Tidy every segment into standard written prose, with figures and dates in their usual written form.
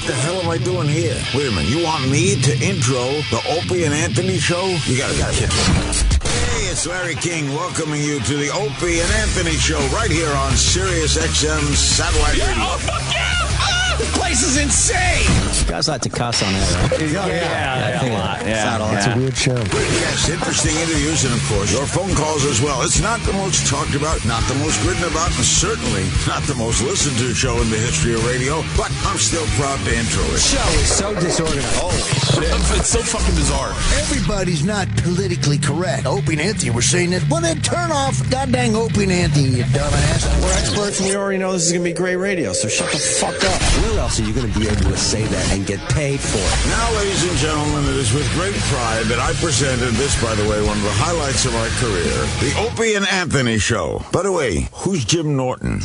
the hell am I doing here? Wait a minute, you want me to intro the Opie and Anthony show? You gotta be kidding. Hey, it's Larry King welcoming you to the Opie and Anthony show right here on Sirius XM Satellite Radio. Oh, fuck yeah! The place is insane! You guys like to cuss on that, right? Yeah, a lot. Yeah. It's a weird show. Yes, interesting interviews and, of course, your phone calls as well. It's not the most talked about, not the most written about, and certainly not the most listened to show in the history of radio, but I'm still proud to intro it. The show is so disorganized. Holy shit. It's so fucking bizarre. Everybody's not politically correct. Opie and Anthony were saying that. Well, then turn off goddamn Opie and Anthony, you dumbass. We're experts and we already know this is going to be great radio, so shut the fuck up. Where else are you going to be able to say that and get paid for it? Now, ladies and gentlemen, it is with great pride that I presented this, by the way, one of the highlights of my career, the Opie and Anthony show. By the way, who's Jim Norton?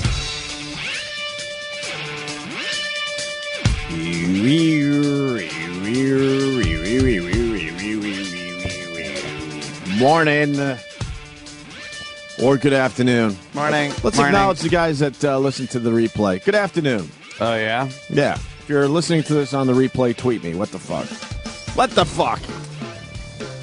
Morning. Or good afternoon. Morning. Let's acknowledge the guys that listen to the replay. Good afternoon. Oh, yeah? Yeah. If you're listening to this on the replay, tweet me. What the fuck? What the fuck?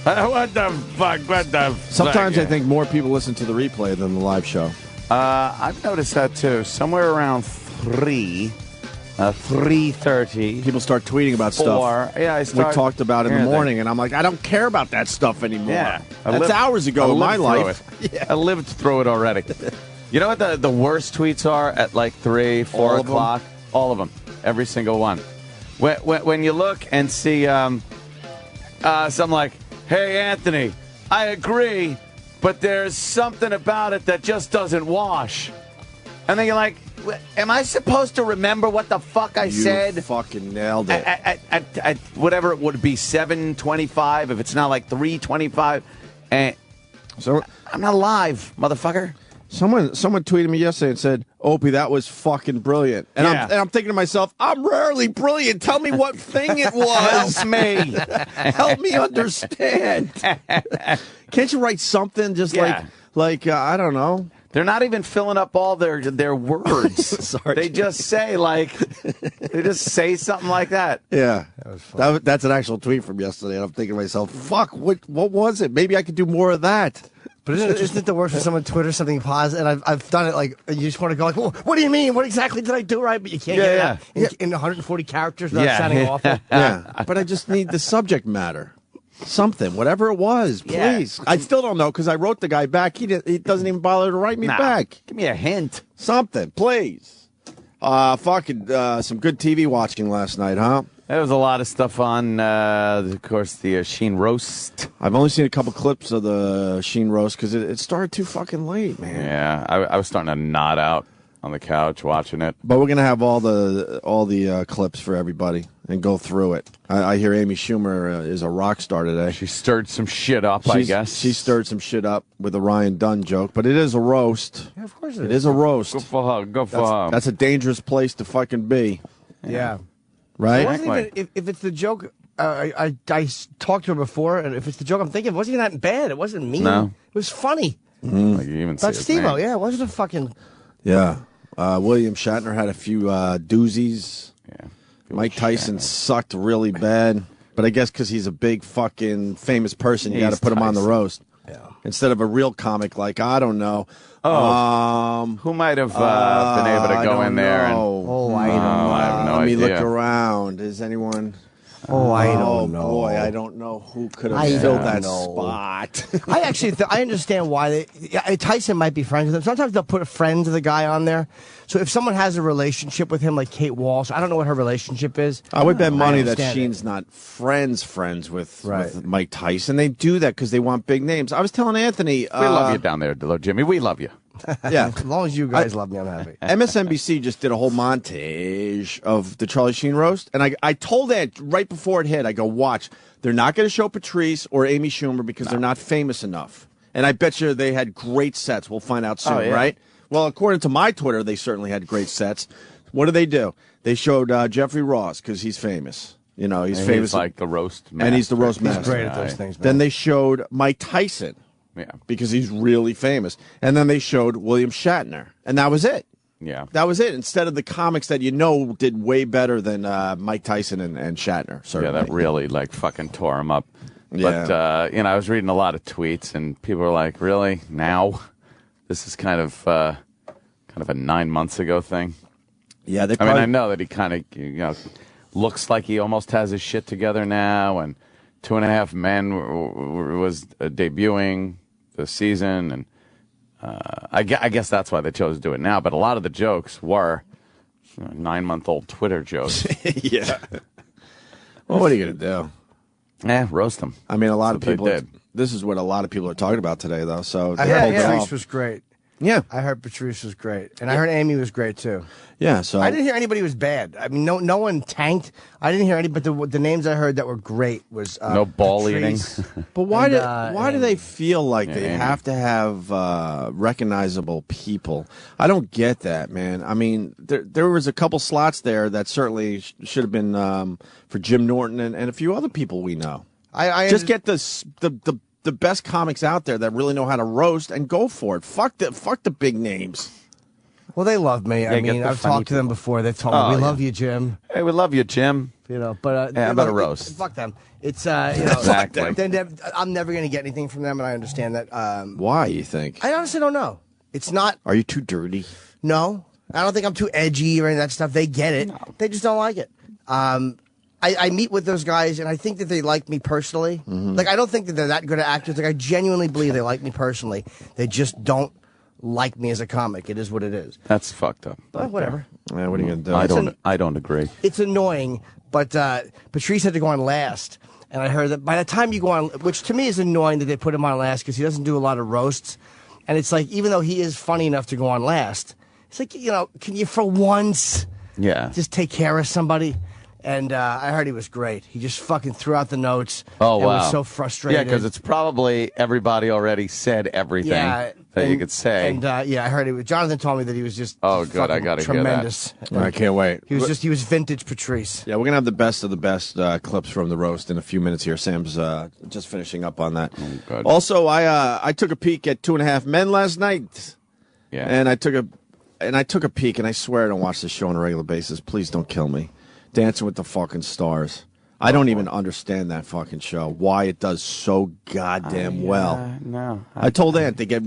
What the fuck? What the fuck? Sometimes I think more people listen to the replay than the live show. I've noticed that too. Somewhere around 3:30. People start tweeting about stuff. Yeah, we talked about in the morning, and I'm like, I don't care about that stuff anymore. Yeah, that's hours ago in my life. Yeah. I lived through it already. You know what the worst tweets are at like 3, 4 o'clock? All of them. Every single one. When you look and see something like, hey, Anthony, I agree, but there's something about it that just doesn't wash. And then you're like, am I supposed to remember what the fuck I said? You fucking nailed it. At whatever it would be, 7:25, if it's not like 3:25. And so I'm not alive, motherfucker. Someone tweeted me yesterday and said, Opie, that was fucking brilliant. And, Yeah. I'm thinking to myself, I'm rarely brilliant. Tell me what thing it was. Help me. Help me understand. Can't you write something just Yeah. like I don't know. They're not even filling up all their words. Sorry. They just say something like that. Yeah. That's an actual tweet from yesterday. And I'm thinking to myself, fuck, what was it? Maybe I could do more of that. But isn't it the worst when someone twitters something positive? And I've done it like, you just want to go like, well, what do you mean? What exactly did I do right? But you can't get it out in 140 characters without sounding awful. Yeah. But I just need the subject matter. Something, whatever it was, please. I still don't know because I wrote the guy back. He doesn't even bother to write me back. Give me a hint. Something, please. Some good TV watching last night, huh? There was a lot of stuff on, of course, the Sheen roast. I've only seen a couple clips of the Sheen roast because it started too fucking late, man. Yeah, I was starting to nod out on the couch watching it. But we're gonna have all the clips for everybody and go through it. I hear Amy Schumer is a rock star today. She stirred some shit up, I guess. She stirred some shit up with a Ryan Dunn joke, but it is a roast. Yeah, of course it is a roast. Go for her. Go for her. That's a dangerous place to fucking be. Yeah. Right? It wasn't even, if it's the joke, I talked to her before, and if it's the joke I'm thinking, it wasn't even that bad. It wasn't mean. No. It was funny. Like you even About Steve-O, yeah, it wasn't a fucking... Yeah. William Shatner had a few doozies. Yeah. Mike Tyson sucked really bad. But I guess because he's a big fucking famous person, you got to put him on the roast. Yeah. Instead of a real comic like, I don't know. Who might have been able to go in there? And, I don't know. I have no Let me idea. look around. Is anyone... I don't know. Boy, I don't know who could have I filled don't that know. spot. I actually, I understand why Tyson might be friends with him. Sometimes they'll put a friend of the guy on there. So if someone has a relationship with him, like Kate Walsh, I don't know what her relationship is. I would bet money that understand Sheen's not friends with Mike Tyson. They do that because they want big names. I was telling Anthony... We love you down there, Jimmy. We love you. Yeah. As long as you guys love me, I'm happy. MSNBC just did a whole montage of the Charlie Sheen roast, and I told Ed right before it hit, I go, watch, they're not going to show Patrice or Amy Schumer because they're not famous enough. And I bet you they had great sets. We'll find out soon, right? Well, according to my Twitter, they certainly had great sets. What do? They showed Jeffrey Ross because he's famous. You know, he's famous. He's like the roast master. And he's the roast master. He's great at those things, man. Then they showed Mike Tyson. Yeah. Because he's really famous. And then they showed William Shatner. And that was it. Yeah. That was it. Instead of the comics that did way better than Mike Tyson and Shatner. Certainly. Yeah, that really fucking tore him up. Yeah. But I was reading a lot of tweets, and people were like, "Really now? This is kind of a 9 months ago thing." Yeah, I know that he kind of looks like he almost has his shit together now, and 2.5 Men was debuting this season, and I guess that's why they chose to do it now. But a lot of the jokes were 9-month-old Twitter jokes. Yeah. Well, what are you going to do? Roast them. I mean, a lot of That's what they people. This is what a lot of people are talking about today, though. So I heard Patrice was great. Yeah, I heard Patrice was great, and I heard Amy was great too. Yeah, so I didn't hear anybody was bad. I mean, no one tanked. I didn't hear any, but the names I heard that were great was no ball Patrice, eating. But why do they feel like they Amy. have to have recognizable people? I don't get that, man. I mean, there was a couple slots there that certainly should have been for Jim Norton and a few other people we know. I Just get the best comics out there that really know how to roast and go for it. Fuck the big names. Well, they love me. I get mean, the I've funny talked to them before. They've told me, Oh, we yeah. love you, Jim. Hey, we love you, Jim. You know, but Yeah, about a roast. Fuck them. It's Exactly. I'm never going to get anything from them, and I understand that. Why, you think? I honestly don't know. It's not. Are you too dirty? No, I don't think I'm too edgy or any of that stuff. They get it. They just don't like it. I meet with those guys, and I think that they like me personally. Like, I don't think that they're that good at actors. Like, I genuinely believe they like me personally. They just don't like me as a comic. It is what it is. That's fucked up. But whatever. Yeah, what are you gonna do? I don't agree. It's annoying, but Patrice had to go on last. And I heard that by the time you go on, which to me is annoying that they put him on last because he doesn't do a lot of roasts. And it's like, even though he is funny enough to go on last, it's like, can you for once just take care of somebody? And I heard he was great. He just fucking threw out the notes. Oh, and wow. was so frustrated. Yeah, because it's probably everybody already said everything that you could say. And I heard it was, Jonathan told me that he was just Oh, good. I gotta hear that. tremendous. I can't wait. He was vintage Patrice. Yeah, we're going to have the best of the best clips from the roast in a few minutes here. Sam's just finishing up on that. good. Also, I took a peek at 2.5 Men last night. Yeah. And I took a peek, and I swear I don't watch this show on a regular basis. Please don't kill me. Dancing with the fucking Stars. I don't even understand that fucking show. Why it does so goddamn well. No. I told Ant they get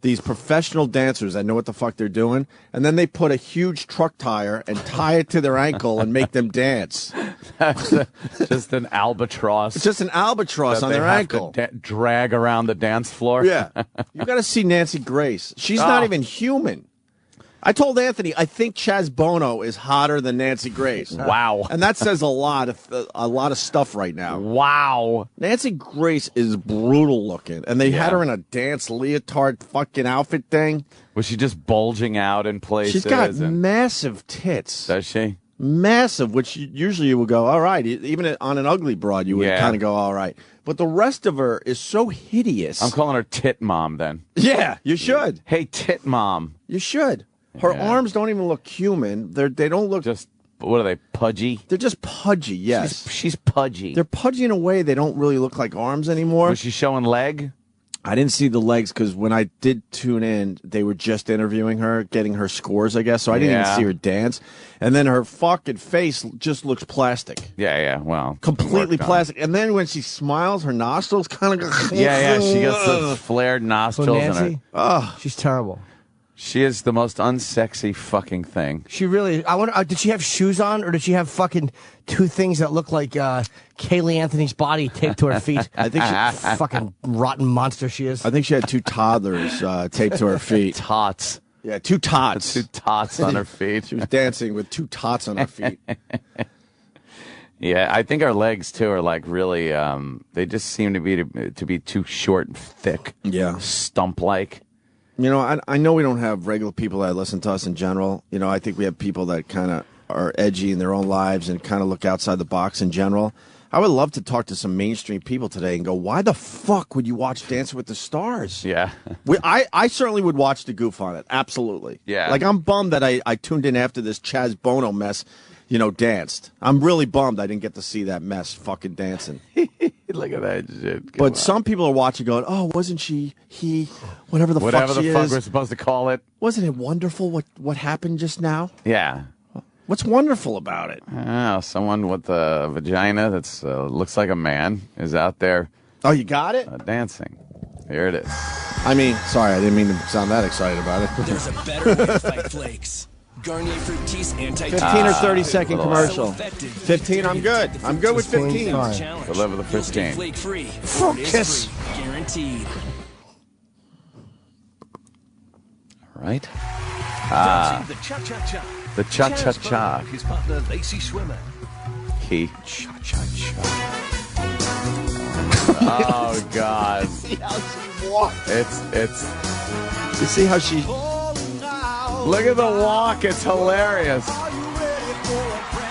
these professional dancers that know what the fuck they're doing, and then they put a huge truck tire and tie it to their ankle and make them dance. Just an albatross. It's just an albatross that on they their have ankle. to drag around the dance floor. Yeah. You got to see Nancy Grace. She's not even human. I told Anthony, I think Chaz Bono is hotter than Nancy Grace. Wow. And that says a lot of stuff right now. Wow. Nancy Grace is brutal looking, and they had her in a dance leotard fucking outfit thing. Was she just bulging out in places? She's got massive tits. Does she? Massive, which usually you would go, all right. Even on an ugly broad, you would kind of go, all right. But the rest of her is so hideous. I'm calling her Tit Mom then. Yeah, you should. Hey, Tit Mom. You should. Her arms don't even look human. They don't look just. What are they? Pudgy? They're just pudgy. Yes, she's pudgy. They're pudgy in a way they don't really look like arms anymore. Was she showing leg? I didn't see the legs because when I did tune in, they were just interviewing her, getting her scores, I guess. So I didn't even see her dance. And then her fucking face just looks plastic. Yeah. Well, completely plastic. And then when she smiles, her nostrils kind of go. Yeah. She gets those flared nostrils. So Nancy, in her. She's terrible. She is the most unsexy fucking thing. She really. I wonder. Did she have shoes on, or did she have fucking two things that look like Kaylee Anthony's body taped to her feet? I think she fucking rotten monster she is. I think she had two toddlers taped to her feet. Tots. Yeah, two tots. Two tots on her feet. She was dancing with two tots on her feet. Yeah, I think our legs too are like really. They just seem to be too short and thick. Yeah, stump-like. You know, I know we don't have regular people that listen to us in general. You know, I think we have people that kind of are edgy in their own lives and kind of look outside the box in general. I would love to talk to some mainstream people today and go, why the fuck would you watch Dancing with the Stars? Yeah. I certainly would watch the goof on it. Absolutely. Yeah. Like, I'm bummed that I tuned in after this Chaz Bono mess, danced. I'm really bummed I didn't get to see that mess fucking dancing. Look at that shit. But some people are watching going, oh, wasn't she, he, whatever the fuck we're supposed to call it. Wasn't it wonderful what happened just now? Yeah. What's wonderful about it? Oh, someone with a vagina that's looks like a man is out there Oh, you got it? dancing. Here it is. I mean, sorry, I didn't mean to sound that excited about it. There's a better way to fight flakes. Garnier Fructis anti-taste. 15 or 30-second little commercial. So effective. 15, I'm good. I'm good with 15. Challenge. Deliver the You'll stay 15. flake-free. Focus. Free, guaranteed. All right. The cha-cha-cha. The cha-cha-cha. Chaz Bono, his partner, Lacey Schwimmer. Key. Cha-cha-cha. Oh, God. See how she walks. It's. You see how she... Look at the walk. It's hilarious.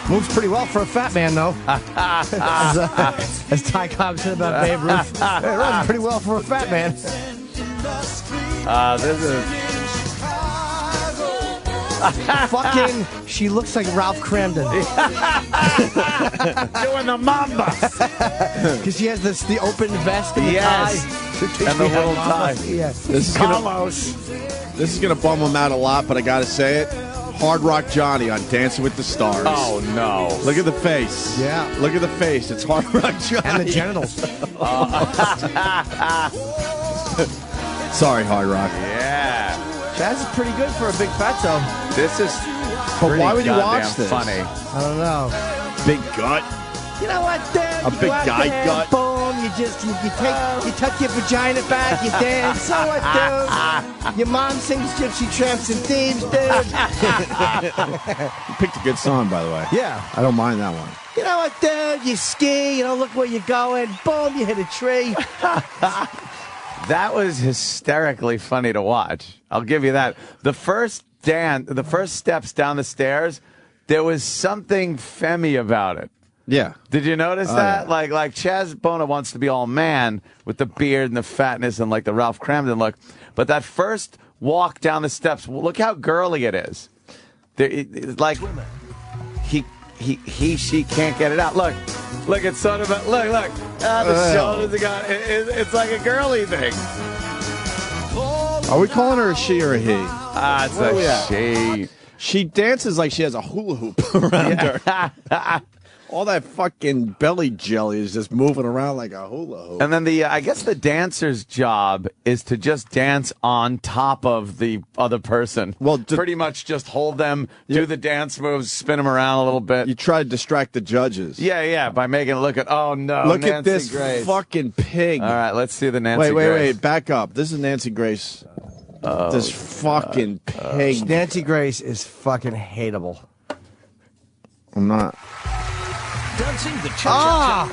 Moves pretty well for a fat man, though. as Ty Cobb said about Babe Ruth. It runs pretty well for a fat man. This is. Fucking, she looks like Ralph Cramden. Doing the mamba. Because she has the open vest and the Yes. tie. And the little tie. Yeah. This is gonna bum him out a lot, but I gotta say it. Hard Rock Johnny on Dancing with the Stars. Oh, no. Look at the face. Yeah. Look at the face. It's Hard Rock Johnny. And the genitals. Sorry, Hard Rock. Yeah. Chaz is pretty good for a big fatso. This is. But why would you goddamn watch this? Funny. I don't know. Big gut. You know what, Dan? A big guy gut. Boom, you tuck your vagina back, you dance. So what, dude? Your mom sings Gypsy Tramps and Thieves, dude. You picked a good song, by the way. Yeah. I don't mind that one. You know what, dude? You ski, you don't look where you're going. Boom, you hit a tree. That was hysterically funny to watch. I'll give you that. The first steps down the stairs, there was something femmy about it. Yeah. Did you notice that? Yeah. Like Chaz Bono wants to be all man with the beard and the fatness and like the Ralph Cramden look. But that first walk down the steps, look how girly it is. It's like she can't get it out. Look, it's sort of a, look. The shoulders are gone. It's like a girly thing. Are we calling her a she or a he? It's Where are we a at? she. She dances like she has a hula hoop around her. All that fucking belly jelly is just moving around like a hula hoop. And then I guess the dancer's job is to just dance on top of the other person. Well, pretty much just hold them, do the dance moves, spin them around a little bit. You try to distract the judges. Yeah, by making it look at, oh no, Look Nancy at this Grace. fucking pig. All right, let's see the Nancy Grace. Wait, back up. This is Nancy Grace. This fucking pig. Nancy Grace is fucking hateable. I'm not. Dancing the cha-cha-cha.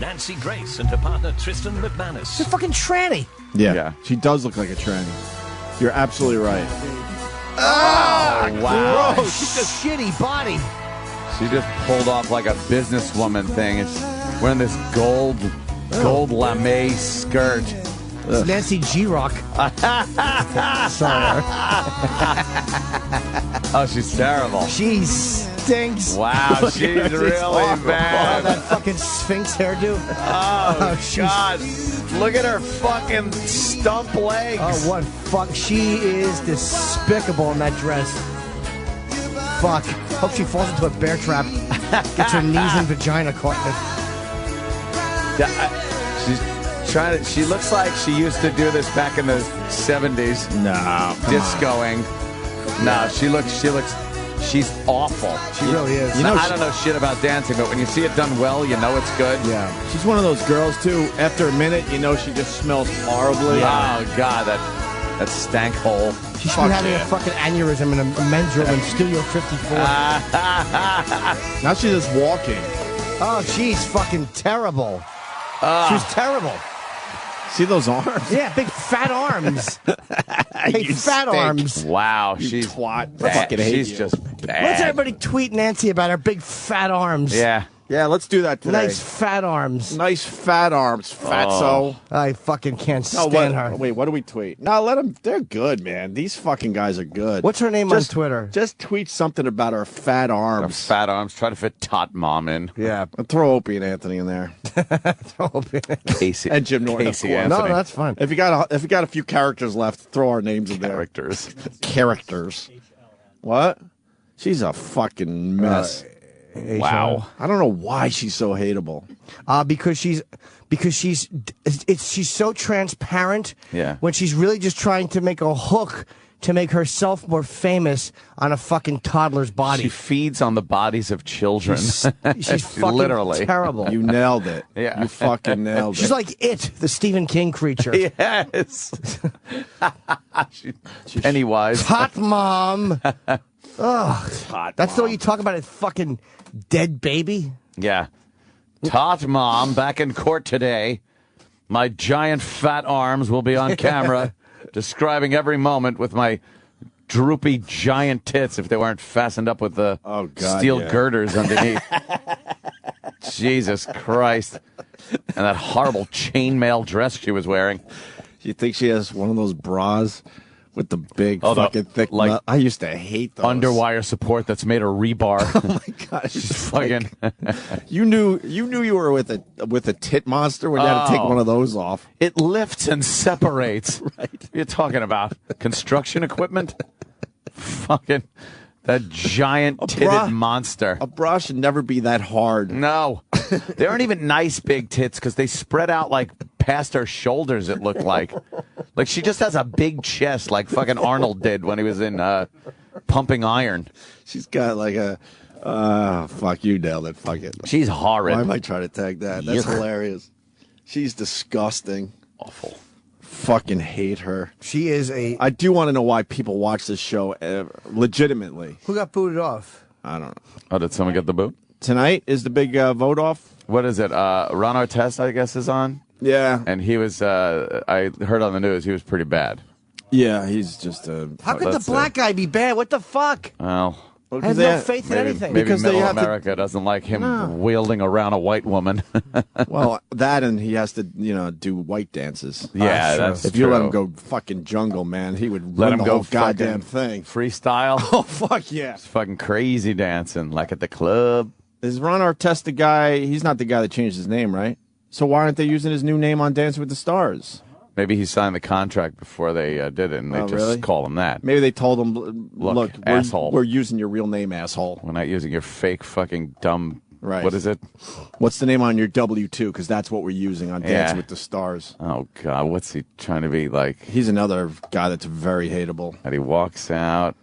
Nancy Grace and her partner, Tristan McManus. She's a fucking tranny. Yeah, she does look like a tranny. You're absolutely right. Wow. Gross. She's a shitty body. She just pulled off like a businesswoman thing. It's wearing this gold lame skirt. It's Nancy G-Rock. Sorry. Oh, she's terrible. She stinks. Wow, she's really Oh, bad. that fucking Sphinx hairdo. Oh, God. Look at her fucking stump legs. Oh, what fuck? She is despicable in that dress. Fuck. Hope she falls into a bear trap. Gets her knees and vagina caught in it. She's trying to. She looks like she used to do this back in the 70s. No, Discoing. No, she looks. She's awful. She really is. You know, I don't know shit about dancing, but when you see it done well, you know it's good. Yeah, she's one of those girls too. After a minute, you know she just smells horribly. Oh God, that stank hole. She should be having a fucking aneurysm in a men's room in Studio 54. Now she's just walking. Oh, she's fucking terrible. She's terrible. See those arms? Yeah, big fat arms. Big You fat stink. arms. Wow, You she's twat. I bad. fucking hate She's you. just bad. What's everybody tweet Nancy about her big fat arms? Yeah. Yeah, let's do that today. Nice fat arms. Nice fat arms, fatso. I fucking can't No, stand her. Wait, what do we tweet? No, let them. They're good, man. These fucking guys are good. What's her name on Twitter? Just tweet something about her fat arms. Her fat arms. Try to fit Tot Mom in. Yeah. And throw Opie and Anthony in there. Casey and Jim Norton. Casey of course. Anthony. No, that's fine. If you got a few characters left, throw our names in there. Characters. What? She's a fucking mess. Wow. I don't know why she's so hateable. Because she's so transparent. Yeah. When she's really just trying to make a hook to make herself more famous on a fucking toddler's body. She feeds on the bodies of children. She's fucking literally terrible. You nailed it. Yeah. You fucking nailed it. She's like It, the Stephen King creature. Yes. Pennywise. Hot mom. Ugh. Hot That's the way mom. you talk about a fucking dead baby. Yeah. Tot Mom back in court today. My giant fat arms will be on camera describing every moment with my droopy giant tits if they weren't fastened up with the steel girders underneath. Jesus Christ. And that horrible chainmail dress she was wearing. You think she has one of those bras with the big fucking thick like nut? I used to hate those. Underwire support that's made of rebar. Oh my god! She's fucking. You knew you were with a tit monster when you had to take one of those off. It lifts and separates. Right. What are you talking about? Construction equipment? Fucking that giant titted monster. A bra should never be that hard. No. They aren't even nice big tits because they spread out like past her shoulders, it looked like. Like she just has a big chest like fucking Arnold did when he was in Pumping Iron. She's got like a fuck, you nailed it. Fuck it. She's horrid. Why am I trying to tag that? That's Yuck. hilarious. She's disgusting. Awful. Fucking hate her. She is a. I do want to know why people watch this show legitimately. Who got booted off? I don't know. Oh, did someone get the boot? Tonight is the big vote off. What is it? Ron Artest, I guess, is on. Yeah. And he was, I heard on the news, he was pretty bad. Yeah, he's just a. How could the black guy be bad? What the fuck? Well, I have no faith in anything. Maybe Because they middle have to- America doesn't like him wielding around a white woman. Well, that and he has to, do white dances. Yeah, that's If you let true. him go fucking jungle, man, he would Let run him the go whole goddamn fucking thing. freestyle. Oh, fuck yeah. It's fucking crazy dancing, like at the club. Is Ron Artest the guy? He's not the guy that changed his name, right? So why aren't they using his new name on Dancing with the Stars? Maybe he signed the contract before they did it, and they Oh, just really? call him that. Maybe they told him, look, asshole. we're using your real name, asshole. We're not using your fake fucking dumb. Right. What is it? What's the name on your W-2? Because that's what we're using on Dancing with the Stars. Oh God, what's he trying to be like? He's another guy that's very hateable. And he walks out,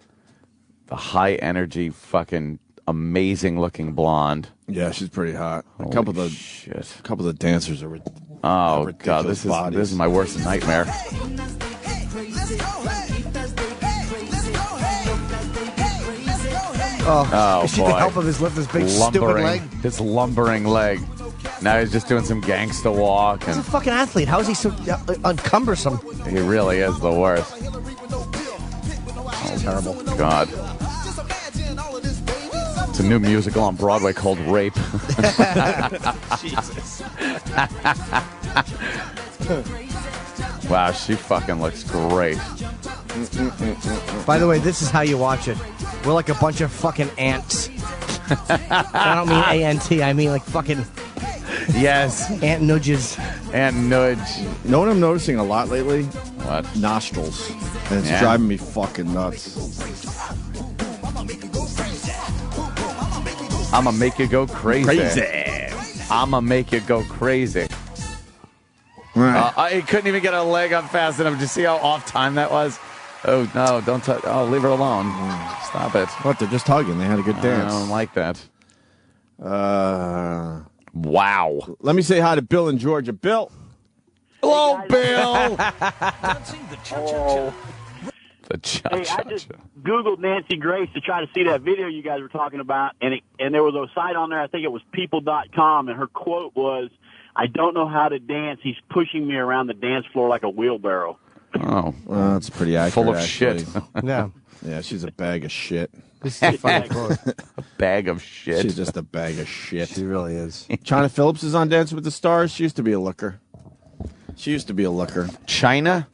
the high energy, fucking amazing looking blonde. Yeah, she's pretty hot. A Holy couple of shit. the dancers are. Oh ridiculous God, this bodies. is my worst nightmare. Oh Is she boy, the help of his lift his big stupid leg? his lumbering leg. Now he's just doing some gangsta walk, He's a and fucking athlete. How is he so uncumbersome? he really is the worst. Terrible. God. It's a new musical on Broadway called Rape. Jesus. Wow, she fucking looks great. By the way, this is how you watch it. We're like a bunch of fucking ants. I don't mean A-N-T. I mean like fucking Yes, ant nudges. and nudge. Know what I'm noticing a lot lately? What? Nostrils. And it's Yeah. driving me fucking nuts. I'ma make you go crazy. Crazy. I'ma make you go crazy. I couldn't even get a leg up fast enough. Did you see how off time that was? Oh, no, don't touch. Oh, leave her alone. Stop it. What? They're just hugging. They had a good I dance. don't like that. Wow. Let me say hi to Bill in Georgia. Bill. Hello, Bill. Dancing the cha-cha-cha. The Hey, I just Googled Nancy Grace to try to see that video you guys were talking about, and there was a site on there, I think it was people.com, and her quote was, "I don't know how to dance. He's pushing me around the dance floor like a wheelbarrow." Oh, well, that's pretty accurate. Full of actually. shit. Yeah. Yeah, she's a bag of shit. This is a fucking quote. bag of shit. She's just a bag of shit. She really is. China Phillips is on Dancing with the Stars. She used to be a looker. China?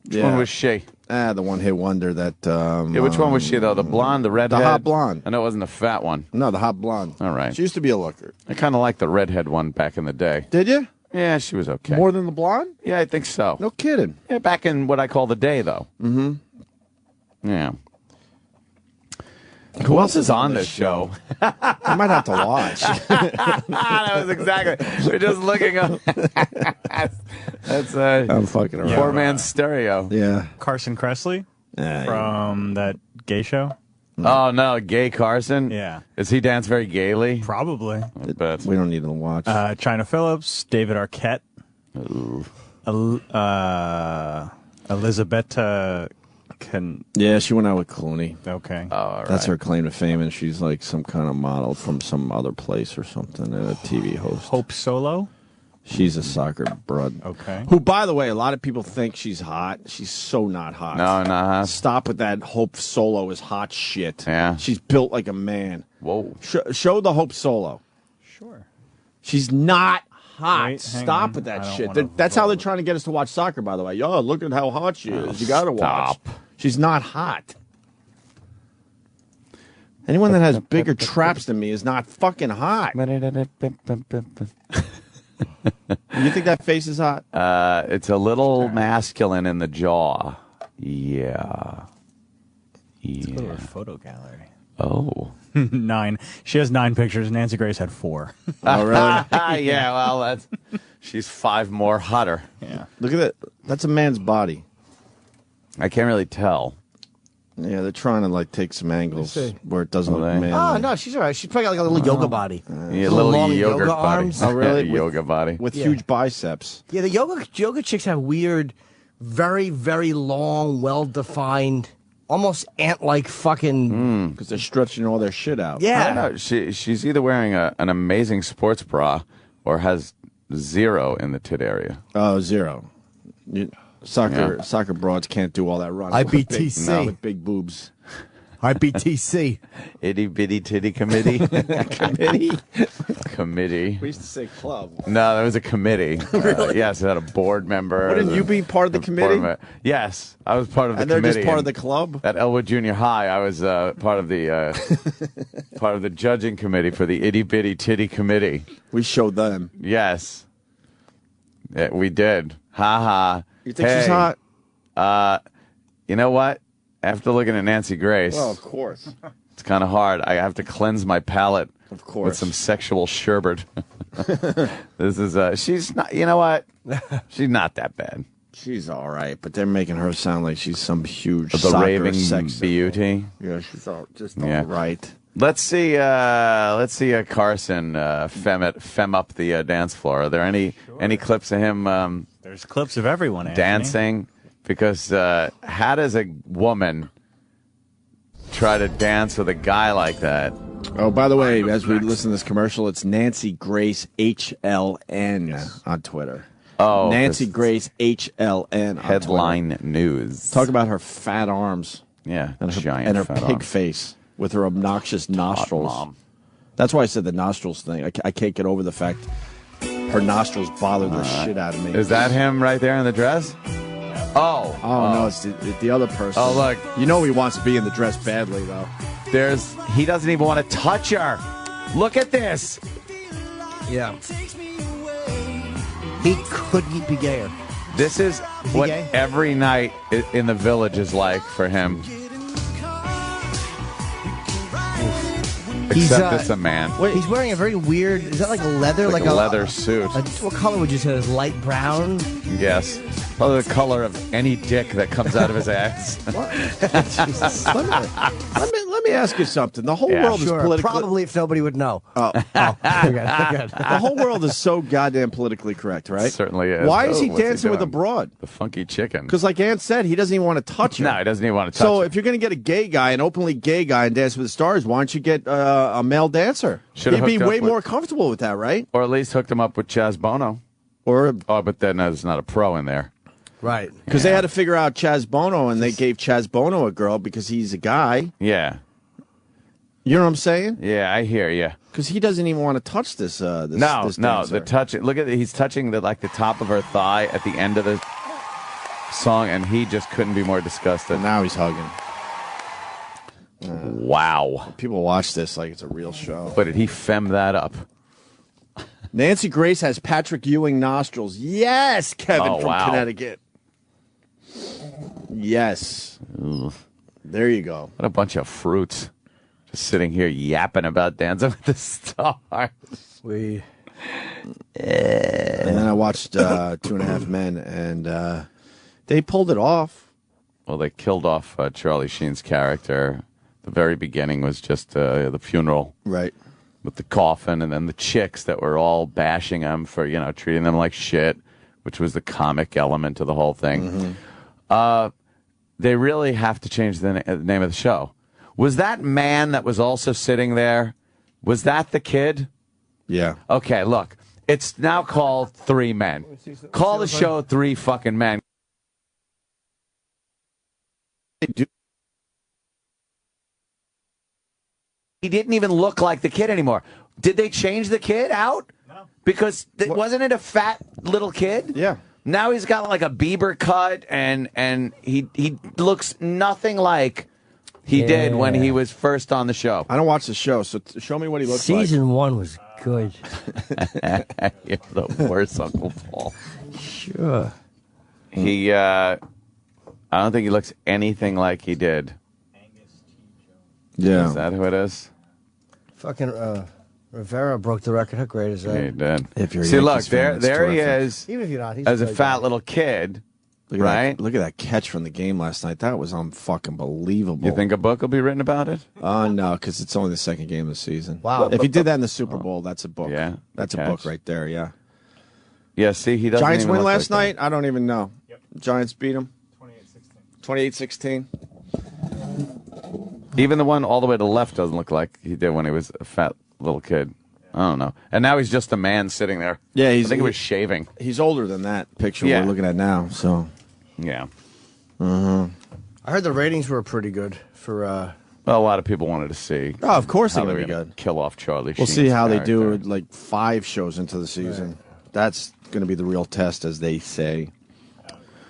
Which one was she? The one-hit wonder that... Yeah, which one was she, though? The blonde, the redhead? The hot blonde. I know it wasn't the fat one. No, the hot blonde. All right. She used to be a looker. I kind of liked the redhead one back in the day. Did you? Yeah, she was okay. More than the blonde? Yeah, I think so. No kidding. Yeah, back in what I call the day, though. Mm-hmm. Yeah. Who else is on this show? I might have to watch. That was exactly. We're just looking up. That's I'm fucking around. Poor man's stereo. Yeah. Carson Kressley from that gay show. Oh no, Gay Carson. Yeah. Does he dance very gaily? Probably. I bet. We don't need to watch. China Phillips, David Arquette, Elizabetta. Yeah, she went out with Clooney. Okay. All right. That's her claim to fame, and she's like some kind of model from some other place or something, and a TV host. Hope Solo. She's a soccer broad. Okay. Who, by the way, a lot of people think she's hot. She's so not hot. No, not hot. Stop with that Hope Solo is hot shit. Yeah. She's built like a man. Whoa. Show the Hope Solo. Sure. She's not hot. Wait, hang Stop on. with that I don't shit. wanna That's how they're trying to get us to watch soccer, by the way. Yo, look at how hot she is. You got to watch. Stop. She's not hot. Anyone that has bigger traps than me is not fucking hot. You think that face is hot? It's a little masculine in the jaw. Yeah. Let's go to her photo gallery. Oh. 9. She has 9 pictures. Nancy Grace had 4. Oh, really? Yeah, well, she's 5 more hotter. Yeah. Look at that. That's a man's body. I can't really tell. Yeah, they're trying to like take some angles where it doesn't look manly. Oh, no, she's all right. She's probably got like a little yoga body. Yeah, little long yogurt yoga body. arms. Oh, really? Yoga body. With huge biceps. Yeah, the yoga chicks have weird, very, very long, well-defined, almost ant-like fucking... Because they're stretching all their shit out. Yeah. I don't know. She's either wearing an amazing sports bra or has 0 in the tit area. Oh, 0. Soccer broads can't do all that running. IBTC. With big boobs. IBTC. Itty bitty titty committee. Committee. We used to say club. No, there was a committee. Yes, it had a board member. Wouldn't you be part of the committee? Yes, I was part of the And committee. they're just part of the club? At Elwood Junior High, I was part of the judging committee for the Itty Bitty Titty Committee. We showed them. Yes. Yeah, we did. Ha ha. You think she's hot? You know what? After looking at Nancy Grace, Well, of course. it's kind of hard. I have to cleanse my palate Of course. with some sexual sherbet. This is she's not. You know what? She's not that bad. She's all right, but they're making her sound like she's some huge The soccer raving sex symbol. beauty. Yeah, she's just Yeah. all right. Let's see Carson fem up the dance floor. Are there any clips of him There's clips of everyone, Anthony. dancing? Because how does a woman try to dance with a guy like that? Oh, by the way, as we listen to this commercial, it's Nancy Grace HLN on Twitter. Oh, Nancy this Grace HLN on headline Twitter. news. Talk about her fat arms. Yeah, and her, giant and her fat pig arms. face with her obnoxious nostrils. Mom. That's why I said the nostrils thing. I can't get over the fact her nostrils bother the shit out of me. Is that him right there in the dress? Oh, no, it's the other person. Oh, look. You know he wants to be in the dress badly, though. He doesn't even want to touch her. Look at this. Yeah. He couldn't be gayer. This is what gay? every night in the village is like for him. Except it's a man. He's wearing a very weird. Is that like a leather? Like a leather suit. What color would you say? Is light brown? Yes. Probably the color of any dick that comes out of his ass. Let me ask you something. The whole world is politically... Probably if nobody would know. Oh. Okay. The whole world is so goddamn politically correct, right? It certainly is. Why is he What's dancing with a doing? broad? The funky chicken. Because like Ant said, he doesn't even want to touch her. No, he doesn't even want to touch So her. if you're going to get a gay guy, an openly gay guy, and Dance with the Stars, why don't you get a male dancer? Should've He'd be hooked up way with- more comfortable with that, right? Or at least hooked him up with Chaz Bono. But then there's not a pro in there. Right. Because they had to figure out Chaz Bono, and they gave Chaz Bono a girl because he's a guy. Yeah. You know what I'm saying? Yeah, I hear you. Because he doesn't even want to touch this. No, this dancer. the touch. Look at he's touching the top of her thigh at the end of the song, and he just couldn't be more disgusted. Now he's hugging. Wow. People watch this like it's a real show. But did he fem that up? Nancy Grace has Patrick Ewing nostrils. Yes, Kevin Oh, from wow. Connecticut. Yes. Ugh. There you go. What a bunch of fruits. Just sitting here yapping about Dancing with the Stars. We. And then I watched 2.5 Men, and they pulled it off. Well, they killed off Charlie Sheen's character. The very beginning was just the funeral. Right. With the coffin, and then the chicks that were all bashing him for, treating them like shit, which was the comic element of the whole thing. Mm-hmm. They really have to change the name of the show. Was that man that was also sitting there, was that the kid? Yeah. Okay, look. It's now called Three Men. Call the show Three Fucking Men. He didn't even look like the kid anymore. Did they change the kid out? No. Because wasn't it a fat little kid? Yeah. Now he's got like a Bieber cut, and he looks nothing like he did when he was first on the show. I don't watch the show, so show me what he looks like. Season 1 was good. You're the worst, Uncle Paul. Sure. He, I don't think he looks anything like he did. Yeah. Is that who it is? Fucking Rivera broke the record. How great is that? Yeah, he did. If you're a See, look, Yankees fan, there it's he terrific. is. Even if you're not, he's as a good fat guy. little kid, Look at right? look at that catch from the game last night. That was unfucking believable. You think a book will be written about it? No, because it's only the second game of the season. Wow. If he did that in the Super Bowl, that's a book. Yeah, That's a catch. book right there, yeah. Yeah, see, he doesn't Giants even win look last like night? I don't even know. Yep. Giants beat them? 28-16. Even the one all the way to the left doesn't look like he did when he was a fat little kid. I don't know. And now he's just a man sitting there. Yeah, I think he was shaving. He's older than that picture Yeah. we're looking at now, so. Yeah. Mm-hmm. I heard the ratings were pretty good for. Well, a lot of people wanted to see. Oh, of course how they're they going to were be good. Kill off Charlie We'll Sheen's see how they character. do like 5 shows into the season. Right. That's going to be the real test, as they say.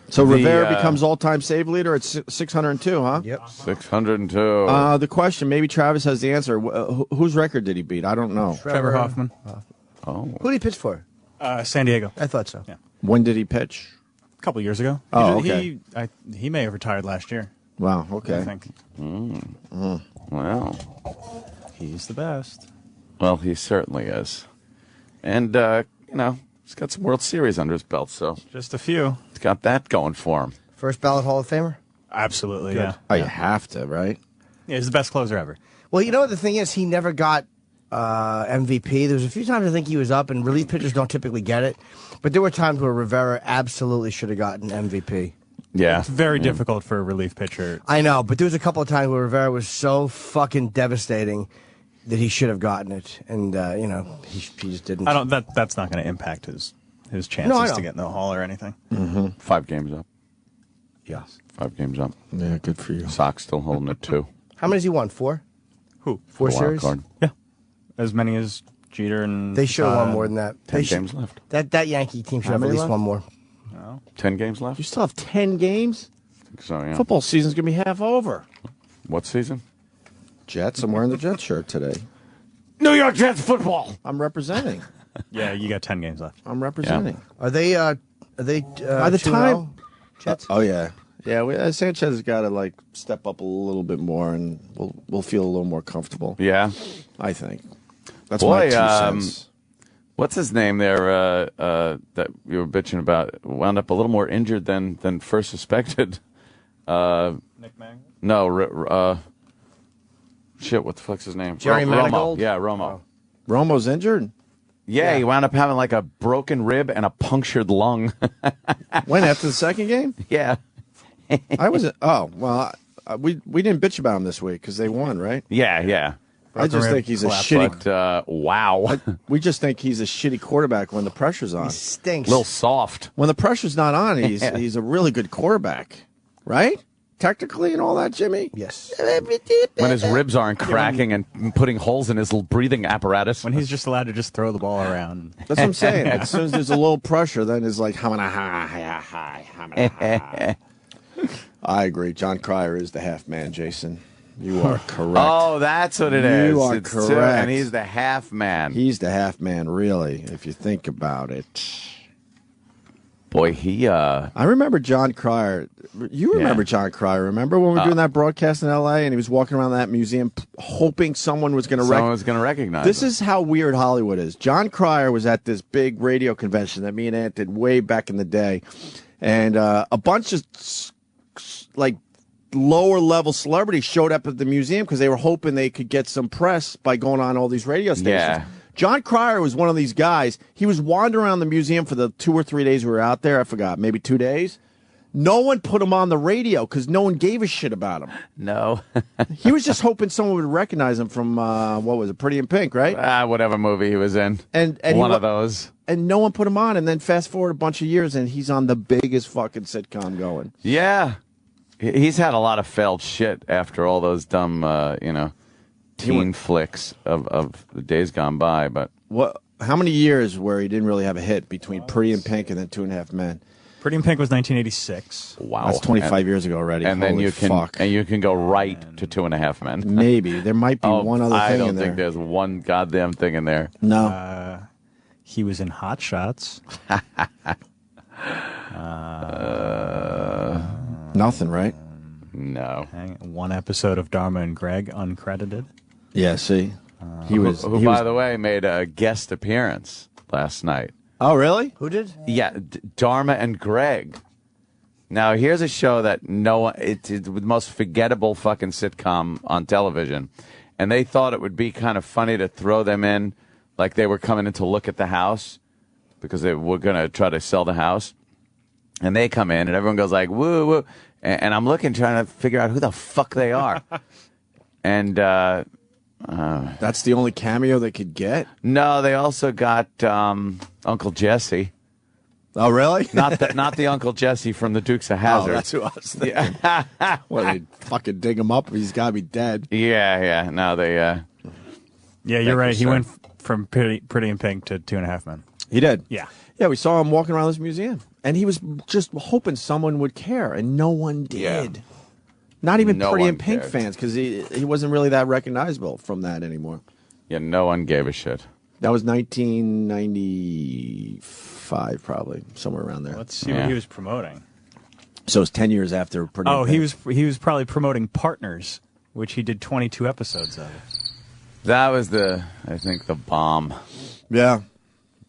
So Rivera becomes all-time save leader at 602, huh? Yep. 602. The question, maybe Travis has the answer. Whose record did he beat? I don't know. Trevor Hoffman. Oh. Who did he pitch for? San Diego. I thought so. Yeah. When did he pitch? A couple years ago. Oh, okay. He may have retired last year. Wow, okay. I think. Well. He's the best. Well, he certainly is. And, he's got some World Series under his belt, so. Just a few. He's got that going for him. First ballot Hall of Famer? Absolutely, Good. yeah. Oh, you have to, right? Yeah, he's the best closer ever. Well, you know what the thing is? He never got MVP. There was a few times I think he was up, and relief pitchers don't typically get it. But there were times where Rivera absolutely should have gotten MVP. Yeah. It's very difficult for a relief pitcher. I know, but there was a couple of times where Rivera was so fucking devastating that he should have gotten it, and he just didn't. I don't. That's not going to impact his chances to get in the Hall or anything. Mm-hmm. 5 games up. Yes. 5 games up. Yeah, good for you. Sox still holding it 2. How many has he won? 4? Who? 4 The wild series? card. Yeah, as many as Jeter and. They should have won more than that. 10 They should- games left. That Yankee team should have at many least left? one more. 10 games left? You still have 10 games? I think so, yeah. Football season's going to be half over. What season? Jets. I'm wearing the Jets shirt today. New York Jets football. I'm representing. Yeah, you got 10 games left. I'm representing. Are they? By the 2-0, time- Jets. Oh, yeah. Yeah, Sanchez has got to step up a little bit more, and we'll feel a little more comfortable. Yeah. I think. That's Boy, my 2 cents. What's his name there that you were bitching about? Wound up a little more injured than first suspected. Nick Mangold? No, shit, what the fuck's his name? Jerry Romo. Manigault? Yeah, Romo. Romo's injured? Yeah, he wound up having a broken rib and a punctured lung. When, after the second game? Yeah. I was. Oh, well, we didn't bitch about him this week because they won, right? Yeah. I just think he's a shitty. But, wow. We just think he's a shitty quarterback when the pressure's on. He stinks. Little soft. When the pressure's not on, he's a really good quarterback, right? technically and all that, Jimmy? Yes. When his ribs aren't cracking and putting holes in his breathing apparatus. When he's just allowed to just throw the ball around. That's what I'm saying. As soon as there's a little pressure, then it's like, I agree. John Cryer is the half man, Jason. You are correct. Oh, that's what it is. You are It's correct. and he's the half man. He's the half man, really, if you think about it. Boy, he. I remember John Cryer. You remember John Cryer? Remember when we were doing that broadcast in L.A. and he was walking around that museum, hoping someone was going to recognize. This him. is how weird Hollywood is. John Cryer was at this big radio convention that me and Ant did way back in the day, and a bunch of like lower level celebrities showed up at the museum because they were hoping they could get some press by going on all these radio stations. Yeah. John Cryer was one of these guys. He was wandering around the museum for the 2 or 3 days we were out there. I forgot, maybe 2 days. No one put him on the radio because no one gave a shit about him. No. He was just hoping someone would recognize him from, what was it, Pretty in Pink, right? Whatever movie he was in. And one of those. And no one put him on. And then fast forward a bunch of years, and he's on the biggest fucking sitcom going. Yeah. He's had a lot of failed shit after all those dumb, teen flicks of the days gone by. But how many years where he didn't really have a hit between Pretty in Pink and then 2.5 Men? Pretty in Pink was 1986. Wow, that's 25 years ago already. And Holy then you can fuck. and you can go right to 2.5 Men. Maybe there might be one other thing I don't in there. think there's one goddamn thing in there. No, he was in Hot Shots. Nothing, right? No. One episode of Dharma and Greg, uncredited. Yeah, see, who by the way, made a guest appearance last night. Oh, really? Who did? Yeah, Dharma and Greg. Now, here's a show that no one, it's the most forgettable fucking sitcom on television. And they thought it would be kind of funny to throw them in like they were coming in to look at the house because they were going to try to sell the house. And they come in and everyone goes like, woo, woo. And I'm looking, trying to figure out who the fuck they are. And that's the only cameo they could get? No, they also got Uncle Jesse. Oh, really? Not the Uncle Jesse from the Dukes of Hazzard. Oh, that's who I was thinking. Well, they fucking dig him up. He's got to be dead. Yeah. No, they. Yeah, you're right. He went from Pretty in Pink to 2.5 Men. He did. Yeah. Yeah, we saw him walking around this museum, and he was just hoping someone would care, and no one did. Yeah. Not even No Pretty one in Pink cared. fans, because he wasn't really that recognizable from that anymore. Yeah, no one gave a shit. That was 1995, probably somewhere around there. Let's see what he was promoting. So it's 10 years after Pretty. Oh, in Pink. he was probably promoting Partners, which he did 22 episodes of. That was I think the bomb. Yeah,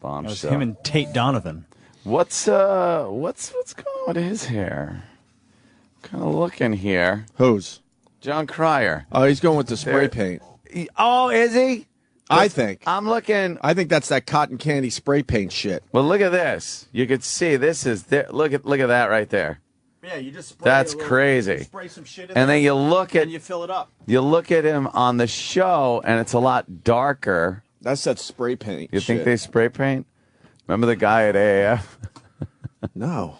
bomb That was show. him and Tate Donovan. What's going on with his hair? Kind of looking here. Whose? John Cryer. Oh, he's going with the spray paint. Oh, is he? I think. I'm looking. I think that's that cotton candy spray paint shit. Well, look at this. You could see this is there. Look at that right there. Yeah, you just spray That's crazy. spray some shit in And there, then you look at and you fill it up. You look at him on the show, and it's a lot darker. That's that spray paint. You think shit. they spray paint? Remember the guy at AAF? No.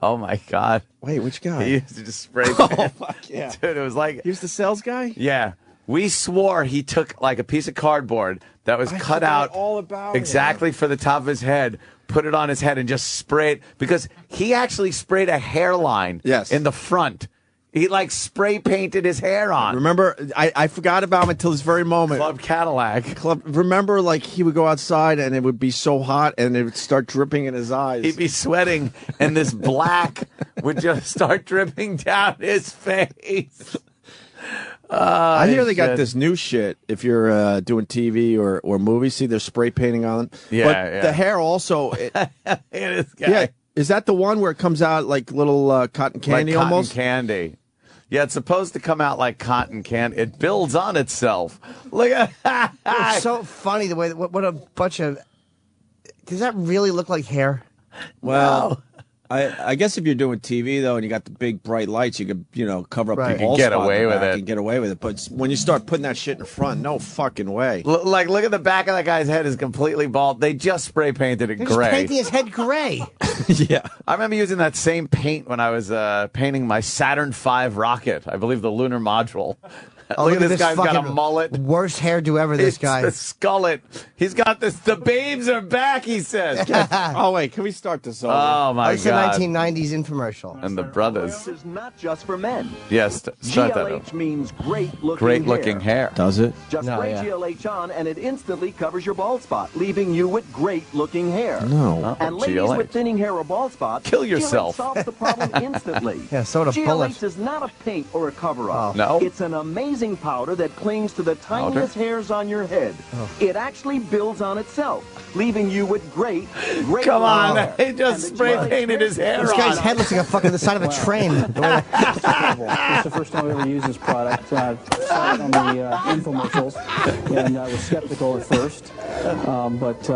Oh my God! Wait, which guy? He used to just spray paint. Oh fuck yeah, Dude, it was like he was the sales guy. Yeah, we swore he took like a piece of cardboard that was cut forgot out all about exactly for the top of his head, put it on his head, and just sprayed because he actually sprayed a hairline. Yes. In the front. He like spray painted his hair on. Remember, I forgot about him until this very moment. Club Cadillac. Remember, like he would go outside and it would be so hot and it would start dripping in his eyes. He'd be sweating, and this black would just start dripping down his face. I hear they got this new shit. If you're doing TV or movies, see, they're spray painting on them. Yeah, but yeah. the hair also. This guy. Yeah, is that the one where it comes out like little cotton candy like cotton almost? candy. Yeah, it's supposed to come out like cotton candy. It builds on itself. Look at It's so funny the way what a bunch of. Does that really look like hair? Well, I guess if you're doing TV though, and you got the big bright lights, you could cover up the bald Get spot away in the with back it. and get away with it. But when you start putting that shit in front, no fucking way. Like, look at the back of that guy's head is completely bald. They just spray painted it They're gray. just painting his head gray. Yeah. I remember using that same paint when I was painting my Saturn V rocket. I believe the lunar module. Oh, look at this guy's got a fucking mullet. Worst hairdo ever, this It's guy. the skullet. He's got this. The babes are back, he says. Oh, wait. Can we start this over? Oh, my It's a God. 1990s infomercial. And the brothers. This is not just for men. Yes, start that GLH over. means great-looking Great-looking hair. Does it? Just No, spray yeah. GLH on, and it instantly covers your bald spot, leaving you with great-looking hair. No. And ladies GLH. with thinning hair or bald spots, Kill yourself. GLH solves the problem instantly. Yeah, so do GLH bullets. is not a paint or a cover-up. No? It's an amazing powder that clings to the tiniest hairs on your head. It actually builds on itself, leaving you with great Come on. hair. He just And the spray GLH painted his hair This guy's on. head looks like a fucking the side of a train. It's the first time I ever used this product. Saw it on the infomercials, and I was skeptical at first, but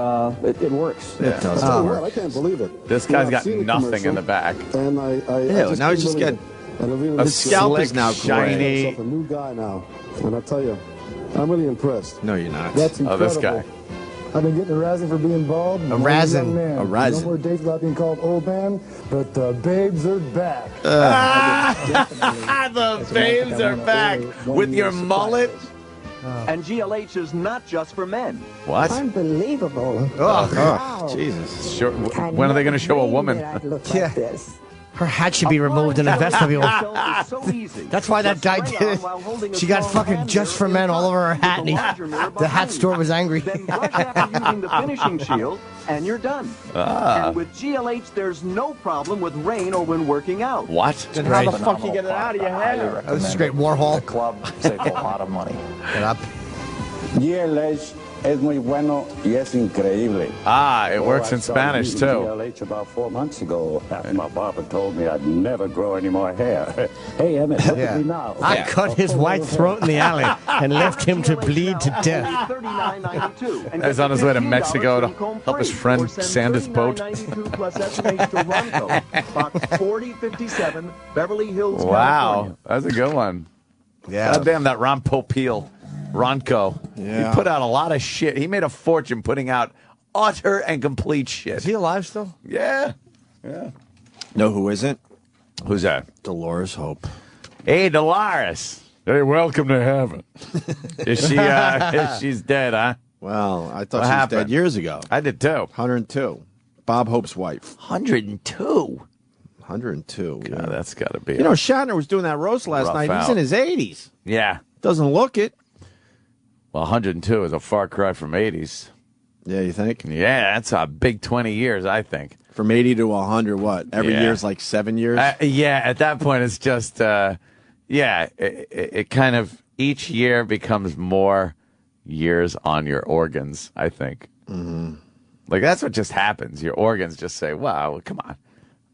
it works. It does. I can't believe it. This guy's got nothing in the back. And I Ew, now he's just got his scalp is now shiny. gray. a new guy now, and I tell you, I'm really impressed. No, you're not. That's Oh, incredible. this guy. I've been getting a razzing for being bald. A razzing. A razzing. No more dates without being called old man, but the babes are back. The babes are back with your mullet. And GLH is not just for men. What? Unbelievable. Oh, Jesus. Sure. When are they going to show a woman? Yeah. Her hat should be removed in a vestibule. That's why that guy did it. She got fucking just for men all over her hat, and the hat store was angry. Then brush after using the finishing shield, and you're done. And with GLH, there's no problem with rain or when working out. What? Then how the fuck you get it out of your hair? Oh, this is great. Warhol. Club saved a lot of money. Get up. GLH es muy bueno y es increíble. Ah, it works I in started Spanish, using too. GLH about 4 months ago after my barber told me I'd never grow any more hair. Hey, Emmett, look at me now. I cut his white throat in the alley and left him to bleed to death. He's on his way to Mexico to help his friend sand his boat. Plus SMS to Ronco, box 4057, Beverly Hills, Wow, California. that's a good one. Yeah. God damn, that Ron Popeil, Ronco. Yeah. He put out a lot of shit. He made a fortune putting out utter and complete shit. Is he alive still? Yeah. Yeah. No, who isn't? Who's that? Dolores Hope. Hey, Dolores. Hey, welcome to heaven. Is she? She's dead, huh? Well, I thought What she was happened? dead years ago. I did too. 102. Bob Hope's wife. 102. 102. God, that's got to be. You know, Shatner was doing that roast last Rough night. He's out. in his 80s. Yeah. Doesn't look it. Well, 102 is a far cry from 80s. Yeah, you think? Yeah, that's a big 20 years, I think. From 80 to 100, what? Every Yeah. year's like 7 years? Yeah, at that point, it's just, it kind of, each year becomes more years on your organs, I think. Mm-hmm. Like, that's what just happens. Your organs just say, wow, come on.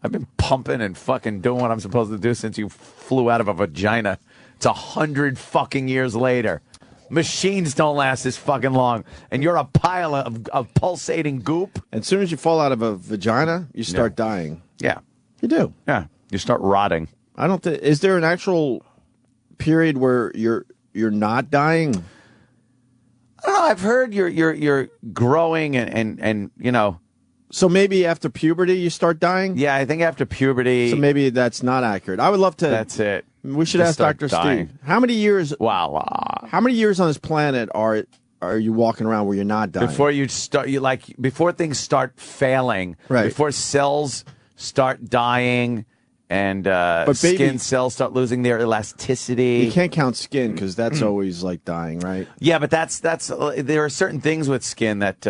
I've been pumping and fucking doing what I'm supposed to do since you flew out of a vagina. It's 100 fucking years later. Machines don't last this fucking long, and you're a pile of pulsating goop. As soon as you fall out of a vagina, you start dying. Yeah. You do. Yeah. You start rotting. I don't think. Is there an actual period where you're not dying? I don't know. I've heard you're growing and you know. So maybe after puberty you start dying? Yeah, I think after puberty. So maybe that's not accurate. I would love to. That's it. We should Just ask start Dr. dying. Steve. How many years? Wow. How many years on this planet are you walking around where you're not dying? Before you start, before things start failing, right? Before cells start dying and But baby- skin cells start losing their elasticity. You can't count skin because that's always like dying, right? Yeah, but that's there are certain things with skin that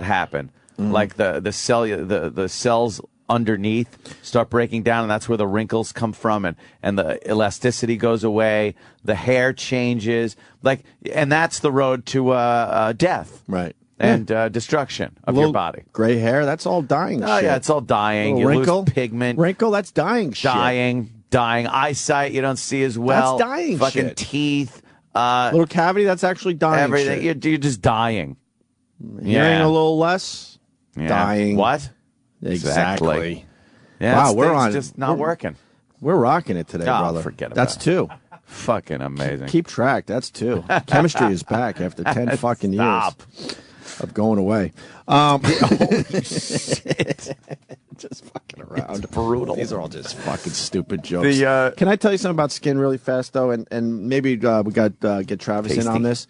happen, like the cells underneath start breaking down, and that's where the wrinkles come from, and the elasticity goes away, the hair changes, and that's the road to death, right? And destruction of your body. Gray hair, that's all dying. Oh shit. yeah, it's all dying. You Wrinkle, lose pigment. Wrinkle, that's dying. Shit. Dying. Eyesight, you don't see as well. That's dying. Fucking shit. teeth. Little cavity, that's actually dying. Everything. Shit. You're just dying. Hearing a little less. Yeah. Dying. What? Exactly. Yeah, wow, this we're thing's on. just not working. We're rocking it today, Oh, brother. forget about That's it. 2. Fucking amazing. Keep track. That's 2. Chemistry is back after 10 fucking Stop. years of going away. Holy shit. Just fucking around. It's brutal. These are all just fucking stupid jokes. The, Can I tell you something about skin really fast, though? And maybe we got get Travis in on this.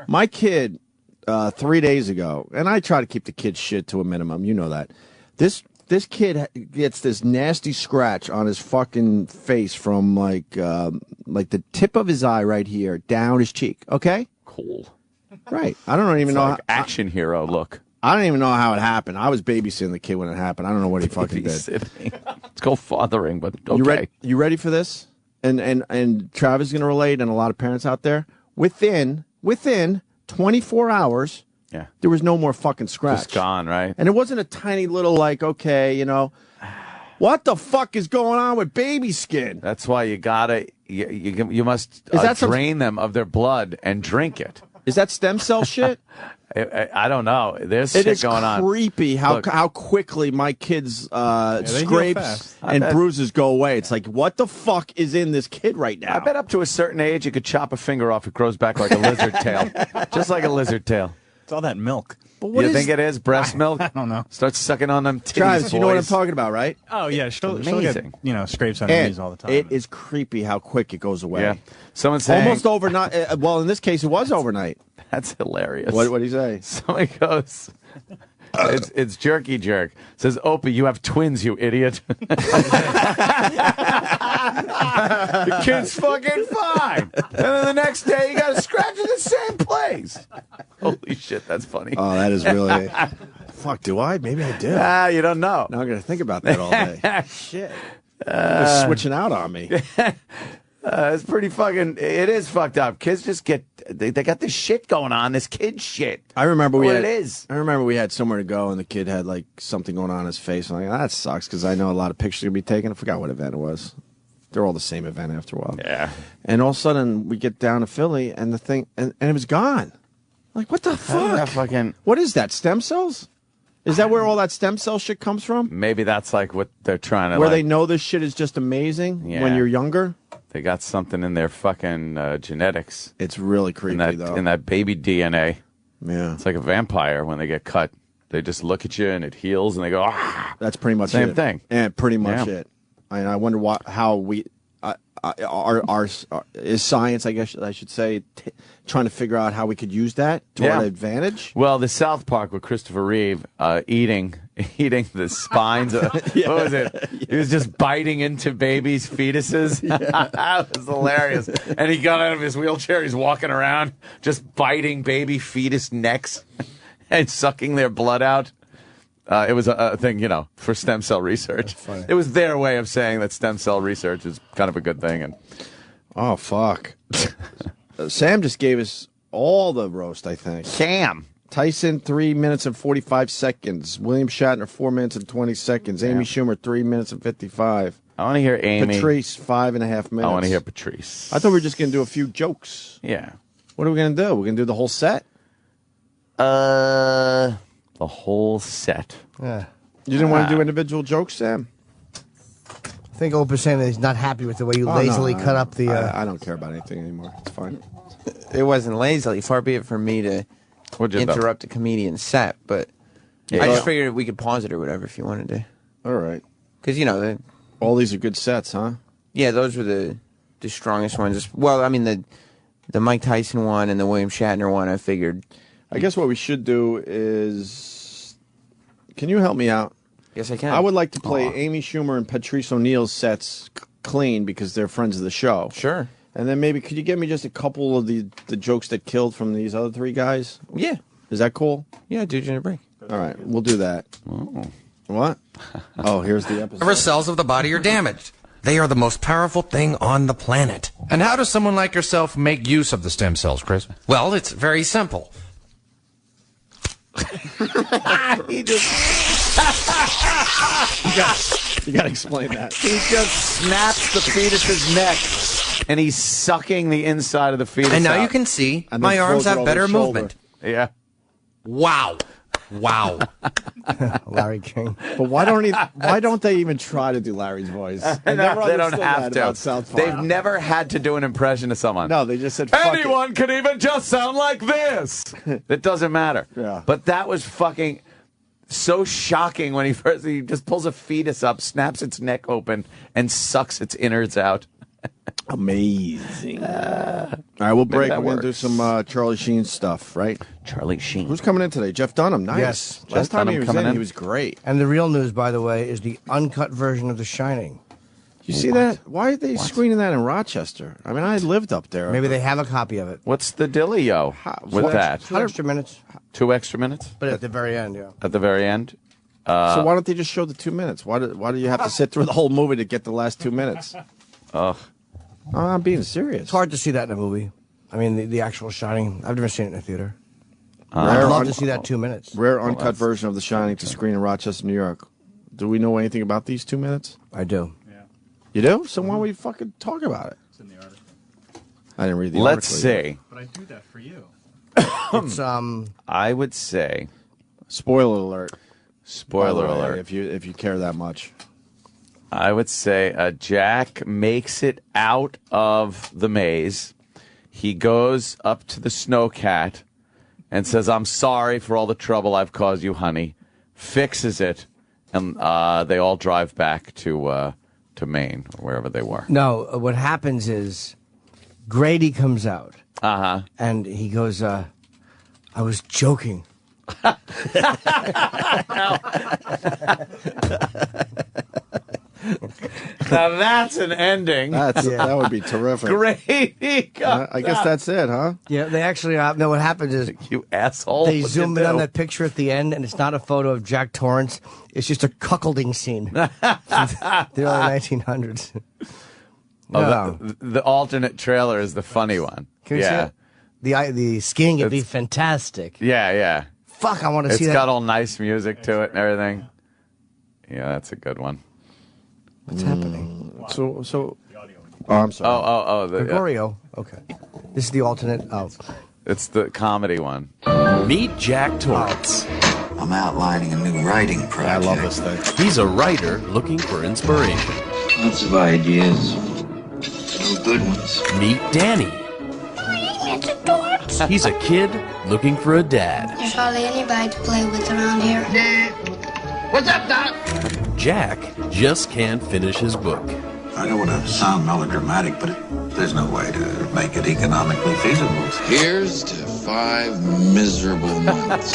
My kid, 3 days ago, and I try to keep the kid's shit to a minimum. You know that. This kid gets this nasty scratch on his fucking face from like the tip of his eye right here down his cheek. Okay. Cool. Right. I don't even It's know. like action hero look. I don't even know how it happened. I was babysitting the kid when it happened. I don't know what he fucking did. It's called fathering, but okay. You ready for this? And Travis is going to relate, and a lot of parents out there. Within 24 hours, yeah, there was no more fucking scratch. Just gone, right? And it wasn't a tiny little what the fuck is going on with baby skin? That's why you gotta you must drain them of their blood and drink it. Is that stem cell shit? I don't know. There's It shit is going on. creepy how quickly my kids' scrapes and bruises go away. It's like, what the fuck is in this kid right now? I bet up to a certain age, you could chop a finger off. It grows back like a lizard tail, just like a lizard tail. It's all that milk. But You think it is breast milk? I don't know. Start sucking on them titties, Travis, you know what I'm boys. talking about, right? Oh yeah, she'll get amazing. Scrapes on her And knees all the time. it is creepy how quick it goes away. Yeah. Someone saying Almost overnight. Well, in this case, it was overnight. That's hilarious. What did he say? Someone goes, it's Jerky Jerk. Says, Opie, you have twins, you idiot. The kid's fucking fine. And then the next day, you got a scratch in the same place. Holy shit, that's funny. Oh, that is really. Fuck, do I? Maybe I do. You don't know. Now I'm going to think about that all day. Shit. You're switching out on me. It's pretty fucking. It is fucked up. Kids just get. They got this shit going on. This kid shit. I remember we What had. it is. I remember we had somewhere to go, and the kid had like something going on in his face. I'm like, that sucks because I know a lot of pictures are gonna be taken. I forgot what event it was. They're all the same event after a while. Yeah. And all of a sudden, we get down to Philly, and the thing, and it was gone. Like, what the fuck? What is that? Stem cells? Is that where all that stem cell shit comes from? Maybe that's like what they're trying to. Where like, they know this shit is just amazing when Yeah. you're younger? They got something in their fucking genetics. It's really creepy, though. In that baby DNA. Yeah. It's like a vampire when they get cut. They just look at you and it heals and they go, ah. That's pretty much Same it. thing. And pretty much Yeah. it. I wonder how we, our is science, I guess I should say, trying to figure out how we could use that to our advantage. Well, the South Park with Christopher Reeve eating the spines. What was it? He was just biting into babies' fetuses. That was hilarious. And he got out of his wheelchair. He's walking around just biting baby fetus necks and sucking their blood out. It was a thing, for stem cell research. It was their way of saying that stem cell research is kind of a good thing. And oh, fuck. Sam just gave us all the roast, I think. Sam. Tyson, 3 minutes and 45 seconds. William Shatner, 4 minutes and 20 seconds. Amy Schumer, 3 minutes and 55. I want to hear Amy. Patrice, 5.5 minutes. I want to hear Patrice. I thought we were just going to do a few jokes. Yeah. What are we going to do? We're going to do the whole set? The whole set. Yeah. You didn't want to do individual jokes, Sam? I think Oprah's saying that he's not happy with the way you lazily cut up the. I don't care about anything anymore. It's fine. It wasn't lazily. Far be it from me to interrupt a comedian's set, but I just figured we could pause it or whatever if you wanted to. All right. Because, all these are good sets, huh? Yeah, those were the strongest ones. Well, I mean, the Mike Tyson one and the William Shatner one, I figured. I guess what we should do is... Can you help me out? Yes, I can. I would like to play Amy Schumer and Patrice O'Neal's sets clean because they're friends of the show. Sure. And then maybe, could you give me just a couple of the jokes that killed from these other three guys? Yeah. Is that cool? Yeah, do during a break. All right, we'll do that. Oh. What? Oh, here's the episode. Whatever cells of the body are damaged. They are the most powerful thing on the planet. And how does someone like yourself make use of the stem cells, Chris? Well, it's very simple. He just... You got to explain that. He just snaps the fetus's neck, and he's sucking the inside of the fetus And now out. you can see And my then arms throws it have over better his shoulder. movement. Yeah. Wow. Wow. Larry King. But why don't they even try to do Larry's voice? I never they don't understood have that to. about South Park. They've never had to do an impression of someone. No, they just said, fuck anyone can even just sound like this. It doesn't matter. Yeah. But that was fucking so shocking when he just pulls a fetus up, snaps its neck open, and sucks its innards out. Amazing. All right, we'll break. We're going to do some Charlie Sheen stuff, right? Charlie Sheen. Who's coming in today? Jeff Dunham. Nice. Yes. Last time he Dunham was coming in. he was great. And the real news, by the way, is the uncut version of The Shining. You see that? Why are they screening that in Rochester? I mean, I lived up there. Maybe they have a copy of it. What's the dealio with that? 2 extra minutes. 2 extra minutes? But at the very end, yeah. At the very end? So why don't they just show the 2 minutes? Why do you have to sit through the whole movie to get the last 2 minutes? Ugh. Oh, I'm being serious. It's hard to see that in a movie. I mean, the actual Shining. I've never seen it in a theater. Rare I'd love to see that 2 minutes. Rare uncut version of The Shining to screen in Rochester, New York. Do we know anything about these 2 minutes? I do. Yeah. You do? So why don't we fucking talk about it? It's in the article. I didn't read the Let's article yet. see. But I do that for you. It's I would say. Spoiler alert. Spoiler By the way, alert. if you care that much. I would say Jack makes it out of the maze. He goes up to the snowcat and says, I'm sorry for all the trouble I've caused you, honey. Fixes it. And they all drive back to Maine, or wherever they were. No, what happens is Grady comes out. Uh-huh. And he goes, I was joking. Now that's an ending. That would be terrific. Grady comes I guess that's it, huh? Yeah, they actually, no, what happens is you asshole. they What'd zoom you in on do? that picture at the end, and it's not a photo of Jack Torrance. It's just a cuckolding scene from the early 1900s. Oh, the alternate trailer is the funny one. Can we see it? The skiing would be fantastic. Yeah, yeah. Fuck, I want to see It's that. got all nice music to it and everything. Yeah, that's a good one. What's happening? So. Oh, I'm sorry. Oh. Gregorio. Okay. This is the alternate. Oh. It's the comedy one. Meet Jack Torrance. I'm outlining a new writing project. I love this thing. He's a writer looking for inspiration. Lots of ideas. No good ones. Meet Danny. He's a kid looking for a dad. There's hardly anybody to play with around here. Dad. What's up, Doc? Jack just can't finish his book. I don't want to sound melodramatic, but there's no way to make it economically feasible. Here's to 5 miserable months.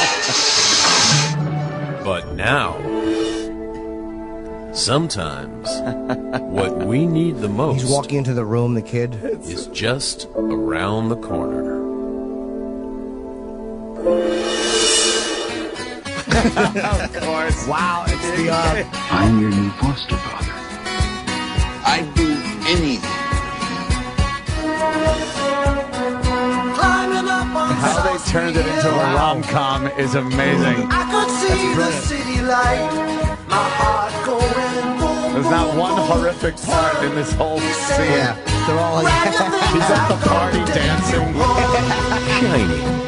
But now, sometimes, what we need the most He's walking into the room, the kid. is just around the corner. Of course. Wow, it's the I'm your new foster father. I'd do anything. How they turned it into a rom-com is amazing. I could see the city light, my heart going boom. There's not one horrific part in this whole scene. Yeah, they're all He's at the party dancing. Shining.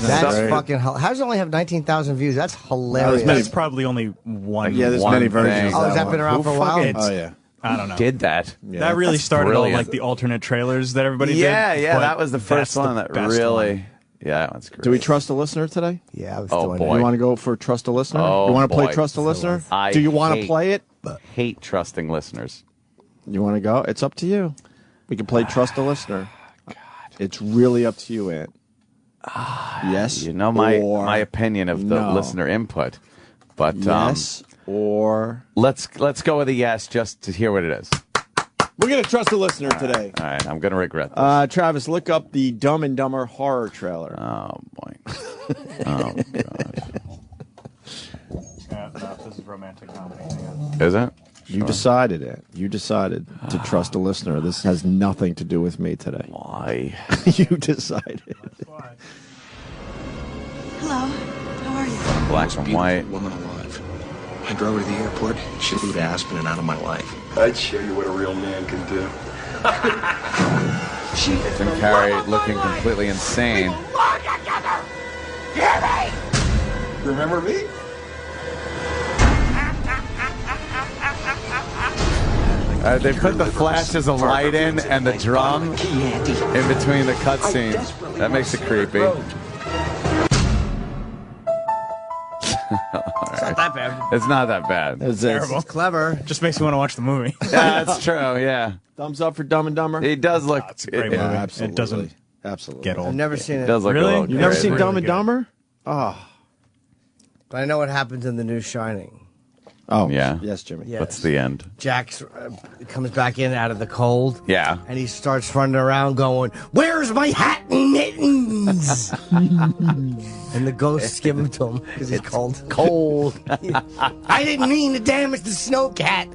That's fucking hell. How does it only have 19,000 views? That's hilarious. That's probably only one. Yeah, there's One many versions. thing. Oh, has that been around Who for a while? fucking Oh, yeah. I don't know. Did that? Yeah. That really That's started all brilliant. like the alternate trailers that everybody did. Yeah, but that was the first that's one the that best really. one. Yeah, that one's great. Do we trust a listener today? Yeah, I was Oh, doing boy. You want to go for trust a listener? Oh, you want to play boy. trust a listener? I Do you want to hate- play it? Hate trusting listeners. You want to go? It's up to you. We can play trust a listener. God. It's really up to you, Ant. Yes. You know my or opinion of the no. listener input, but yes or let's go with a yes just to hear what it is. we're gonna trust a listener today. All right, I'm gonna regret this. Travis, look up the Dumb and Dumber horror trailer. Oh boy. Oh gosh. No, this is romantic comedy. Is it? You decided it. You decided to trust a listener. This has nothing to do with me today. Why? You decided. Hello, how are you? Black and white. Woman alive. I drove her to the airport. She flew to Aspen and out of my life. I'd show you what a real man can do. Jim Carrey looking completely insane. Remember me? They put the flashes of light in and the drum in between the cutscenes. That makes it creepy. It's not that bad. It's not that bad. It's Terrible. It's clever. Just makes me want to watch the movie. Yeah, that's true. Yeah. Thumbs up for Dumb and Dumber. He does look. It's a great movie. absolutely. It doesn't Absolutely. get old. I've never seen it. Does look Really? a little You've never crazy. seen Dumb and good. Dumber? Oh. But I know what happens in the new Shining. Oh, Yeah. Yes, Jimmy. Yeah. What's the end? Jack comes back in out of the cold. Yeah. And he starts running around going, "Where's my hat and mittens?" And the ghosts give them to him because he's cold. Cold. I didn't mean to damage the snowcat.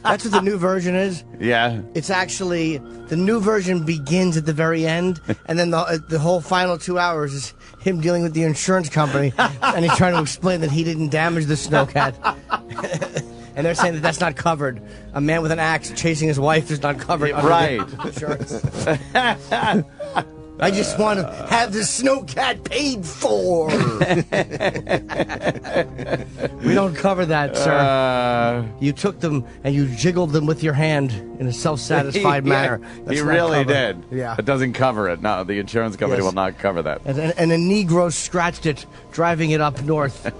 That's what the new version is. Yeah. It's actually, the new version begins at the very end, and then the whole final 2 hours is him dealing with the insurance company, and he's trying to explain that he didn't damage the snowcat. And they're saying that that's not covered. A man with an axe chasing his wife is not covered. under Right. the insurance. I just want to have the snowcat paid for. We don't cover that, sir. You took them and you jiggled them with your hand in a self-satisfied manner. That's He not really covered. did. Yeah. It doesn't cover it. No, the insurance company Yes. will not cover that. And a Negro scratched it, driving it up north.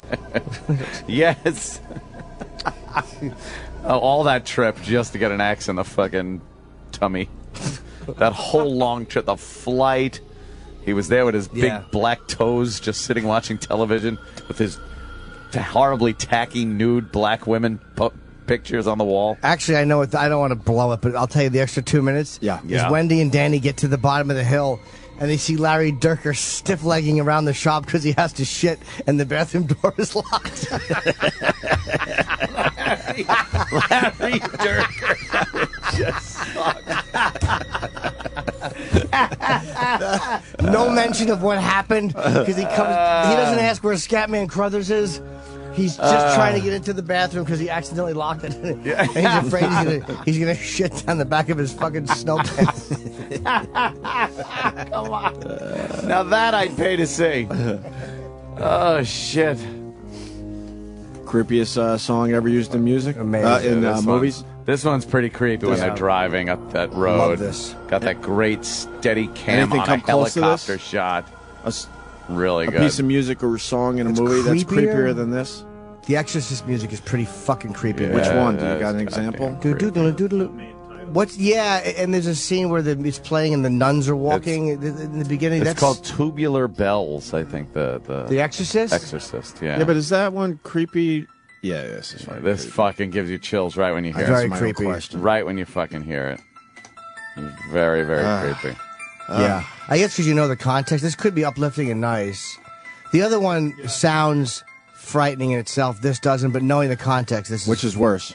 Yes. Oh, all that trip just to get an axe in the fucking tummy. That whole long trip, the flight. He was there with his big black toes, just sitting watching television with his horribly tacky nude black women pictures on the wall. Actually, I know it. I don't want to blow it, but I'll tell you the extra 2 minutes. Yeah. Is Wendy and Danny get to the bottom of the hill, and they see Larry Durker stiff-legging around the shop because he has to shit, and the bathroom door is locked. Larry Durker just No mention of what happened because he doesn't ask where Scatman Crothers is. He's just trying to get into the bathroom because he accidentally locked it. And he's afraid he's gonna shit down the back of his fucking snow pants. Come on. Now that I'd pay to see. Oh, shit. Creepiest song ever used in music? Amazing. This movies? This one's pretty creepy when they're driving up that road. Love this. Got that great steady cam Anything on a come close to this? helicopter shot. Really A good. piece of music or a song in a It's movie that's creepier. creepier than this? The Exorcist music is pretty fucking creepy. Which one? Do you that's got an goddamn example? Doodle-doodle-doodle. What's and there's a scene where it's playing and the nuns are walking in the beginning. It's That's called Tubular Bells, I think. The Exorcist? Exorcist, yeah. Yeah, but is that one creepy? Yeah, this is fine. This fucking gives you chills right when you hear Very it. creepy. Right when you fucking hear it. It's very, very creepy. Yeah. I guess because you know the context. This could be uplifting and nice. The other one sounds frightening in itself. This doesn't, but knowing the context, this Which is worse?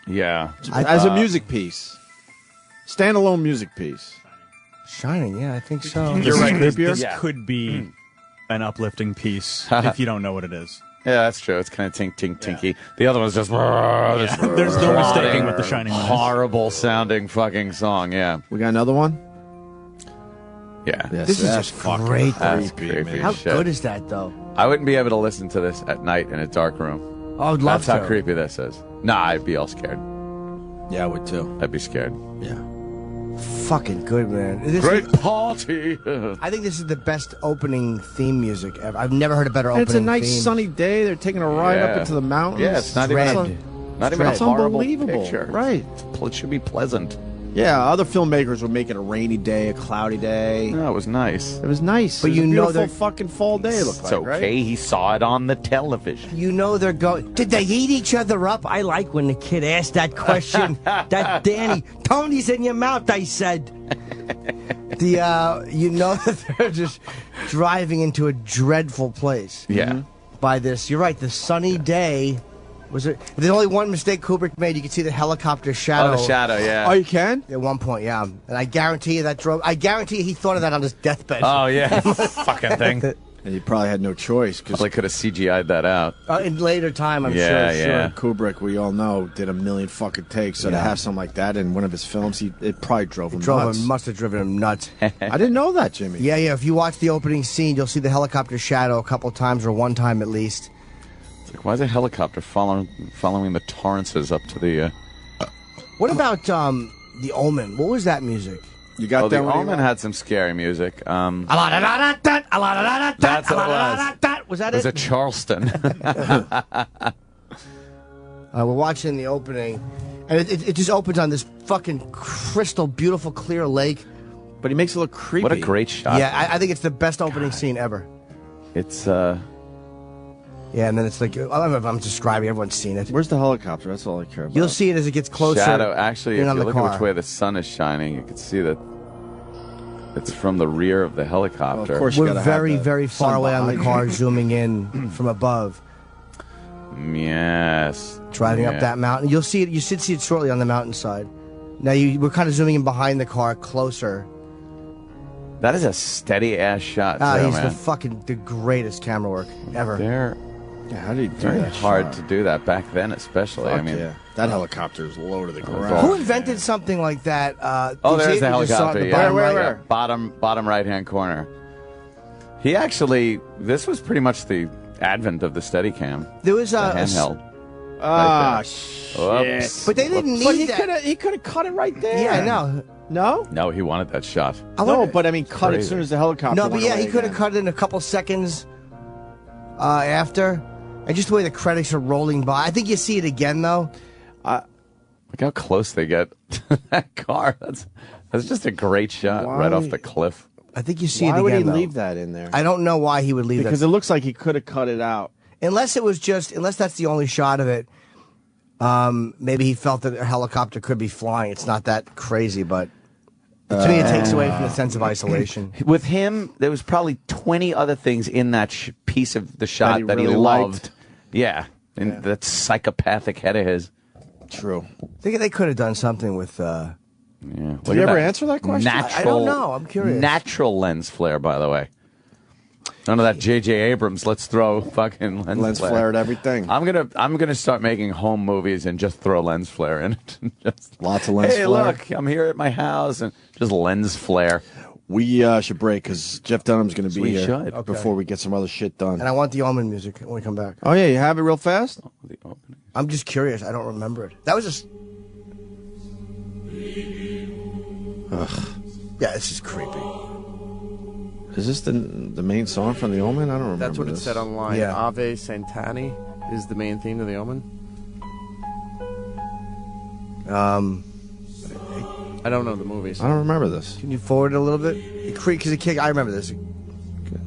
Yeah. As a music piece. Standalone music piece. Shining, yeah, I think so. You're right. creepier? This could be an uplifting piece if you don't know what it is. Yeah, that's true. It's kind of tinky. The other one's just... There's no mistaking what The Shining one is. Horrible sounding fucking song, yeah. We got another one? Yeah. Yes, This is that's just fucking great. That's creepy, creepy man. How shit. good is that, though? I wouldn't be able to listen to this at night in a dark room. Oh, I'd love That's to. how creepy this is. Nah, I'd be all scared. Yeah, I would too. I'd be scared. Yeah. Fucking good, man. Great party. I think this is the best opening theme music ever. I've never heard a better And opening it's a nice theme. sunny day. They're taking a ride up Yeah. into the mountains. Yeah, it's not Dread. even a That's horrible unbelievable. picture. Right. It should be pleasant. Yeah, other filmmakers would make it a rainy day, a cloudy day. No, it was nice. It was nice. But It was you a know beautiful they're- fucking fall day. It looked It's like, okay. right? He saw it on the television. You know they're going. Did they eat each other up? I like when the kid asked that question. That Danny, Tony's in your mouth. I said. You know that they're just driving into a dreadful place. Yeah. By this, you're right. The sunny day was it? There's only one mistake Kubrick made. You could see the helicopter shadow. Oh, the shadow, yeah. Oh, you can? At one point, yeah. And I guarantee you that drove. I guarantee you he thought of that on his deathbed. Oh, yeah. Fucking thing. And he probably had no choice. Probably could have CGI'd that out. In later time, I'm Yeah, sure. yeah. Kubrick, we all know, did a million fucking takes. So to have something like that in one of his films, it probably drove him nuts. Must have driven him nuts. I didn't know that, Jimmy. Yeah. If you watch the opening scene, you'll see the helicopter shadow a couple times, or one time at least. It's like, why is a helicopter following the Torrances up to the... What about The Omen? What was that music? You got The Omen had some scary music. That's what it was. Was that it? Was it? a Charleston. We're watching the opening, and it just opens on this fucking crystal, beautiful, clear lake. But he makes it look creepy. What a great shot. Yeah, I think it's the best opening scene ever. It's, Yeah, and then it's like, I'm describing, everyone's seen it. Where's the helicopter? That's all I care about. You'll see it as it gets closer. Shadow. Actually, if on you the look car. at which way the sun is shining, you can see that it's from the rear of the helicopter. Well, of course We're very, very far away on the car, zooming in from above. Yes. Driving up that mountain. You'll see it. You should see it shortly on the mountainside. Now, we're kind of zooming in behind the car, closer. That is a steady-ass shot, He's man. the greatest camera work ever. How did he do Very that? hard to do that back then, especially. Fuck I mean, yeah. That helicopter is low to the ground. Who invented something like that? there's the helicopter. Yeah. Where? Bottom right-hand corner. He actually, this was pretty much the advent of the Steadicam. There was the handheld. Shit. Whoops. But they didn't need But he that. He could have cut it right there. Yeah, no. No? No, he wanted that shot. No, but I mean, cut Crazy. as soon as the helicopter No, but went yeah, away he could have again. cut it in a couple seconds after. And just the way the credits are rolling by. I think you see it again, though. Look how close they get to that car. That's just a great shot right off the cliff. I think you see it Why again, would he though. leave that in there? I don't know why he would leave Because that. it looks like he could have cut it out. Unless that's the only shot of it. Maybe he felt that a helicopter could be flying. It's not that crazy, but to me it takes away from the sense of isolation. With him, there was probably 20 other things in that piece of the shot that he really loved. liked. Yeah, and that psychopathic head of his. True. I think they could have done something with... Yeah. Did you ever answer that question? Natural, I don't know. I'm curious. Natural lens flare, by the way. None of that J.J. Abrams. Let's throw fucking lens flare at everything. I'm gonna start making home movies and just throw lens flare in it. Just, lots of lens hey, flare. look, I'm here at my house and just lens flare. We should break because Jeff Dunham's going to be We here should. before we get some other shit done. And I want the Omen music when we come back. Oh yeah, you have it real fast. I'm just curious. I don't remember it. That was just... Ugh. Yeah, this is creepy. Is this the main song from The Omen? I don't remember. That's what it said online. Yeah. Ave Santani is the main theme to The Omen. I don't know the movies. I don't remember this. Can you forward it a little bit? Because it kick. I remember this.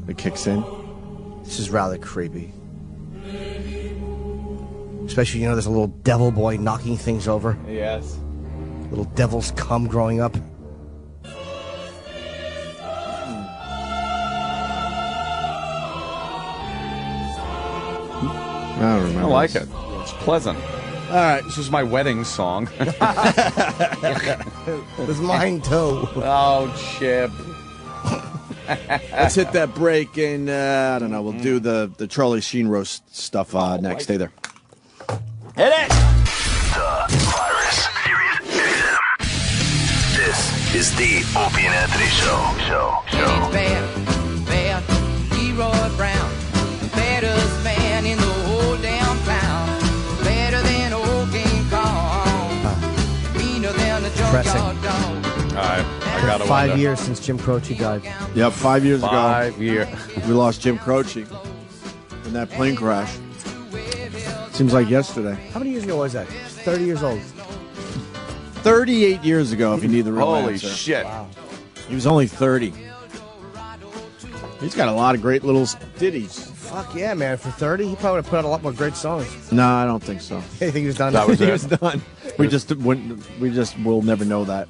It kicks in. This is rather creepy. Especially, there's a little devil boy knocking things over. Yes. Little devil's cum growing up. I don't remember. I like this. it. It's pleasant. All right, this is my wedding song. It's mine too. Oh, Chip. Let's hit that break, and I don't know. We'll do the Charlie Sheen roast stuff next. Stay there. Hit it! The Virus Period. This is the Opie and Anthony Show. Bad, Leroy Brown, baddest man in the whole damn town, better than old King Kong, meaner than the junkyard dog. All right, I got 5 years since Jim Croce died. Yep, 5 years ago. 5 years. We lost Jim Croce in that plane crash. Seems like yesterday. How many years ago was that? 30 years old. 38 years ago, if you need the real Holy answer. shit. Wow. He was only 30. He's got a lot of great little ditties. Fuck yeah, man. For 30, he probably would have put out a lot more great songs. No, I don't think so. You think he was done? That was He it. was done. We just will never know that.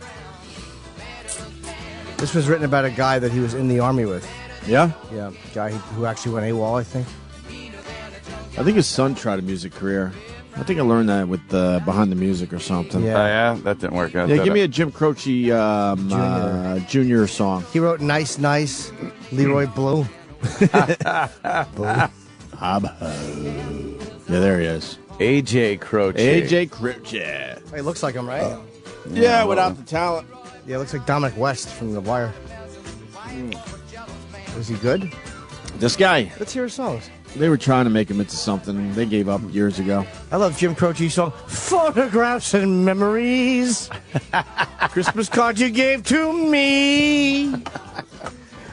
This was written about a guy that he was in the army with. Yeah? Yeah, guy who actually went AWOL, I think. I think his son tried a music career. I think I learned that with Behind the Music or something. Yeah. Oh, yeah? That didn't work out. Yeah, did give me it? a Jim Croce Junior song. He wrote Nice Nice, Leroy Blue. Yeah, there he is. AJ Croce. AJ Croce. He looks like him, right? Yeah, without the talent. Yeah, looks like Dominic West from The Wire. Was he good? This guy. Let's hear his songs. They were trying to make him into something. They gave up years ago. I love Jim Croce's song, Photographs and Memories. Christmas card you gave to me.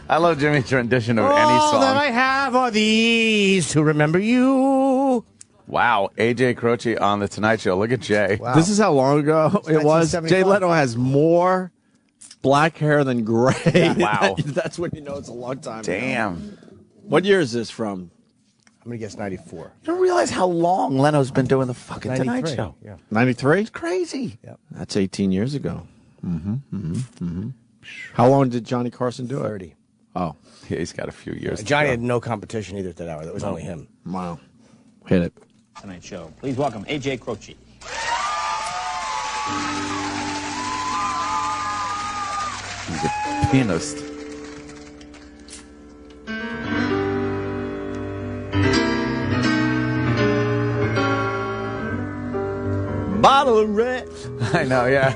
I love Jimmy's rendition of any All song. that I have are these to remember you. Wow, AJ Croce on The Tonight Show. Look at Jay. Wow. This is how long ago it was. 1975. Jay Leno has more black hair than gray. Wow. That's when you know it's a long time ago. Damn. What year is this from? I'm going to guess 94. You don't realize how long Leno's been doing the fucking 93. Tonight Show. Yeah. 93? It's crazy. Yep. That's 18 years ago. How long did Johnny Carson do it? 30. Oh. Yeah, he's got a few years. Johnny had no competition either at that hour. That was only him. Wow. Hit it. Tonight Show. Please welcome AJ Croce. He's a pianist. Bottle of red. I know, yeah.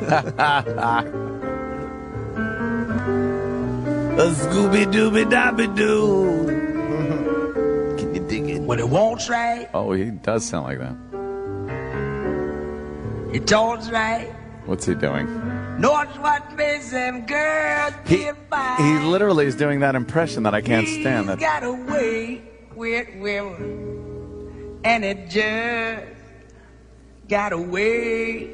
A Scooby-Dooby-Dobby-Doo. Can you dig it? When it wants right, Oh, he does sound like that. it talks right. What's he doing? Knows what makes them girls get by. He literally is doing that impression that I can't stand. He's That got a way with women, and it just got a way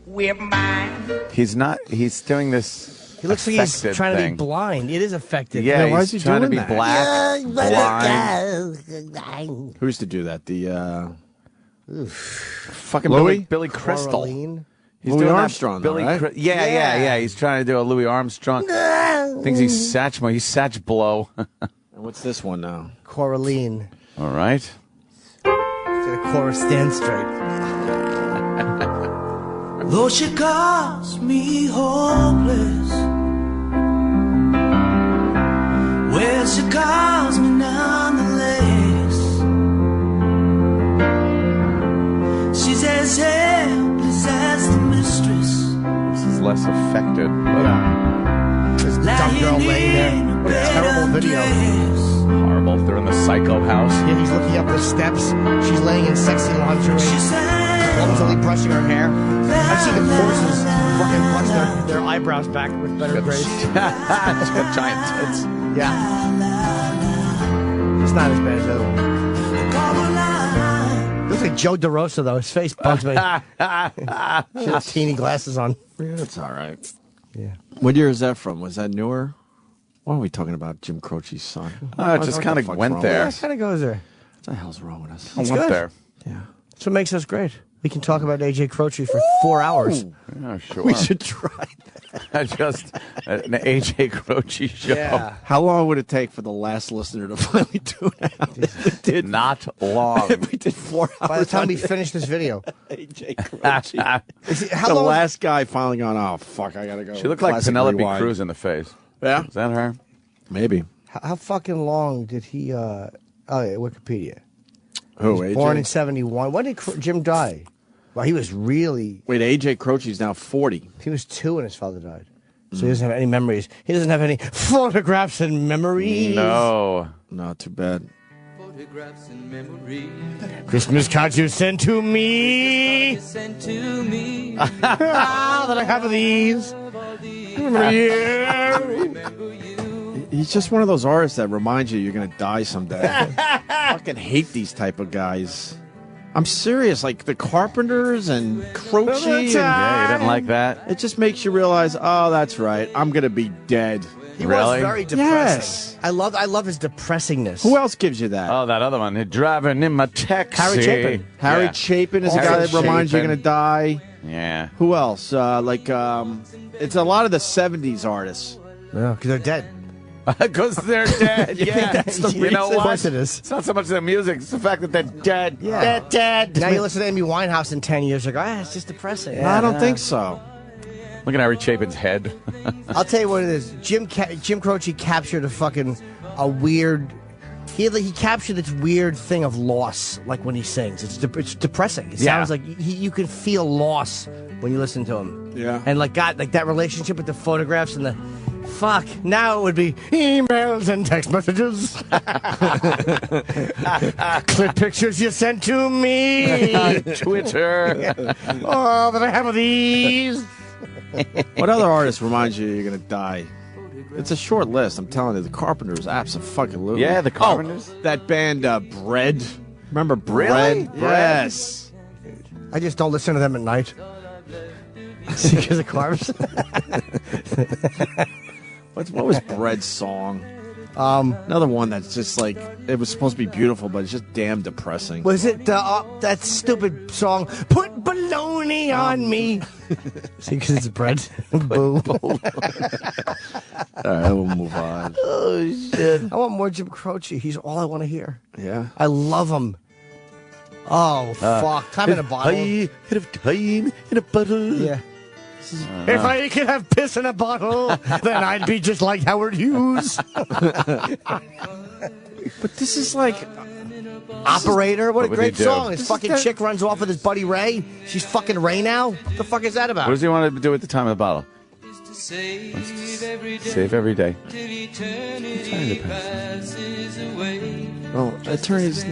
with mine. he's not. He's doing this. He looks like he's affected trying thing. to be blind. It is affected. Yeah, why he's is he trying to doing be that? black, blind. Who used to do that? The Fucking Louis? Billy Crystal. Coraline. He's Louis doing that Armstrong, though, Billy right? yeah. He's trying to do a Louis Armstrong. Thinks he's Satchmo. He's Satch Blow. And what's this one now? Coraline. All right. Instead of Cora stand straight. Though she calls me hopeless, well, she calls me nonetheless. She's as helpless as the mistress. This is less affected. This dumb girl laying there. What a terrible video. Horrible. They're in the psycho house. Yeah, he's looking up the steps. She's laying in sexy lingerie, clumsily brushing her hair. I've seen the horses fucking brush their eyebrows back with better grace. She's got giant tits. Yeah. It's not as bad as the other one. Looks like Joe DeRosa, though. His face bugs me. She has teeny glasses on. Yeah, that's all right. Yeah. What year is that from? Was that newer? Why are we talking about Jim Croce's son? It just kind of went there. Yeah, it kind of goes there. What the hell's wrong with us? I went there. Yeah. That's what makes us great. We can talk about AJ Croce for 4 hours. Yeah, sure. We should try that. Just an AJ Croce show. Yeah. How long would it take for the last listener to finally tune out? If we did, Not long. if we did 4 hours. By the time on we finish this video. AJ Croce. How the long? last guy finally gone, oh, fuck, I gotta go. She looked like Classic Penelope Rewind. Cruz in the face. Yeah? Is that her? Maybe. How fucking long did he? Oh yeah, Wikipedia. Who, He was AJ? born in 71. When did Jim die? Well, he was really. Wait, AJ Croce's now 40. He was 2 when his father died, so he doesn't have any memories. He doesn't have any photographs and memories. No. Not too bad. Photographs and memories. Christmas cards you sent to me. Sent to me. Ah, that I have these. Remember you. He's just one of those artists that reminds you you're going to die someday. I fucking hate these type of guys. I'm serious. Like the Carpenters and Croce. Yeah, you didn't like that? It just makes you realize, oh, that's right. I'm going to be dead. He Really? was very depressing. Yes. I love his depressingness. Who else gives you that? Oh, that other one. Driving in my taxi. Harry Chapin. Harry Yeah. Chapin is a Harry guy that reminds you you're Chapin. going to die. Yeah. Who else? It's a lot of the 70s artists. Yeah, because they're dead. Because they're dead. You think Yeah. that's the You know reason? what? Of course it is. It's not so much the music. It's the fact that they're dead. Yeah. They're dead. Now you listen to Amy Winehouse in 10 years, you go, it's just depressing. No, I don't think so. Look at Harry Chapin's head. I'll tell you what it is. Jim Croce captured a fucking a weird. He captured this weird thing of loss, like when he sings. It's depressing. It sounds like you can feel loss when you listen to him. Yeah. And like that relationship with the photographs and the fuck. Now it would be emails and text messages. Clip pictures you sent to me. Twitter. Oh, that I have of these. What other artist reminds you you're gonna die? It's a short list. I'm telling you, the Carpenters, absolutely. Yeah, the Carpenters. Oh, that band, Bread. Remember Bread? Really? Yes. I just don't listen to them at night. Because of carbs. What was Bread's song? Another one that's just like, it was supposed to be beautiful, but it's just damn depressing. Was it that stupid song, Put Baloney on Me? See, because it's bread. Boo. All right, we'll move on. Oh, shit. I want more Jim Croce. He's all I want to hear. Yeah. I love him. Oh, fuck. Time in a bottle. Head of time in a bottle. Yeah. If I could have piss in a bottle, then I'd be just like Howard Hughes. But this is like... Operator, what a would great he do? song. His fucking chick runs off with his buddy Ray. She's fucking Ray now? What the fuck is that about? What does he want to do at the time of the bottle? Save every day. Well, attorneys...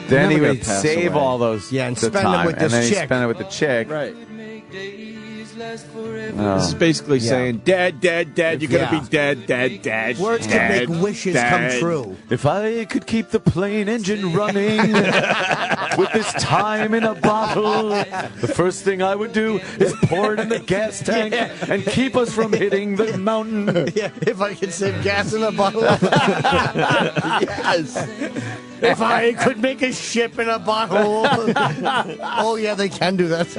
Then he would save all those and the spend them time, with and this then chick. he'd spend it with the chick. Right. Oh. This is basically saying, dead, dead, dead. You're going to be dead, dead, dead. Words dead, can make wishes dead. come true. If I could keep the plane engine running with this time in a bottle, the first thing I would do is pour it in the gas tank and keep us from hitting the mountain. Yeah, if I could save gas in a bottle. Yes. If I could make a ship in a bottle. Oh, yeah, they can do that.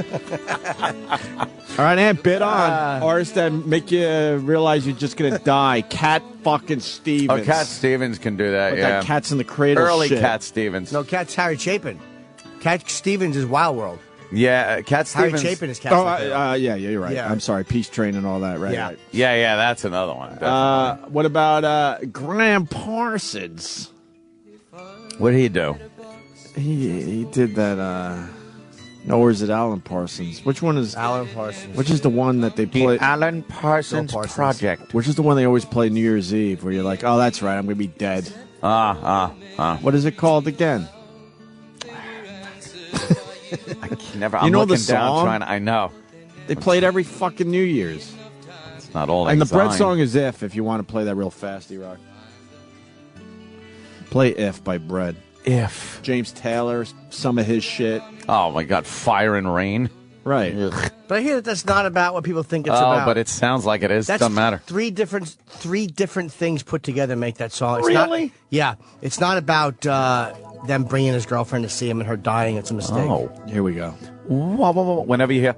All right, and bid on artists that make you realize you're just going to die. Cat fucking Stevens. Oh, Cat Stevens can do that, With yeah. that Cats in the Cradle Early shit. Cat Stevens. No, Cat's Harry Chapin. Cat Stevens is Wild World. Yeah, Cat Harry Stevens. Chapin is Cat Stevens. Yeah, you're right. Yeah. I'm sorry. Peace Train and all that, right? Yeah. Right. Yeah, that's another one. What about Graham Parsons? What did he do? He did that. No, or is it Alan Parsons? Which one is Alan Parsons? Which is the one that they play? The Alan Parsons Project. Which is the one they always play New Year's Eve, where you're like, oh, that's right, I'm gonna be dead. What is it called again? Never. You I'm know looking the song? down, I know. They play it every fucking New Year's. It's not all. And the Bread song is If you want to play that real fast, E-Rock. Play If by Bread. If. James Taylor, some of his shit. Oh my God, Fire and Rain. Right. But I hear that that's not about what people think it's Oh, about. but it sounds like it is. That's Doesn't matter. Three different things put together make that song. It's Really? Not, yeah. It's not about them bringing his girlfriend to see him and her dying. It's a mistake. Oh, here we go. Whenever you hear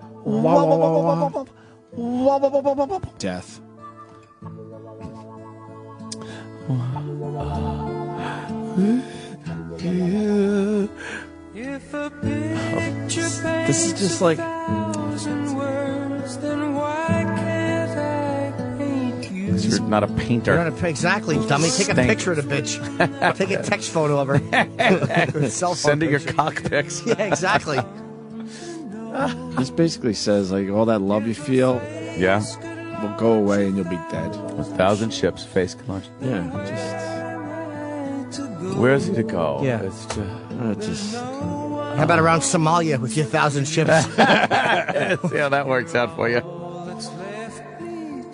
Death. This is just like. You're not a painter. You're not exactly, dummy. Take a Stink. picture of the bitch. Take a text photo of her. Cell phone Send it your picture. cock pics. Yeah, exactly. This basically says, like, all that love you feel Yeah. will go away and you'll be dead. 1,000 ships face collage. Yeah. Where is he to go? Yeah. It's just How about around Somalia with your 1,000 ships? See how that works out for you.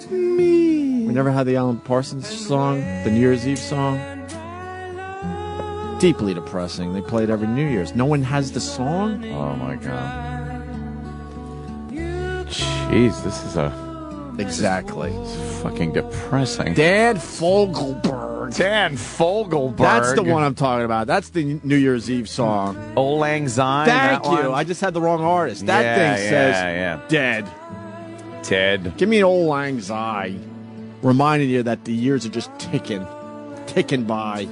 We never had the Alan Parsons song, the New Year's Eve song. Deeply depressing. They play it every New Year's. No one has the song? Oh my God. Jeez, this is Exactly. fucking depressing. Dan Fogelberg. Dan Fogelberg. That's the one I'm talking about. That's the New Year's Eve song. Old Lang Syne. Thank that you. one? I just had the wrong artist. That Yeah, thing says yeah. dead. Ted. Give me an Old Lang Syne. Reminding you that the years are just ticking by.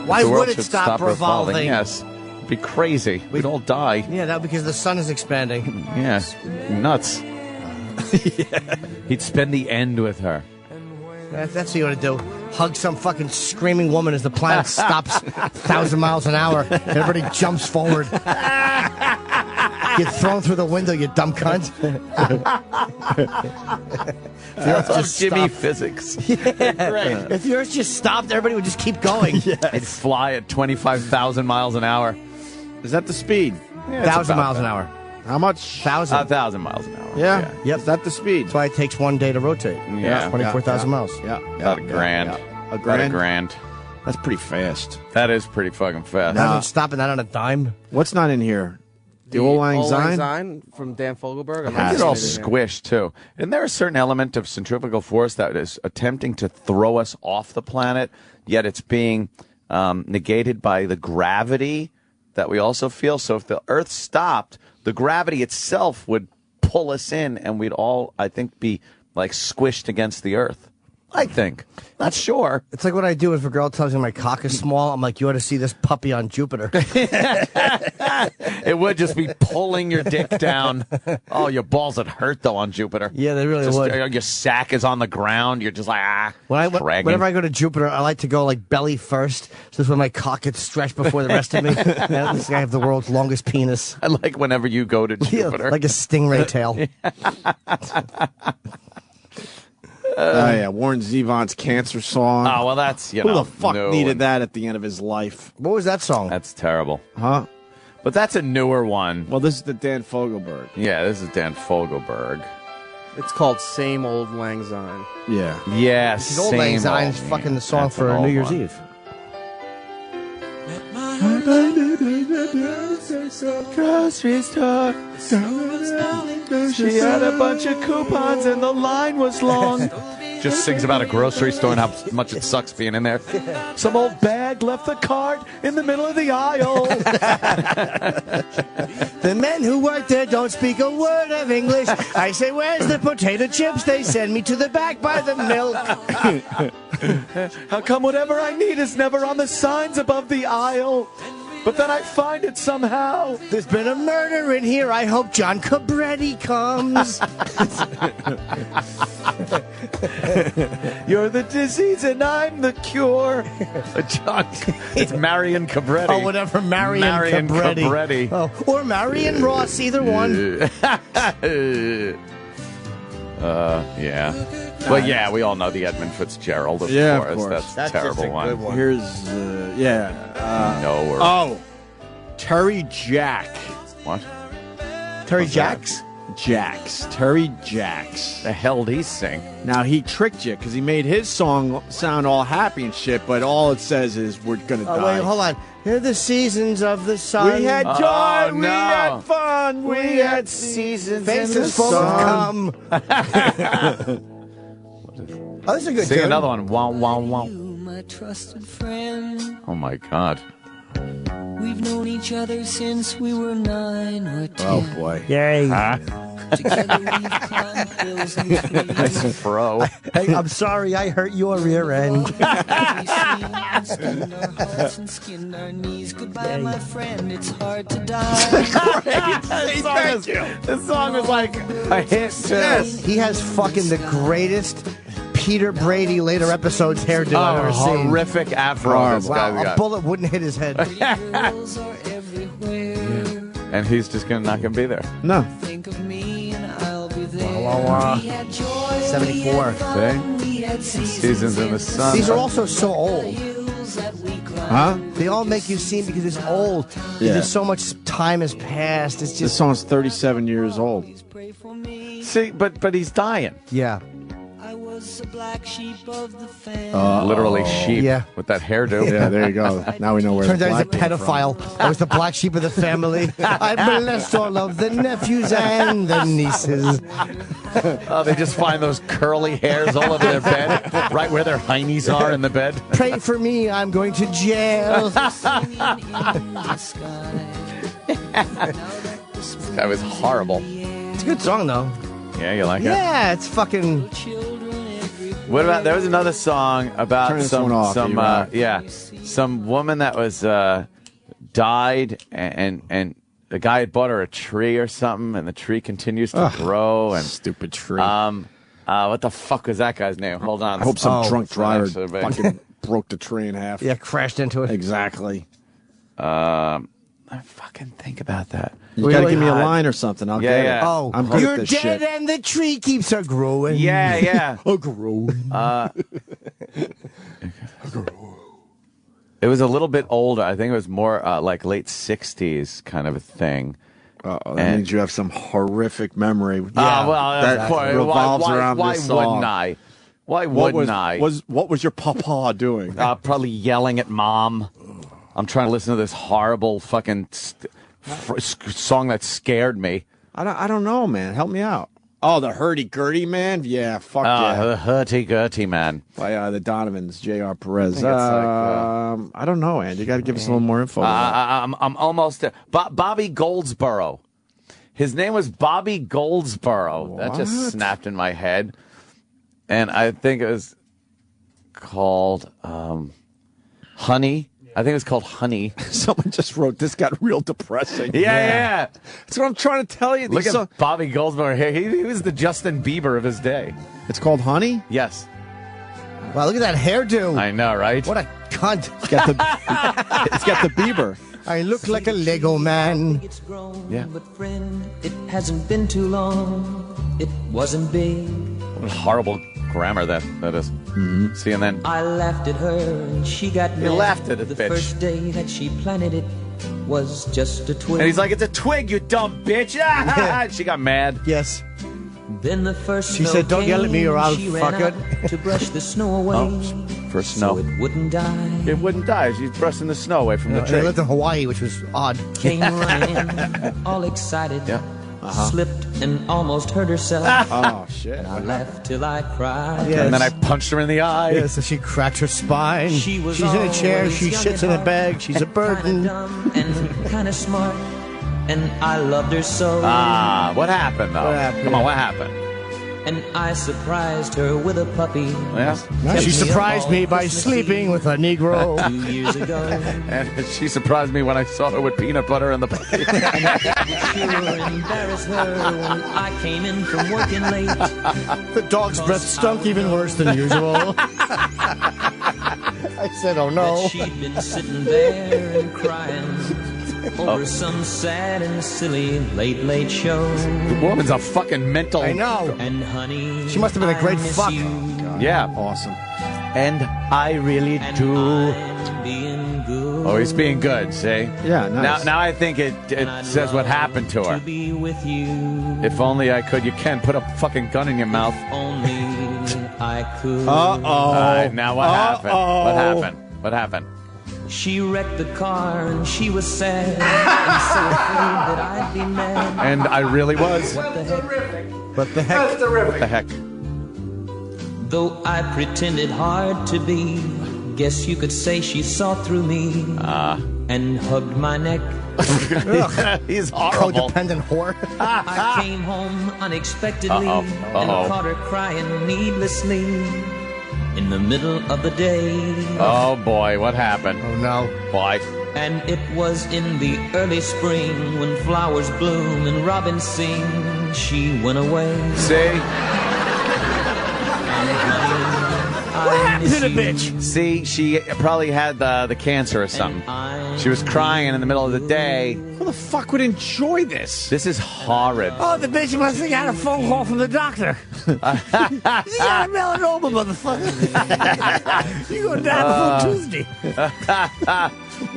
Why The world would it should stop revolving? Yes. be crazy. We'd all die. Yeah, that because the sun is expanding. Yeah, nuts. He'd spend the end with her. That's what you want to do. Hug some fucking screaming woman as the planet stops 1,000 miles an hour. Everybody jumps forward. Get thrown through the window, you dumb cunt. Give me physics. Yeah. If yours just stopped, everybody would just keep going. It'd fly at 25,000 miles an hour. Is that the speed? Yeah, 1,000 miles an hour. How much? 1,000. 1,000 miles an hour. Yeah. Yep. Is that the speed? That's why it takes 1 day to rotate. Yeah. 24,000 miles. Yeah. About a grand. A About grand? a grand. That's pretty fast. That is pretty fucking fast. Not stopping that on a dime. What's not in here? The Old Lang Old Lang Syne? Syne from Dan Fogelberg. I think it's all squished, too. Isn't there a certain element of centrifugal force that is attempting to throw us off the planet, yet it's being negated by the gravity that we also feel? So if the Earth stopped, the gravity itself would pull us in, and we'd all, I think, be like squished against the Earth. I think. Not sure. It's like what I do if a girl tells me my cock is small. I'm like, you ought to see this puppy on Jupiter. It would just be pulling your dick down. Oh, your balls would hurt, though, on Jupiter. Yeah, they really would. Your sack is on the ground. You're just like, dragging. Whenever I go to Jupiter, I like to go like belly first. So this way my cock gets stretched before the rest of me. And at least I have the world's longest penis. I like whenever you go to Jupiter. Like a stingray tail. Oh, yeah. Warren Zevon's Cancer song. Oh, well, that's, Who the fuck needed that at the end of his life? What was that song? That's terrible. Huh? But that's a newer one. Well, this is the Dan Fogelberg. Yeah, this is Dan Fogelberg. It's called Same Old Lang Syne. Yeah. Yeah, His Old Lang Syne is fucking the song That's for an old New Year's one. Eve. Grocery store. She had a bunch of coupons and the line was long. Just sings about a grocery store and how much it sucks being in there. Some old bag left the cart in the middle of the aisle. The men who work there don't speak a word of English. I say, where's the potato chips? They send me to the back by the milk. How come whatever I need is never on the signs above the aisle? But then I find it somehow. There's been a murder in here. I hope John Cabretti comes. You're the disease and I'm the cure. John, it's Marion Cabretti. Oh, whatever, Marion Cabretti. Oh, or Marion Ross, either one. Yeah. Well, yeah, we all know the Edmund Fitzgerald, of course. That's a terrible just a one. good one. Here's, Terry Jack. What? Terry Jacks? Jacks. Terry Jacks. The hell did he sing? Now, he tricked you because he made his song sound all happy and shit, but all it says is, we're going to die. Wait, hold on. Here are the seasons of the sun. We had joy, we no. had fun, we had seasons faces in the full of sun. cum. Oh, this is a good Sing tune. another one. Wow, wow, wow. My trusted friend, Oh, my God. we've known each other since we were 9 or 10. Oh, boy. Yay. Together we've climbed hills and trees. That's a fro. Hey, I'm sorry I hurt your rear end. We've skinned our hearts and skinned our knees. Goodbye, my friend, it's hard to die. This song is like a hit, too. Yes. He has fucking the greatest Peter Brady later episodes hairdo I've ever seen. Horrific afro. This guy's Wow, a got. bullet wouldn't hit his head. Girls are everywhere. And he's just not going to be there. No. Think of me and I'll be there. We had joy, 74. we had Seasons in the sun. These are also so old. Huh? They all make you seem because it's old. Yeah. There's so much time has passed. It's This just song's 37 years old. See, but he's dying. yeah. I was a black sheep of the family. Literally sheep Yeah. with that hairdo. Yeah, there you go. Now we know where Turns the out he's a black came from. pedophile. I was the black sheep of the family. I blessed all of the nephews and the nieces. Oh, they just find those curly hairs all over their bed, right where their heinies are in the bed. Pray for me, I'm going to jail. This guy was horrible. It's a good song, though. Yeah, you like it? Yeah, it's fucking... What about, there was another song about Turn this one off, some E-Rock. some woman that was died, and the guy had bought her a tree or something, and the tree continues to grow. And stupid tree. What the fuck was that guy's name? Hold on. I hope some drunk driver fucking fucking broke the tree in half. Yeah, crashed into it. Exactly. I fucking think about that. You gotta give me a line or something. I'll get it. Oh, I'm good you're at this dead shit. and the tree keeps a growing. Yeah. A growing. It was a little bit older. I think it was more like late 60s kind of a thing. That means you have some horrific memory. That revolves around why this song. wouldn't I? Why wouldn't I? What was your papa doing? Probably yelling at mom. I'm trying to listen to this horrible fucking song that scared me. I don't know, man. Help me out. Oh, the hurdy-gurdy man? Yeah, fuck yeah. The hurdy-gurdy man. By the Donovans, J.R. Perez. I I don't know, Andy. You got to give us a little more info. I'm almost there. Bobby Goldsboro. His name was Bobby Goldsboro. That just snapped in my head. And I think it was called Honey. I think it was called Honey. Someone just wrote, this got real depressing. Yeah. That's what I'm trying to tell you. Look at Bobby Goldsboro here. He was the Justin Bieber of his day. It's called Honey? Yes. Wow, look at that hairdo. I know, right? What a cunt. It's got the Bieber. I look like a Lego man. Yeah. But friend, it hasn't been too long. It wasn't big. What horrible grammar that is. Mm-hmm. See, and then I laughed at her and she got mad. You laughed at it, the bitch. first day that she planted it was just a twig. And he's like, it's a twig, you dumb bitch. She got mad. Yes. Then the first She snow said, don't yell at me or I'll came, she fuck ran it. out to brush the snow away. For snow. So it wouldn't die. It wouldn't die. She's brushing the snow away from the They tree. lived in Hawaii, which was odd. Came running, all excited. Yeah. Slipped and almost hurt herself. Oh, shit. And I laughed till I cried. Yes. And then I punched her in the eye. Yeah, so she cracked her spine. She was She's in a chair. always She young shits and in a hot, bag. She's a burden. Kinda dumb and kind of smart. And I loved her so. What happened, though? What happened? Come on, what happened? And I surprised her with a puppy. Yeah. Kept She me surprised up me all by Christmas sleeping Eve with a Negro. 2 years ago. And she surprised me when I saw her with peanut butter in the plate. Sure embarrassed her when I came in from working late. The dog's breath stunk even worse than usual. I said, oh no. That she'd been sitting there and crying over some sad and silly late show. The woman's a fucking mental. I know. And honey, She must have been a great I miss fuck. you. Yeah. Awesome. And I really do. I'm being good. Oh, he's being good, see? Yeah, nice. Now I think it says what happened to her. To be with you. If only I could. You can't put a fucking gun in your mouth. Only I could. Now what happened? What happened? What happened? She wrecked the car and she was sad and so afraid that I'd be mad. And I really was. What the heck? What the heck? What the heck? Though I pretended hard to be, guess you could say she saw through me and hugged my neck. He's horrible. Codependent whore. I came home unexpectedly and caught her crying needlessly in the middle of the day. Oh boy, what happened? Oh no. Boy. And it was in the early spring when flowers bloom and robins sing. She went away. See? What happened to the bitch? See, she probably had the cancer or something. She was crying in the middle of the day. Who the fuck would enjoy this? This is horrid. Oh, the bitch must have got a phone call from the doctor. You got a melanoma, motherfucker. You're going to die before Tuesday.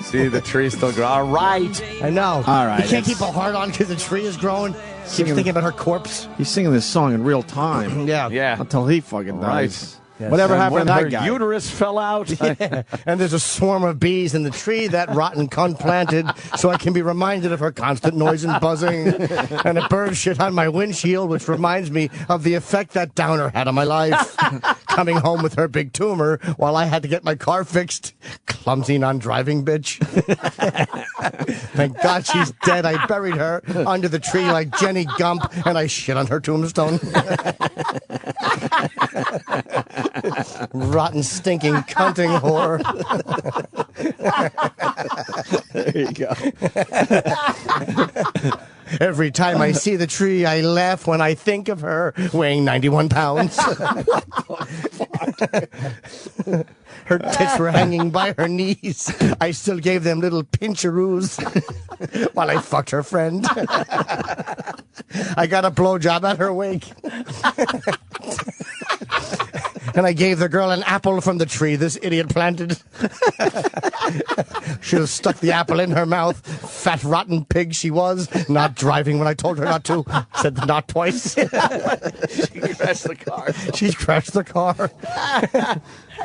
See, the tree's still growing. All right. I know. All right, You can't it's- keep a heart on because the tree is growing. Keep thinking about her corpse. He's singing this song in real time. Yeah. Until he fucking dies. Right. Yes. Whatever And happened when to her that guy? uterus fell out. Yeah. And there's a swarm of bees in the tree that rotten cunt planted so I can be reminded of her constant noise and buzzing. And a bird shit on my windshield, which reminds me of the effect that downer had on my life. coming home with her big tumor while I had to get my car fixed. Clumsy non-driving bitch. Thank God she's dead. I buried her under the tree like Jenny Gump, and I shit on her tombstone. Rotten, stinking, cunting whore. There you go. Every time I see the tree, I laugh when I think of her weighing 91 pounds. Her tits were hanging by her knees. I still gave them little pincheroos while I fucked her friend. I got a blowjob at her wake. And I gave the girl an apple from the tree this idiot planted. Should have stuck the apple in her mouth. Fat, rotten pig she was. Not driving when I told her not to. Said not twice. She crashed the car. She crashed the car.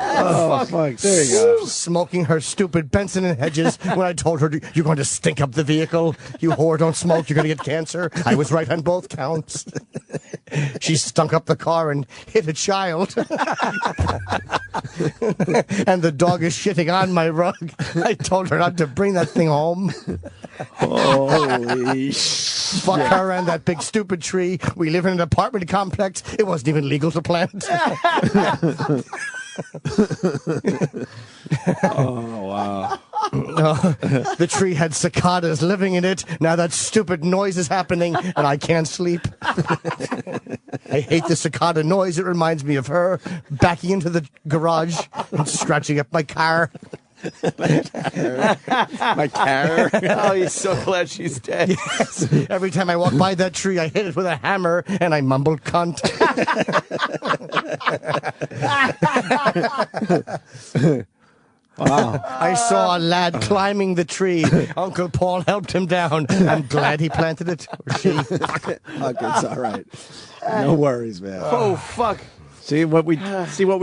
Oh, fuck. There you go. Smoking her stupid Benson and Hedges when I told her, you're going to stink up the vehicle. You whore, don't smoke. You're going to get cancer. I was right on both counts. She stunk up the car and hit a child. And the dog is shitting on my rug. I told her not to bring that thing home. Holy shit. Fuck her and that big stupid tree. We live in an apartment complex. It wasn't even legal to plant. Oh, wow. The tree had cicadas living in it. Now that stupid noise is happening and I can't sleep. I hate the cicada noise. It reminds me of her backing into the garage and scratching up my car. My car. Oh, he's so glad she's dead. Yes. Every time I walk by that tree, I hit it with a hammer and I mumble cunt. Wow. I saw a lad climbing the tree. Uncle Paul helped him down. I'm glad he planted it. Or she. Fuck, it's all right. No worries, man. Oh, fuck. See what we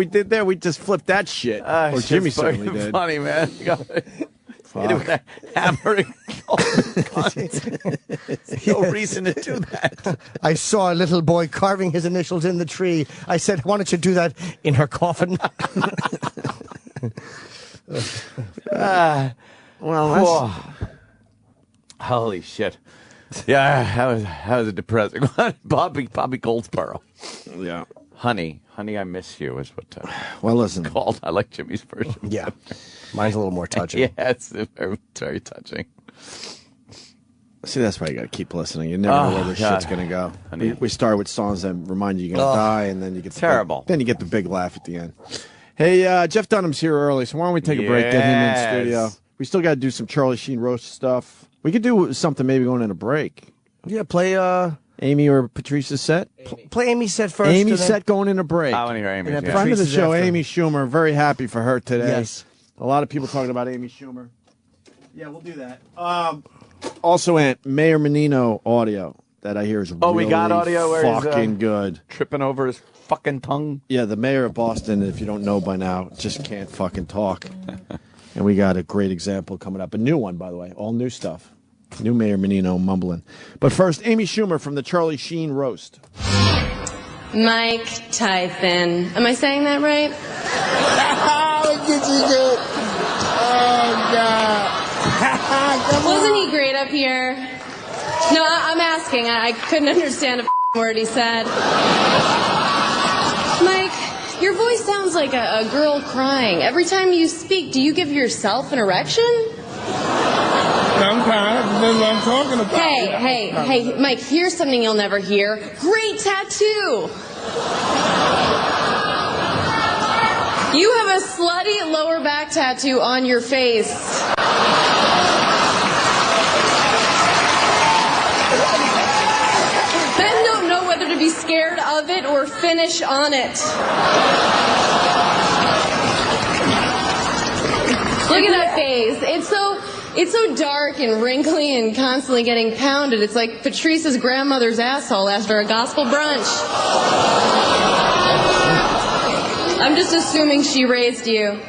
did there? We just flipped that shit. Or Jimmy certainly did. Funny, man. You got it. Hit it with a hammer and no reason to do that. I saw a little boy carving his initials in the tree. I said, why don't you do that in her coffin? Well, that's... Holy shit. Yeah, that was a depressing one. Bobby Goldsboro. Yeah. Honey, I miss you is what well, listen. Called. I like Jimmy's version. Yeah. Mine's a little more touching. Yeah, it's very, very touching. See, that's why you got to keep listening. You never know where this shit's going to go. We start with songs that remind you you're going to die, and then you get terrible. Then you get the big laugh at the end. Hey, Jeff Dunham's here early, so why don't we take a break, get him in the studio. We still got to do some Charlie Sheen roast stuff. We could do something maybe going in a break. Yeah, play Amy or Patrice's set. Play Amy's set first. Amy's set going in a break. I want to hear Amy's. And friend of the show, Amy Schumer. Very happy for her today. Yes. A lot of people talking about Amy Schumer. Yeah, we'll do that. Also, Aunt Mayor Menino audio that I hear is we got audio where fucking he's, good. Tripping over his fucking tongue. Yeah, the mayor of Boston, if you don't know by now, just can't fucking talk. And we got a great example coming up. A new one, by the way. All new stuff. New Mayor Menino mumbling. But first, Amy Schumer from the Charlie Sheen roast. Mike Tyson. Am I saying that right? Oh, God. Wasn't he great up here? No, I'm asking. I couldn't understand a word he said. Mike, your voice sounds like a girl crying. Every time you speak, do you give yourself an erection? Sometimes, that's what I'm talking about. Hey, Mike, here's something you'll never hear. Great tattoo! You have a slutty lower back tattoo on your face. Men don't know whether to be scared of it or finish on it. Look at that face. It's so dark and wrinkly and constantly getting pounded. It's like Patrice's grandmother's asshole after a gospel brunch. I'm just assuming she raised you.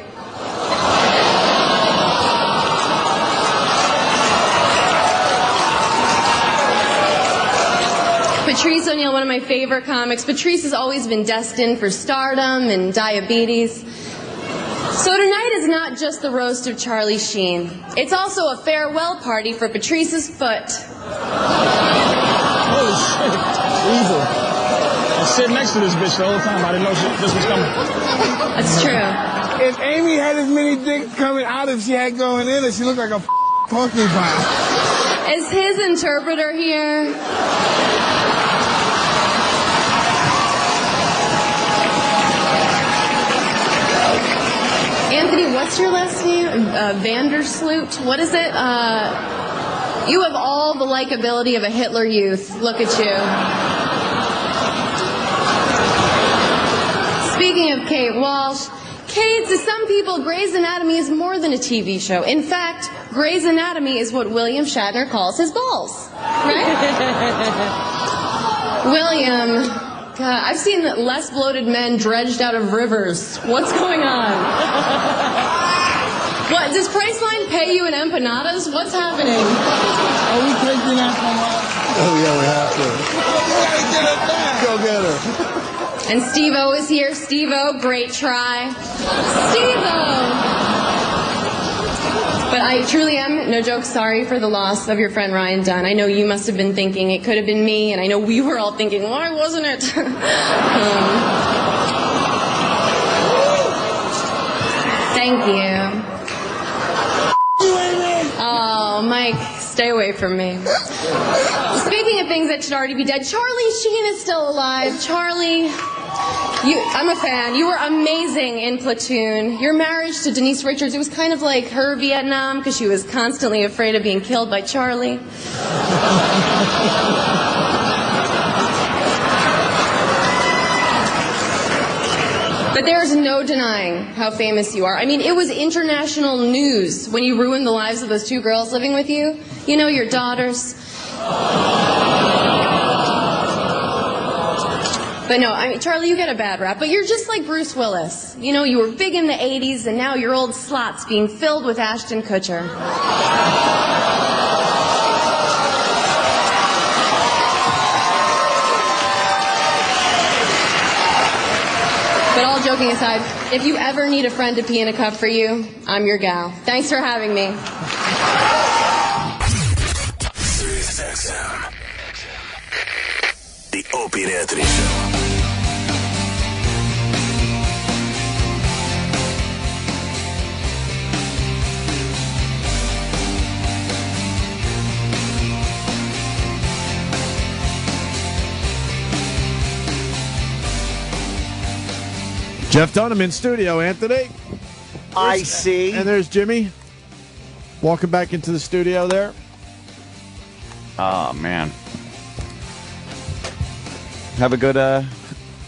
Patrice O'Neal, one of my favorite comics. Patrice has always been destined for stardom and diabetes. So tonight is not just the roast of Charlie Sheen. It's also a farewell party for Patrice's foot. Holy shit. Evil. I was sitting next to this bitch the whole time. I didn't know this was coming. That's true. If Amy had as many dicks coming out as she had going in, she looked like a porcupine. Is his interpreter here? Anthony, what's your last name? Vandersloot? What is it? You have all the likability of a Hitler Youth. Look at you. Speaking of Kate Walsh, Kate, to some people, Grey's Anatomy is more than a TV show. In fact, Grey's Anatomy is what William Shatner calls his balls. Right? William, God, I've seen less bloated men dredged out of rivers. What's going on? What, does Priceline pay you in empanadas? What's happening? Are we taking that from us? Oh, yeah, we have to. Go get her. And Steve-O is here. Steve-O, great try. Steve-O! But I truly am, no joke, sorry for the loss of your friend Ryan Dunn. I know you must have been thinking it could have been me, and I know we were all thinking, why wasn't it? Thank you. Oh, Mike, stay away from me. Speaking of things that should already be dead, Charlie Sheen is still alive. Charlie, I'm a fan. You were amazing in Platoon. Your marriage to Denise Richards, it was kind of like her Vietnam because she was constantly afraid of being killed by Charlie. But there's no denying how famous you are. I mean, it was international news when you ruined the lives of those two girls living with you. You know, your daughters. But no, I mean, Charlie, you get a bad rap, but you're just like Bruce Willis. You know, you were big in the 80s, and now your old slot's being filled with Ashton Kutcher. But all joking aside, if you ever need a friend to pee in a cup for you, I'm your gal. Thanks for having me. SiriusXM. The Opie and Anthony Show. Jeff Dunham in studio, Anthony. I see. And there's Jimmy. Walking back into the studio there. Oh, man. Have a good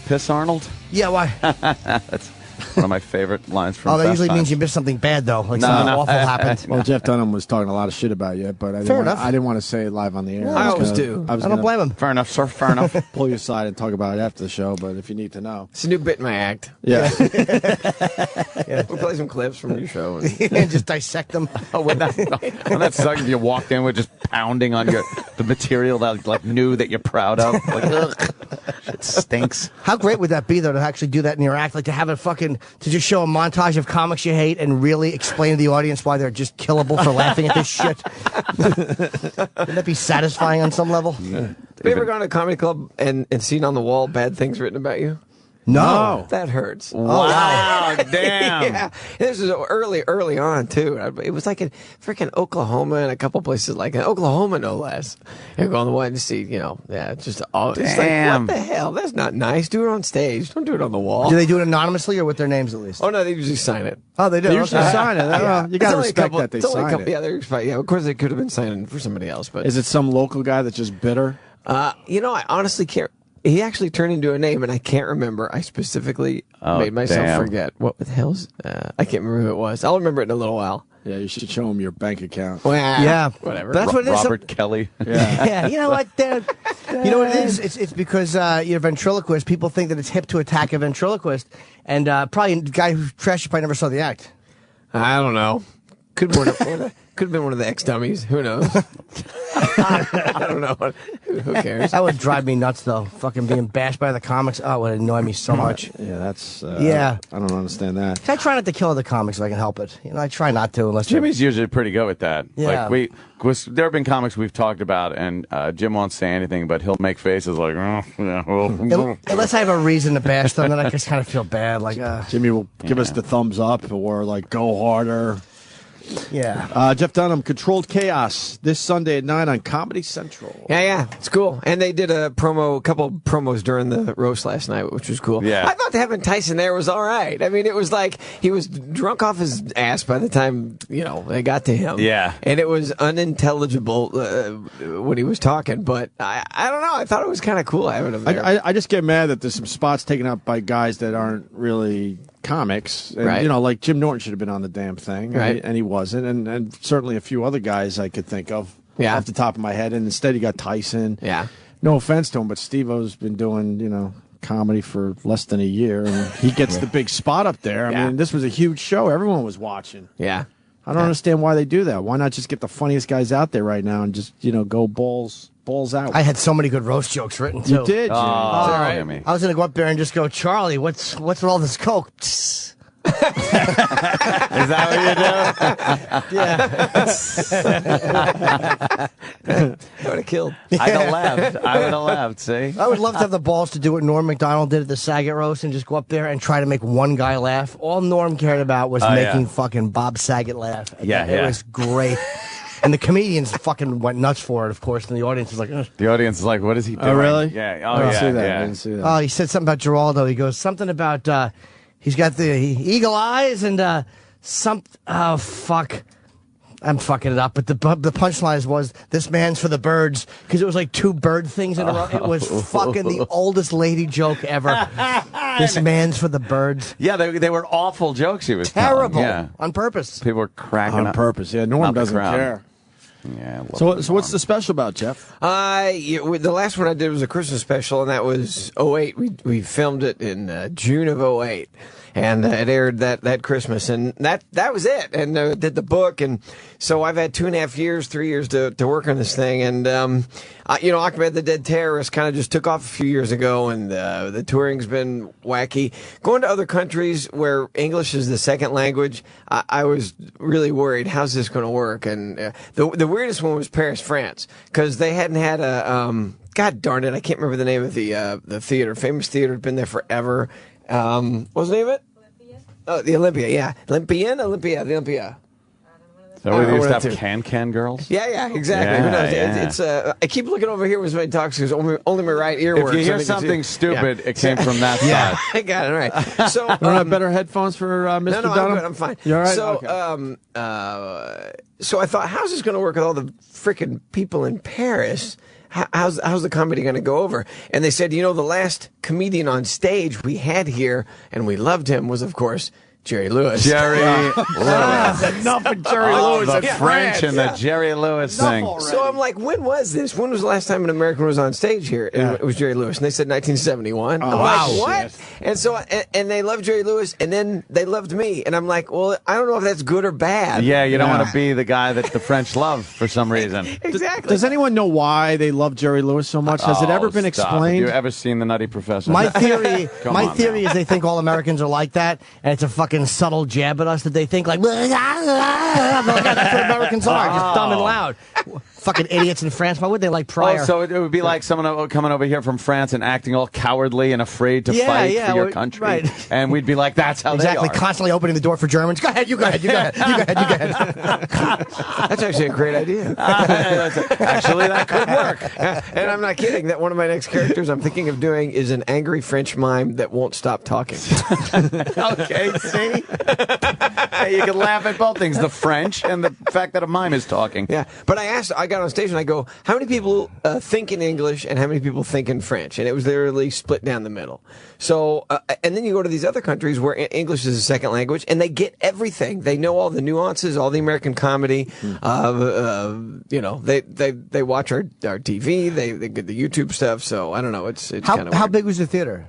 piss, Arnold? Yeah, why? That's one of my favorite lines from that Fast usually Times. means you missed something bad, though. Like something awful happened. Well, Jeff Dunham was talking a lot of shit about you, but I didn't want to say it live on the air. I always do. I don't blame him. Fair enough, sir. Fair enough. Pull you aside and talk about it after the show, but if you need to know. It's a new bit in my act. Yeah. We'll play some clips from your show. And just dissect them. Wouldn't that suck if you walked in with just pounding on the material that like knew that you're proud of? Like, ugh, it stinks. How great would that be, though, to actually do that in your act? Like to have to just show a montage of comics you hate and really explain to the audience why they're just killable for laughing at this shit. Wouldn't that be satisfying on some level? Yeah. Have you ever gone to a comedy club and seen on the wall bad things written about you? No. That hurts. Wow, damn. Yeah. This was early on, too. It was like in freaking Oklahoma and a couple places like that. Oklahoma, no less. And go on the one to see, just all. It's like, what the hell? That's not nice. Do it on stage. Don't do it on the wall. Do they do it anonymously or with their names at least? Oh, no, they usually sign it. Oh, they do? They usually sign it. You got to respect that they sign it. Yeah, of course they could have been signing for somebody else. But is it some local guy that's just bitter? I honestly can't. He actually turned into a name, and I can't remember. I specifically made myself forget. What the hell's... I can't remember who it was. I'll remember it in a little while. Yeah, you should show him your bank account. Well, yeah. Whatever. That's what it is. Robert Kelly. Yeah. Yeah, you know what? You know what it is? It's because you're a ventriloquist. People think that it's hip to attack a ventriloquist. And probably the guy who trashed you probably never saw the act. I don't know. Could have been one of the ex-dummies. Who knows? I don't know. Who cares? That would drive me nuts, though. Fucking being bashed by the comics. Oh, it would annoy me so much. Yeah, that's. Yeah. I don't understand that. I try not to kill the comics if I can help it. I try not to unless Jimmy's usually pretty good with that. Yeah. Like there have been comics we've talked about, and Jim won't say anything, but he'll make faces like, oh, yeah, well. Unless I have a reason to bash them, then I just kind of feel bad. Like, Jimmy will give us the thumbs up or like go harder. Yeah. Jeff Dunham, Controlled Chaos, this Sunday at 9 on Comedy Central. Yeah, it's cool. And they did a couple of promos during the roast last night, which was cool. Yeah. I thought having Tyson there was all right. I mean, it was like he was drunk off his ass by the time, they got to him. Yeah. And it was unintelligible when he was talking, but I don't know. I thought it was kind of cool having him there. I just get mad that there's some spots taken up by guys that aren't really comics. And, Right. like Jim Norton should have been on the damn thing. Right. And he wasn't. And certainly a few other guys I could think of Yeah. off the top of my head. And instead you got Tyson. Yeah. No offense to him, but Steve-O's been doing, comedy for less than a year. And he gets the big spot up there. I Yeah. mean, this was a huge show. Everyone was watching. Yeah. I don't understand why they do that. Why not just get the funniest guys out there right now and just, go balls out? I had so many good roast jokes written, too. You did, Jimmy. I was going to go up there and just go, Charlie, what's with all this coke? Is that what you do? Yeah. I would have killed. I would have laughed, see? I would love to have the balls to do what Norm Macdonald did at the Saget roast and just go up there and try to make one guy laugh. All Norm cared about was making fucking Bob Saget laugh. Yeah, It was great. And the comedians fucking went nuts for it, of course, and the audience was like, ugh. The audience is like, what is he doing? Oh, really? Yeah. I didn't see that. I didn't see that. Oh, he said something about Geraldo. He goes, something about, he's got the eagle eyes and, oh, fuck. I'm fucking it up, but the punchline was, this man's for the birds, because it was like two bird things in a row. It was fucking the oldest lady joke ever. This man's for the birds. Yeah, they were awful jokes he was Terrible. telling. Yeah. On purpose. People were cracking On up. purpose. Yeah, Norm Not the doesn't crowd. care. Yeah. So what's the special about, Jeff? The last one I did was a Christmas special, and that was 08. We filmed it in June of 08. And it aired that Christmas, and that was it. And did the book, and so I've had 2.5 years, 3 years to work on this thing. And Ahmed the Dead Terrorist kind of just took off a few years ago, and the touring's been wacky. Going to other countries where English is the second language, I was really worried. How's this going to work? And the weirdest one was Paris, France, because they hadn't had a God darn it, I can't remember the name of the theater. Famous theater, had been there forever. What was the name of it? Olympia. Oh, the Olympia, yeah. The Olympia. Is that where they used to have can girls? Yeah, exactly. Yeah, Who knows? yeah. It's I keep looking over here when somebody talks because only my right ear If works. you hear I think it's something stupid, it came from that Yeah, side. I got it right. So You don't have better headphones for Mr. No, Dunham? I'm good. I'm fine. You all right? So, Okay. so I thought, how's this going to work with all the freaking people in Paris? How's the comedy going to go over? And they said, the last comedian on stage we had here, and we loved him, was, of course, Jerry Lewis. Jerry Lewis. Enough of Jerry Oh, Lewis. the and French France. and the Jerry Lewis thing. So I'm like, when was this? When was the last time an American was on stage here? And it was Jerry Lewis. And they said 1971. I'm wow. like, what? And so, and they loved Jerry Lewis, and then they loved me. And I'm like, well, I don't know if that's good or bad. Yeah, you don't want to be the guy that the French love for some reason. Exactly. Does anyone know why they love Jerry Lewis so much? Has it ever been Stop. explained? Have you ever seen The Nutty Professor? My theory, Come on now. is they think all Americans are like that, and it's a fucking subtle jab at us that they think like, that's what Americans are, just dumb and loud. Fucking idiots in France. Why would they like Pryor? Oh, so it would be like someone coming over here from France and acting all cowardly and afraid to fight for your country. Right. And we'd be like, that's how exactly, they are. constantly opening the door for Germans. Go ahead, you go ahead, you go ahead, you go ahead, you go ahead. That's actually a great idea. Actually, that could work. And I'm not kidding. That one of my next characters I'm thinking of doing is an angry French mime that won't stop talking. Okay, see? You can laugh at both things, the French and the fact that a mime is talking. Yeah, but I got on stage and I go, how many people think in English and how many people think in French? And it was literally split down the middle. So, and then you go to these other countries where English is a second language and they get everything. They know all the nuances, all the American comedy. They watch our TV, they get the YouTube stuff. So I don't know. It's kind of how big was the theater?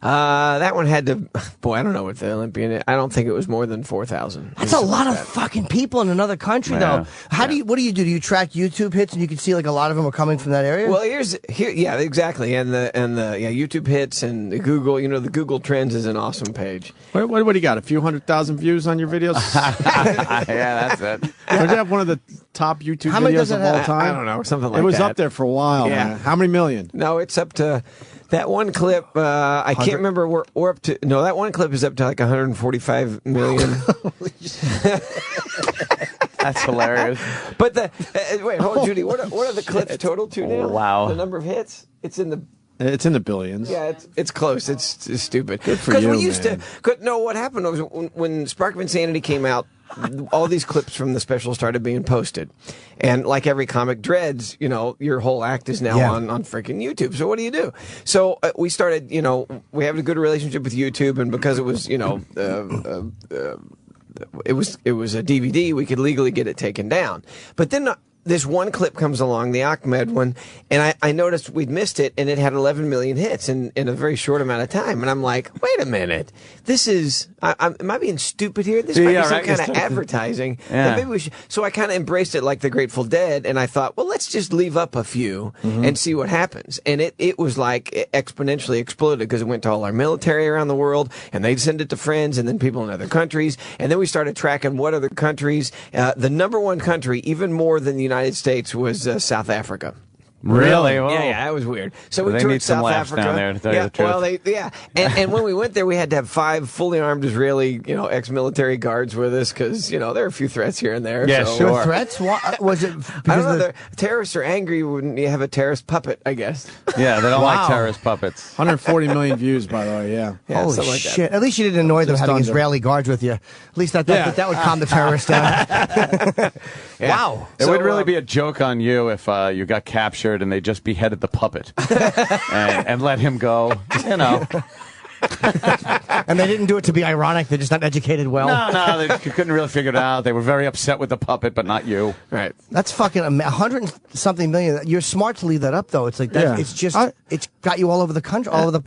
That one had to. Boy, I don't know what the Olympian. I don't think it was more than 4,000. That's a lot of fucking people in another country, though. What do you do? Do you track YouTube hits, and you can see like a lot of them are coming from that area? Well, yeah, exactly, and the YouTube hits and the Google. You know, the Google Trends is an awesome page. What do you got? A few 100,000 views on your videos? Yeah, that's it. Don't you have one of the top YouTube videos of all time? I don't know, something like that. It was up there for a while. Yeah. Man. How many million? No, it's up to that one clip. I can't remember. We're up to. No, that one clip is up to like 145 million. That's hilarious. But wait, hold on, Judy. What are the clips total to now? Wow. The number of hits. It's in the billions. Yeah, it's close. It's stupid. Good for you, we used man. No, what happened was when Spark of Insanity came out, all these clips from the special started being posted. And like every comic dreads, your whole act is now on freaking YouTube. So what do? So we started, we have a good relationship with YouTube, and because it was, it was a DVD, we could legally get it taken down. But then this one clip comes along, the Ahmed one, and I noticed we'd missed it, and it had 11 million hits in a very short amount of time. And I'm like, wait a minute, this is, am I being stupid here? This might be some kind of advertising. Yeah. Maybe we should. So I kind of embraced it like the Grateful Dead, and I thought, well, let's just leave up a few and see what happens. And it was like it exponentially exploded because it went to all our military around the world, and they'd send it to friends and then people in other countries. And then we started tracking what other countries. The number one country, even more than the United States, was South Africa. Really? Whoa. Yeah, that was weird. So we They toured need some South laughs Africa. down there, to tell you the truth. Well, and when we went there, we had to have 5 fully armed Israeli, ex-military guards with us because there are a few threats here and there. Yeah, so. sure. Threats? What was it? I don't know. Terrorists are angry when you have a terrorist puppet, I guess. Yeah, they don't like terrorist puppets. 140 million views, by the way. Yeah. Holy something like that. shit! At least you didn't annoy them Just having under. Israeli guards with you. At least that would calm the terrorists down. Wow! It would really be a joke on you if you got captured and they just beheaded the puppet and let him go. And they didn't do it to be ironic. They're just not educated well. No, they couldn't really figure it out. They were very upset with the puppet, but not you. Right. That's fucking 100-something million. You're smart to leave that up, though. It's like that. Yeah. It's just it's got you all over the country, all over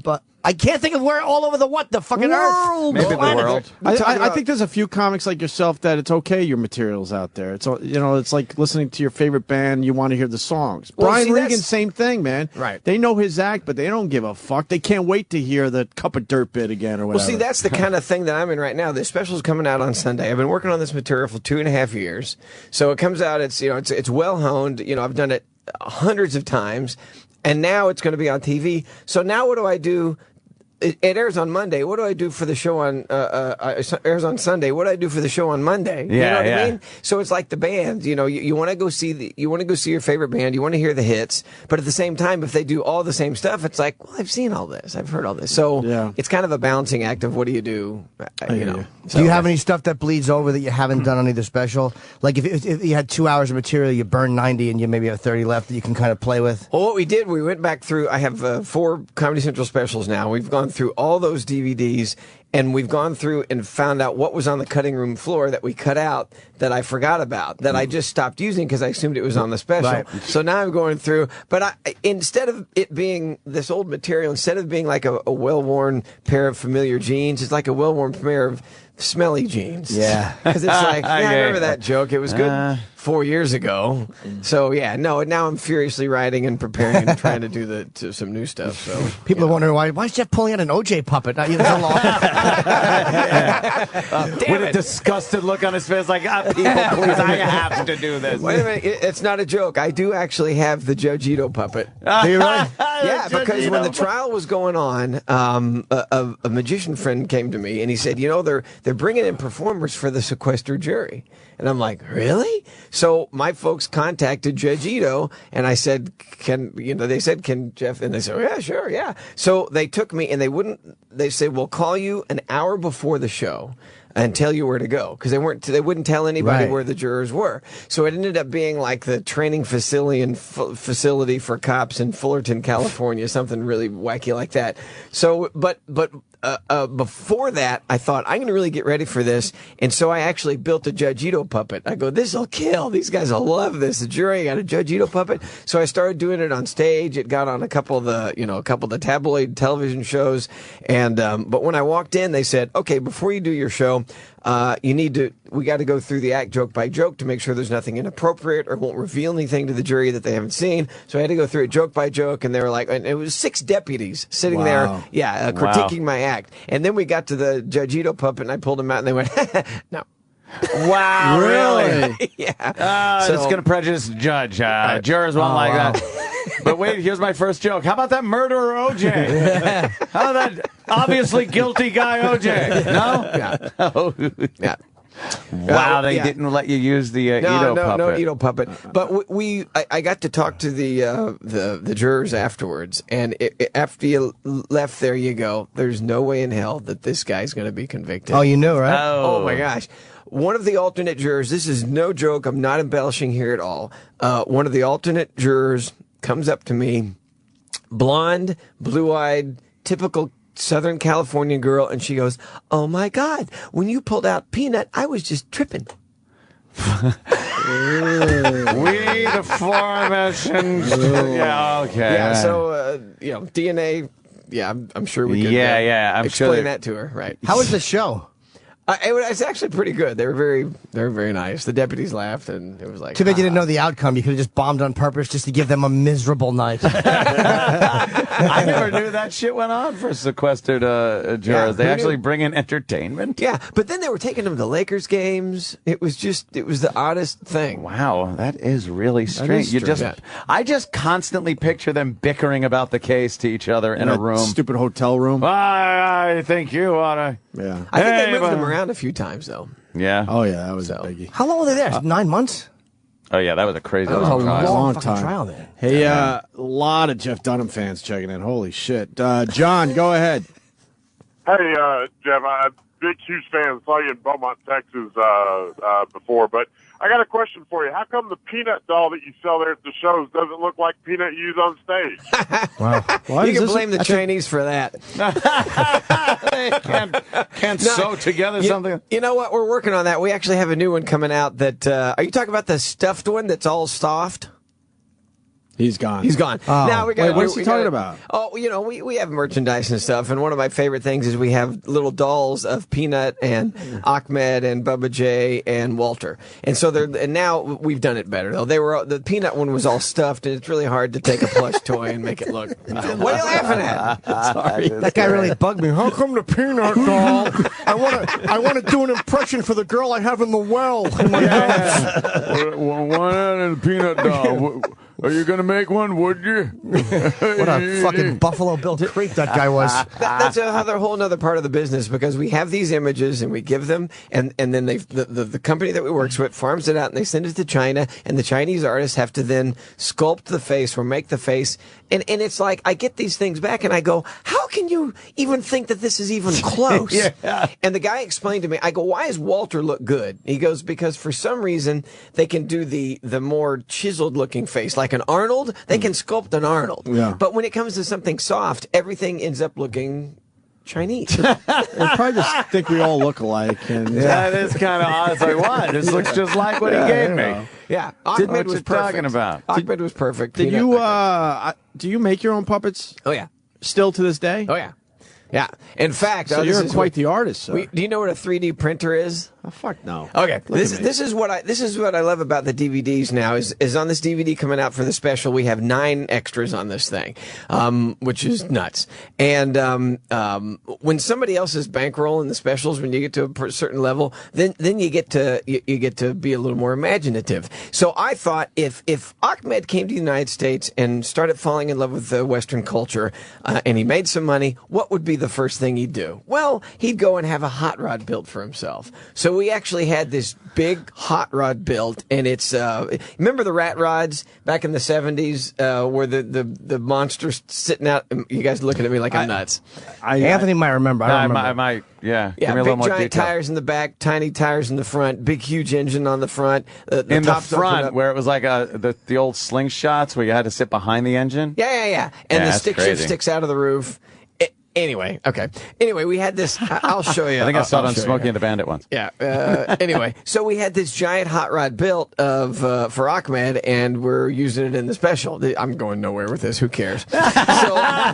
but I can't think of where all over the fucking earth. Maybe the world. I think there's a few comics like yourself that it's okay your material's out there. It's it's like listening to your favorite band. You want to hear the songs. Well, Brian see, Regan, that's- same thing, man. Right. They know his act, but they don't give a fuck. They can't wait to hear the cup of dirt bit again or whatever. Well, see, that's the kind of thing that I'm in right now. This special's coming out on Sunday. I've been working on this material for 2.5 years. So it comes out. It's it's well honed. I've done it hundreds of times, and now it's going to be on TV. So now what do I do? It airs on Monday. What do I do for the show on? Airs on Sunday. What do I do for the show on Monday? You know what I mean? So it's like the band. You want to go see you want to go see your favorite band. You want to hear the hits, but at the same time, if they do all the same stuff, it's like, well, I've seen all this. I've heard all this. So it's kind of a balancing act of what do you do? Do you have any stuff that bleeds over that you haven't done on either special? Like if you had 2 hours of material, you burn 90, and you maybe have 30 left that you can kind of play with. Well, what we did, we went back through. I have 4 Comedy Central specials now. We've gone through all those DVDs, and we've gone through and found out what was on the cutting room floor that we cut out that I forgot about, that I just stopped using because I assumed it was on the special. Right. So now I'm going through, but instead of it being this old material, instead of being like a well-worn pair of familiar jeans, it's like a well-worn pair of smelly jeans. Yeah. Because it's like, I remember that joke. It was good 4 years ago. So, now I'm furiously writing and preparing and trying to do some new stuff. So People are wondering why is Jeff pulling out an OJ puppet? Not even so long. With a disgusted look on his face, like, people, please, I have to do this. Wait a minute, it's not a joke. I do actually have the Judge Ito puppet. Do you really? Yeah, because when the trial was going on, a magician friend came to me and he said, they're bringing in performers for the sequestered jury. And I'm like, really? So my folks contacted Judge Ito, and I said, they said, can Jeff? And they said, yeah, sure, yeah. So they took me, and they said, we'll call you an hour before the show and tell you where to go, because they wouldn't tell anybody Right. where the jurors were. So it ended up being like the training facility for cops in Fullerton, California, something really wacky like that. So, but before that, I thought, I'm going to really get ready for this. And so I actually built a Judge Ito puppet. I go, this will kill. These guys will love this. The jury got a Judge Ito puppet. So I started doing it on stage. It got on a couple of the tabloid television shows. And, but when I walked in, they said, okay, before you do your show, we got to go through the act joke by joke to make sure there's nothing inappropriate or won't reveal anything to the jury that they haven't seen. So I had to go through it joke by joke, and they were like, and it was 6 deputies sitting there, critiquing my act. And then we got to the Judge Ito puppet, and I pulled him out, and they went, no. Wow, really? Yeah. So it's going to prejudice the judge. Jurors won't like that. But wait, here's my first joke. How about that murderer OJ? How about that obviously guilty guy OJ? No? Yeah. Oh. Yeah. Wow, they didn't let you use the Ito puppet. No Ito puppet. But I got to talk to the jurors afterwards, and after you left there, you go, there's no way in hell that this guy's going to be convicted. Oh, you knew, right? Oh my gosh. One of the alternate jurors, this is no joke, I'm not embellishing here at all. One of the alternate jurors comes up to me, blonde, blue-eyed, typical Southern California girl, and she goes, oh my God, when you pulled out Peanut, I was just tripping. We the aforementioned. Yeah, okay. Yeah, so, DNA, I'm sure we could I'm explain sure that to her, right? How was the show? It's actually pretty good. They were very nice. The deputies laughed, and it was like, Too bad you didn't know the outcome. You could have just bombed on purpose just to give them a miserable night. I never knew that shit went on for sequestered jurors. Yeah, they who actually knew? bring in entertainment. Yeah, but then they were taking them to Lakers games. It was the oddest thing. Wow, that is really strange. is strange. I just constantly picture them bickering about the case to each other in a room. Stupid hotel room. I think you ought to. Yeah. I think they moved them around a few times, though. Yeah. Oh, yeah, that was a biggie. How long were they there? 9 months? Oh, yeah, that was a crazy That was long a trial. long Long fucking time. trial there. Hey, a lot of Jeff Dunham fans checking in. Holy shit. John, go ahead. Hey, Jeff, I'm a big, huge fan. Saw you in Beaumont, Texas before, but I got a question for you. How come the Peanut doll that you sell there at the shows doesn't look like Peanut you use on stage? Wow. You can blame the Chinese for that. They can't sew together something. You know what? We're working on that. We actually have a new one coming out that, are you talking about the stuffed one that's all soft? He's gone. He's gone. Oh. Now we got. Wait, what's he talking about? Oh, we have merchandise and stuff, and one of my favorite things is we have little dolls of Peanut and Ahmed and Bubba J and Walter, and so and now we've done it better though. The Peanut one was all stuffed, and it's really hard to take a plush toy and make it look. What are you laughing at? Sorry, that guy really bugged me. How come the Peanut doll? I want to do an impression for the girl I have in the well. In my house. One and the Peanut doll. Are you going to make one, would you? What a fucking Buffalo Bill creep that guy was. That's another whole other part of the business, because we have these images and we give them, and then the company that we work with farms it out and they send it to China, and the Chinese artists have to then sculpt the face or make the face. And it's like, I get these things back and I go, how can you even think that this is even close? Yeah. And the guy explained to me, I go, why does Walter look good? He goes, because for some reason they can do the more chiseled looking face, like an Arnold. They can sculpt an Arnold. Yeah. But when it comes to something soft, everything ends up looking Chinese. They probably just think we all look alike. And That is kind of odd. It's like, what? This looks just like what he gave me. Yeah. What Ahmed was you perfect. talking about? Ahmed was perfect. Did Peanut, you do you make your own puppets? Oh yeah. Still to this day? Oh yeah. Yeah. In fact, So this you're is quite the artist, sir. do you know what a 3D printer is? Oh, fuck no. Okay, Look at me. this is what I love about the DVDs now is on this DVD coming out for the special, we have 9 extras on this thing, which is nuts. And when somebody else is bankrolling the specials, when you get to a certain level, then you get to be a little more imaginative. So I thought if Ahmed came to the United States and started falling in love with the Western culture, and he made some money, what would be the first thing he'd do? Well, he'd go and have a hot rod built for himself. So we actually had this big hot rod built, and it's remember the rat rods back in the 70s where the monsters sitting out. You guys looking at me like I'm nuts. Anthony might remember. I don't remember. I might, yeah. Yeah, Give me a big little more giant detail. tires in the back, tiny tires in the front, big huge engine on the front. In the tops open front, up. where it was like the old slingshots where you had to sit behind the engine. Yeah. And Yeah, the that's stick crazy. shift sticks out of the roof. Anyway, okay. Anyway, we had this. I'll show you. I think I saw it I'll on show you. Smokey and the Bandit once. Yeah. Anyway, so we had this giant hot rod built for Ahmed, and we're using it in the special. I'm going nowhere with this. Who cares? Now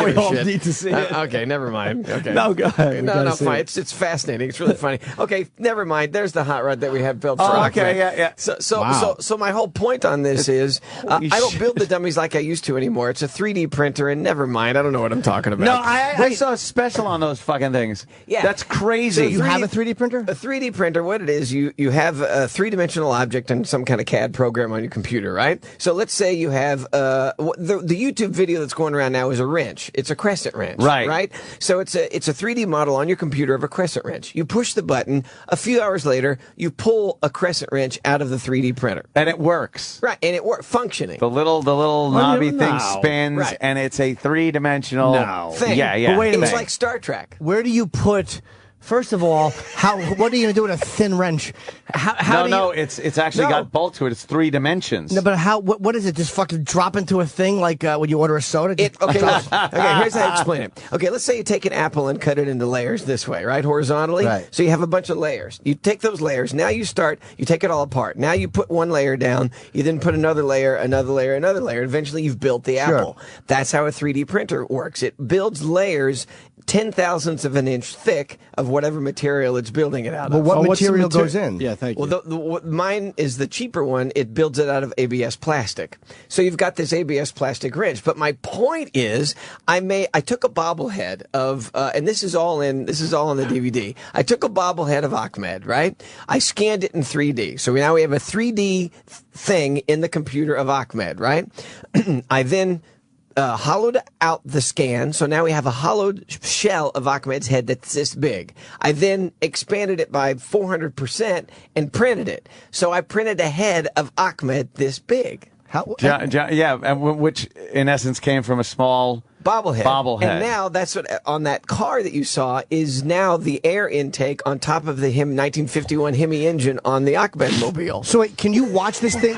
we all need to see it. Okay, never mind. Okay. No, go ahead. No, fine. It's fascinating. It's really funny. Okay, never mind. There's the hot rod that we have built for Ahmed. Okay, yeah. So my whole point on this is I don't build the dummies like I used to anymore. It's a 3D printer, and never mind. I don't know what I'm talking about. No, I saw a special on those fucking things. Yeah. That's crazy. So You have a 3D printer? A 3D printer, what it is, you have a three-dimensional object and some kind of CAD program on your computer, right? So let's say you have the YouTube video that's going around now is a wrench. It's a crescent wrench, right? So it's a 3D model on your computer of a crescent wrench. You push the button. A few hours later, you pull a crescent wrench out of the 3D printer, and it works. Right, and it works, functioning. The little knobby thing spins, Right. and it's a three-dimensional thing. Yeah. But wait a It's minute. like Star Trek. Where do you put? First of all, what are you going to do with a thin wrench? It's actually got bulk to it. It's 3 dimensions. No, but what is it? Just fucking drop into a thing like when you order a soda? Okay, here's how I explain it. Okay, let's say you take an apple and cut it into layers this way, right? Horizontally. Right. So you have a bunch of layers. You take those layers. Now you take it all apart. Now you put one layer down. You then put another layer, another layer, another layer. Eventually you've built the apple. That's how a 3D printer works. It builds layers 10,000ths of an inch thick of whatever material it's building it out of. But what material goes in? Yeah, thank you. Well, mine is the cheaper one. It builds it out of ABS plastic. So you've got this ABS plastic wrench. But my point is, I took a bobblehead of, and this is all on the DVD. I took a bobblehead of Ahmed, right? I scanned it in 3D. So now we have a 3D thing in the computer of Ahmed, right? I then hollowed out the scan, so now we have a hollowed shell of Ahmed's head that's this big. I then expanded it by 400% and printed it. So I printed a head of Ahmed this big. Which in essence came from a small bobblehead. And now that's what on that car that you saw is now the air intake on top of the 1951 Hemi engine on the Ahmed Mobile. So wait, can you watch this thing?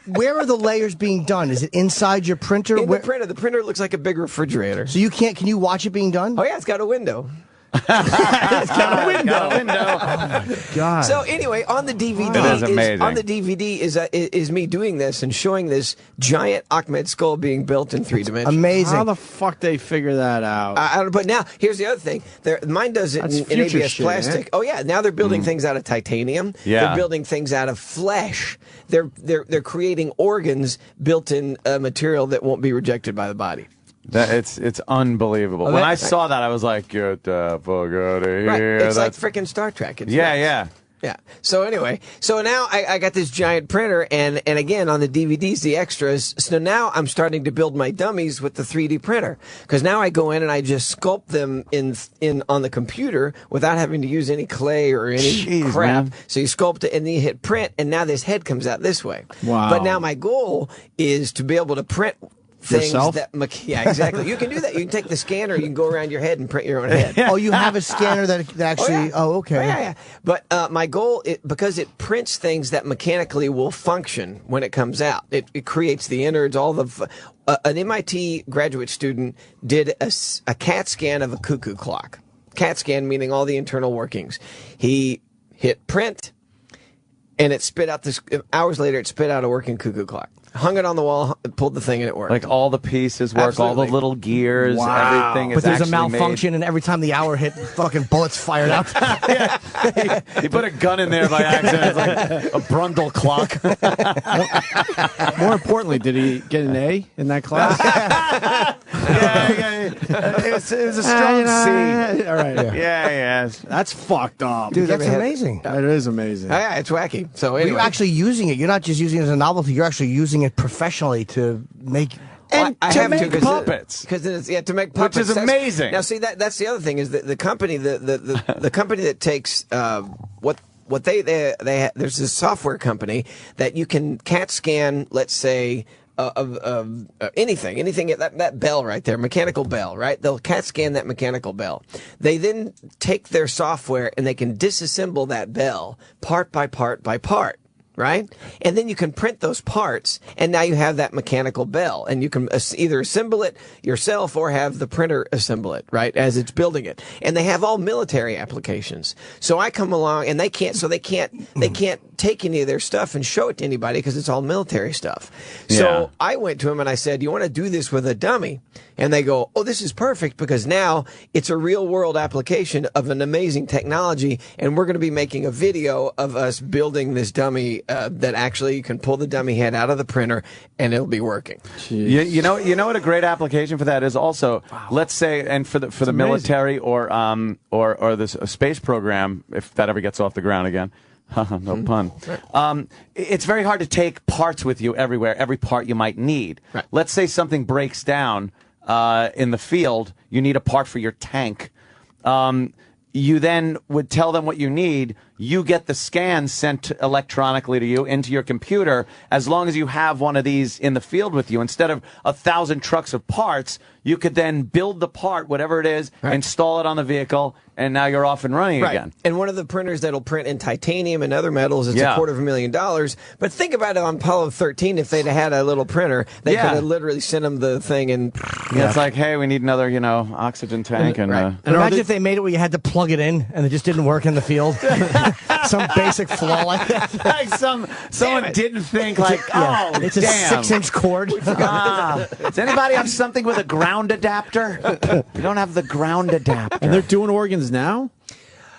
Where are the layers being done? Is it inside your printer? In the printer. The printer looks like a big refrigerator. So can you watch it being done? Oh yeah, it's got a window. It's got a window. Oh my God. So anyway, on the DVD, It is amazing. on the DVD is me doing this and showing this giant Ahmed skull being built in 3 dimensions. Amazing. How the fuck they figure that out? I don't know, but now here's the other thing. Mine does it in future ABS shit, plastic. eh? Oh yeah, now they're building things out of titanium. Yeah. They're building things out of flesh. They're creating organs built in a material that won't be rejected by the body. It's unbelievable. When I saw that, I was like, "Get the fuck out of here!" Right. It's like freaking Star Trek. It's nuts. Yeah. So anyway, now I got this giant printer, and again on the DVDs, the extras. So now I'm starting to build my dummies with the 3D printer because now I go in and I just sculpt them in on the computer without having to use any clay or any crap. Man. So you sculpt it and then you hit print, and now this head comes out this way. Wow. But now my goal is to be able to print things yourself? yeah, exactly. You can do that. You can take the scanner, you can go around your head and print your own head. Oh, you have a scanner that actually. Oh, okay. Yeah. But my goal, because it prints things that mechanically will function when it comes out. It creates the innards, all the. An MIT graduate student did a CAT scan of a cuckoo clock. CAT scan meaning all the internal workings. He hit print, and it spit out this. Hours later, it spit out a working cuckoo clock. Hung it on the wall, pulled the thing, and it worked. Like all the pieces work, all the little gears, everything is But there's a actually malfunction, and every time the hour hit, fucking bullets fired out. You put a gun in there by accident. It's like a Brundle clock. More importantly, did he get an A in that class? It was a strong C. All right. Yeah. That's fucked up. Dude, that's amazing. That is amazing. Oh, yeah, it's wacky. So anyway. You're actually using it. You're not just using it as a novelty. You're actually using it professionally to make. And I to have make to, puppets, because to make puppets, which is amazing. Now, see that's the other thing is that the company, the company that takes what they there's this software company that you can CAT scan, let's say. Of anything that bell right there, mechanical bell, right? They'll CAT scan that mechanical bell. They then take their software and they can disassemble that bell part by part by part. right? And then you can print those parts, and now you have that mechanical bell, and you can either assemble it yourself or have the printer assemble it, right, as it's building it. And they have all military applications. So I come along, and they can't take any of their stuff and show it to anybody because it's all military stuff. So I went to them and I said, "You want to do this with a dummy?" And they go, "Oh, this is perfect because now it's a real world application of an amazing technology, and we're going to be making a video of us building this dummy that actually you can pull the dummy head out of the printer and it'll be working." You know what a great application for that is also. Let's say, and for the military or this space program, if that ever gets off the ground again. No pun. It's very hard to take parts with you everywhere, every part you might need. Right. Let's say something breaks down in the field. You need a part for your tank. You then would tell them what you need. You get the scan sent electronically to you into your computer as long as you have one of these in the field with you. Instead of 1,000 trucks of parts, you could then build the part, whatever it is, install it on the vehicle, and now you're off and running again. And one of the printers that'll print in titanium and other metals, it's $250,000. But think about it on Apollo 13, if they'd had a little printer, they could have literally sent them the thing and... It's like, hey, we need another, oxygen tank. And imagine if they made it where you had to plug it in and it just didn't work in the field. Some basic flaw like that. Like someone didn't think like, it's a 6-inch cord. Does anybody have something with a ground adapter? We don't have the ground adapter. And they're doing organs now?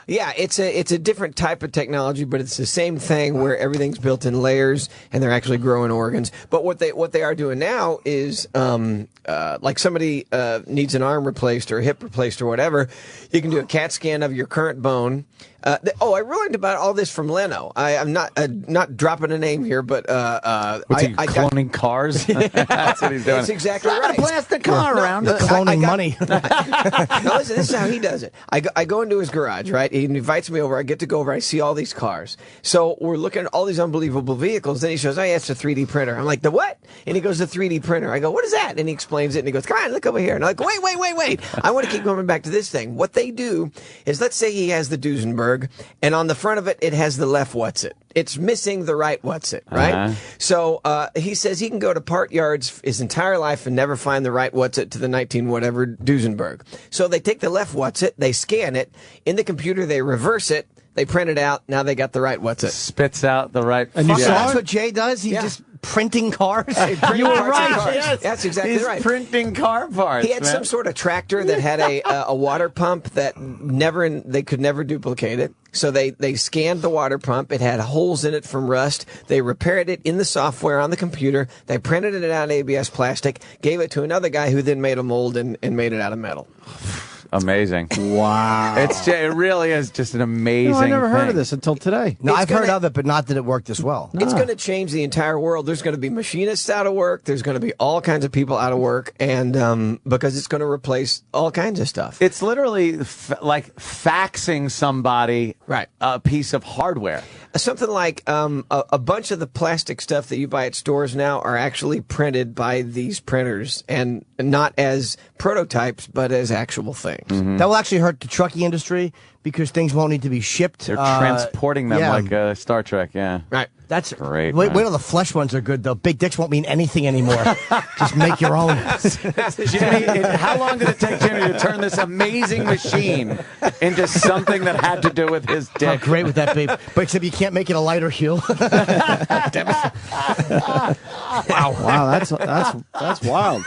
Yeah, it's a different type of technology, but it's the same thing where everything's built in layers and they're actually growing organs. But what they are doing now is like somebody needs an arm replaced or a hip replaced or whatever, you can do a CAT scan of your current bone. I learned about all this from Leno. I'm not dropping a name here, but what's he cloning cars? That's what he's doing. That's exactly right. A plastic car around. Cloning money. Now listen, this is how he does it. I go into his garage, right? He invites me over. I get to go over. I see all these cars. So we're looking at all these unbelievable vehicles. Then he shows, "Oh, yeah, it's a 3D printer." I'm like, "The what?" And he goes, "The 3D printer." I go, "What is that?" And he explains it. And he goes, "Come on, look over here." And I'm like, wait. I want to keep going back to this thing. What they do is, let's say he has the Duesenberg, and on the front of it, it has the left what's it. It's missing the right what's it, right? So he says he can go to part yards his entire life and never find the right what's it to the 19 whatever Duesenberg. So they take the left what's it, they scan it, in the computer they reverse it, they print it out, now they got the right what's it. Spits out the right. And you saw that's what Jay does? He's just printing cars? You were right. Yes. That's exactly He's right. printing car parts. He had some sort of tractor that had a water pump that they could never duplicate it. So they scanned the water pump. It had holes in it from rust. They repaired it in the software on the computer. They printed it out of ABS plastic, gave it to another guy who then made a mold and made it out of metal. Amazing. Wow. It really is just an amazing I never heard thing. of this until today. No, I've heard of it, but not that it worked as well. It's going to change the entire world. There's going to be machinists out of work. There's going to be all kinds of people out of work, and because it's going to replace all kinds of stuff. It's literally like faxing somebody a piece of hardware. Something like a bunch of the plastic stuff that you buy at stores now are actually printed by these printers, and not as prototypes, but as actual things. Mm-hmm. That will actually hurt the trucking industry because things won't need to be shipped. They're transporting them like Star Trek, Right. That's great. Wait till the flesh ones are good, though. Big dicks won't mean anything anymore. Just make your own. Jimmy, how long did it take Jimmy to turn this amazing machine into something that had to do with his dick? How great would that be? But except you can't make it a lighter hue. Wow, that's wild.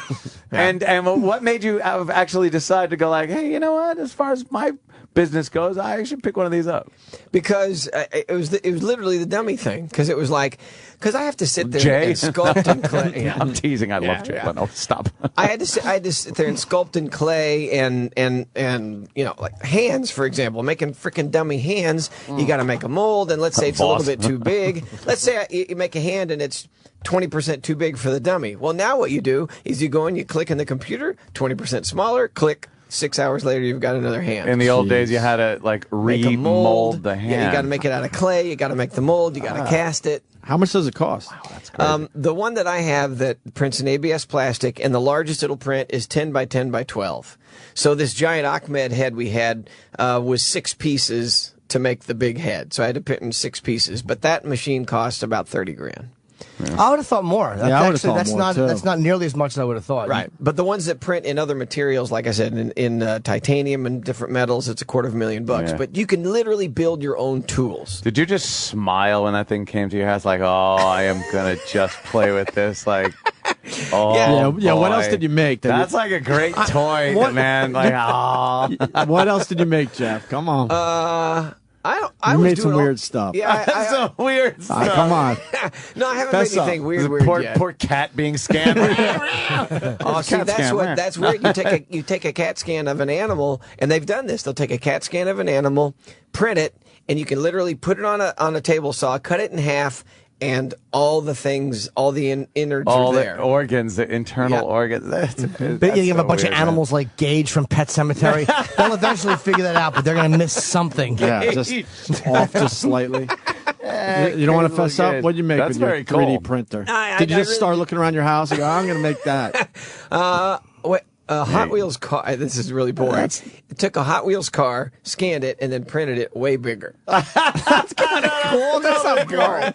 And what made you actually decide to go like, hey, you know what? As far as my business goes, I should pick one of these up. Because it was literally the dummy thing. Because it was like, I have to sit there Jay? and sculpt in clay. Yeah. I'm teasing. I love Jay. But no, stop. I had to sit there and sculpt in clay and like hands, for example, making freaking dummy hands. You got to make a mold, and let's say it's a little bit too big. Let's say you make a hand and it's 20% too big for the dummy. Well, now what you do is you go and you click in the computer, 20% smaller, click. 6 hours later, you've got another hand. In the old days, you had to like remold the hand. Yeah, you got to make it out of clay. You got to make the mold. You got to cast it. How much does it cost? Wow, that's crazy. The one that I have that prints in ABS plastic, and the largest it'll print is 10 by 10 by 12. So this giant Ahmed head we had was 6 pieces to make the big head. So I had to put in 6 pieces. But that machine cost about $30,000. I would have thought more. I would have thought that's more, not too. that's not nearly as much as I would have thought. Right. But the ones that print in other materials, like I said, in titanium and different metals, it's $250,000. Yeah. But you can literally build your own tools. Did you just smile when that thing came to your house? Like, oh, I am gonna just play with this. Like, oh, Yeah, what boy. else did you make? That's like a great toy, What- man. Like, oh. What else did you make, Jeff? Come on. I you was made some doing all- weird stuff. Yeah, Some weird stuff. Come on. No, I haven't Fess made up. anything The weird yet. poor cat being scanned. Oh, see, CAT that's scan, what where? that's weird. You take a CAT scan of an animal, and they've done this. They'll take a CAT scan of an animal, print it, and you can literally put it on a table saw, cut it in half, and all the things, all the innards All are the there. organs, the internal Yeah. organs. But you have a bunch of animals like Gage from Pet Cemetery. They'll eventually figure that out, but they're going to miss something. Yeah, just off just slightly. You don't want to fess up? What'd you make That's with your very 3D cool. printer? I Did you just really- start looking around your house and go, I'm going to make that? Hot Wheels car. This is really boring. It took a Hot Wheels car, scanned it, and then printed it way bigger. That's kind of cool. That's not boring.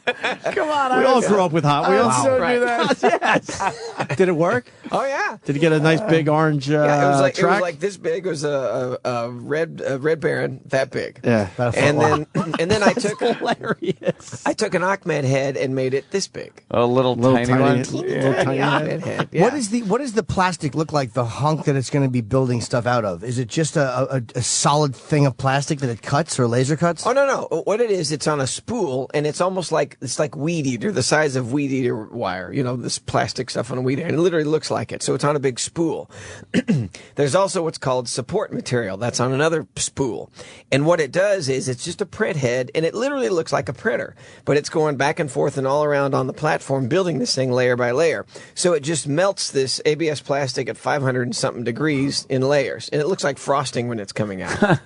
Come on. We all grew up with Hot Wheels. Wow. Right. Yes. Did it work? Oh yeah. Did you get a nice big orange Yeah, it was like track? this big. It was a red Baron that big. Yeah. And then I took hilarious. I took an Achmed head and made it this big. A little tiny one. Little tiny Achmed head. head. Yeah. What does the plastic look like? The hunk that it's going to be building stuff out of? Is it just a solid thing of plastic that it cuts or laser cuts? Oh no! What it is, it's on a spool, and it's almost like weed eater, the size of weed eater wire. You know, this plastic stuff on a weed eater, and it literally looks like it. So it's on a big spool. There's also what's called support material that's on another spool, and what it does is it's just a print head, and it literally looks like a printer, but it's going back and forth and all around on the platform, building this thing layer by layer. So it just melts this ABS plastic at 500 and something degrees in layers, and it looks like frosting when it's coming out.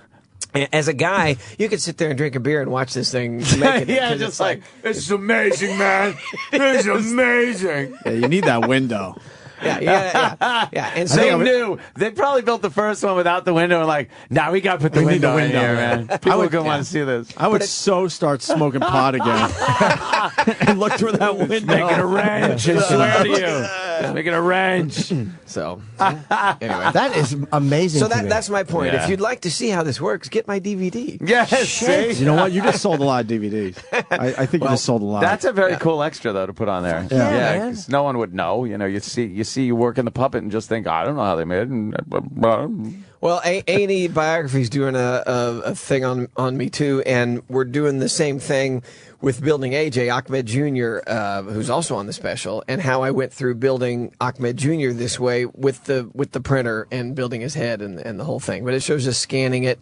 As a guy, you could sit there and drink a beer and watch this thing make it. Yeah, 'cause just it's like, this is amazing, man. This is amazing. Yeah, you need that window. yeah. And so They knew. They probably built the first one without the window and like, nah, we got to put the We need the window in window, here, man. man. People would- are going to want to see this. I would so start smoking pot again and look through that window. Make it a ranch, I swear to you. Make it a ranch. So, anyway. That is amazing. So to me. that's my point. Yeah. If you'd like to see how this works, get my DVD. Yes, see? You know what? You just sold a lot of DVDs. I think you just sold a lot. That's a very cool extra, though, to put on there. Yeah. Yeah, 'cause no one would know. You know, you see you work in the puppet and just think, I don't know how they made it. And, Well, A&E Biography's doing a thing on me too, and we're doing the same thing with building AJ Ahmed Jr., who's also on the special, and how I went through building Ahmed Jr. this way with the printer and building his head and the whole thing. But it shows us scanning it,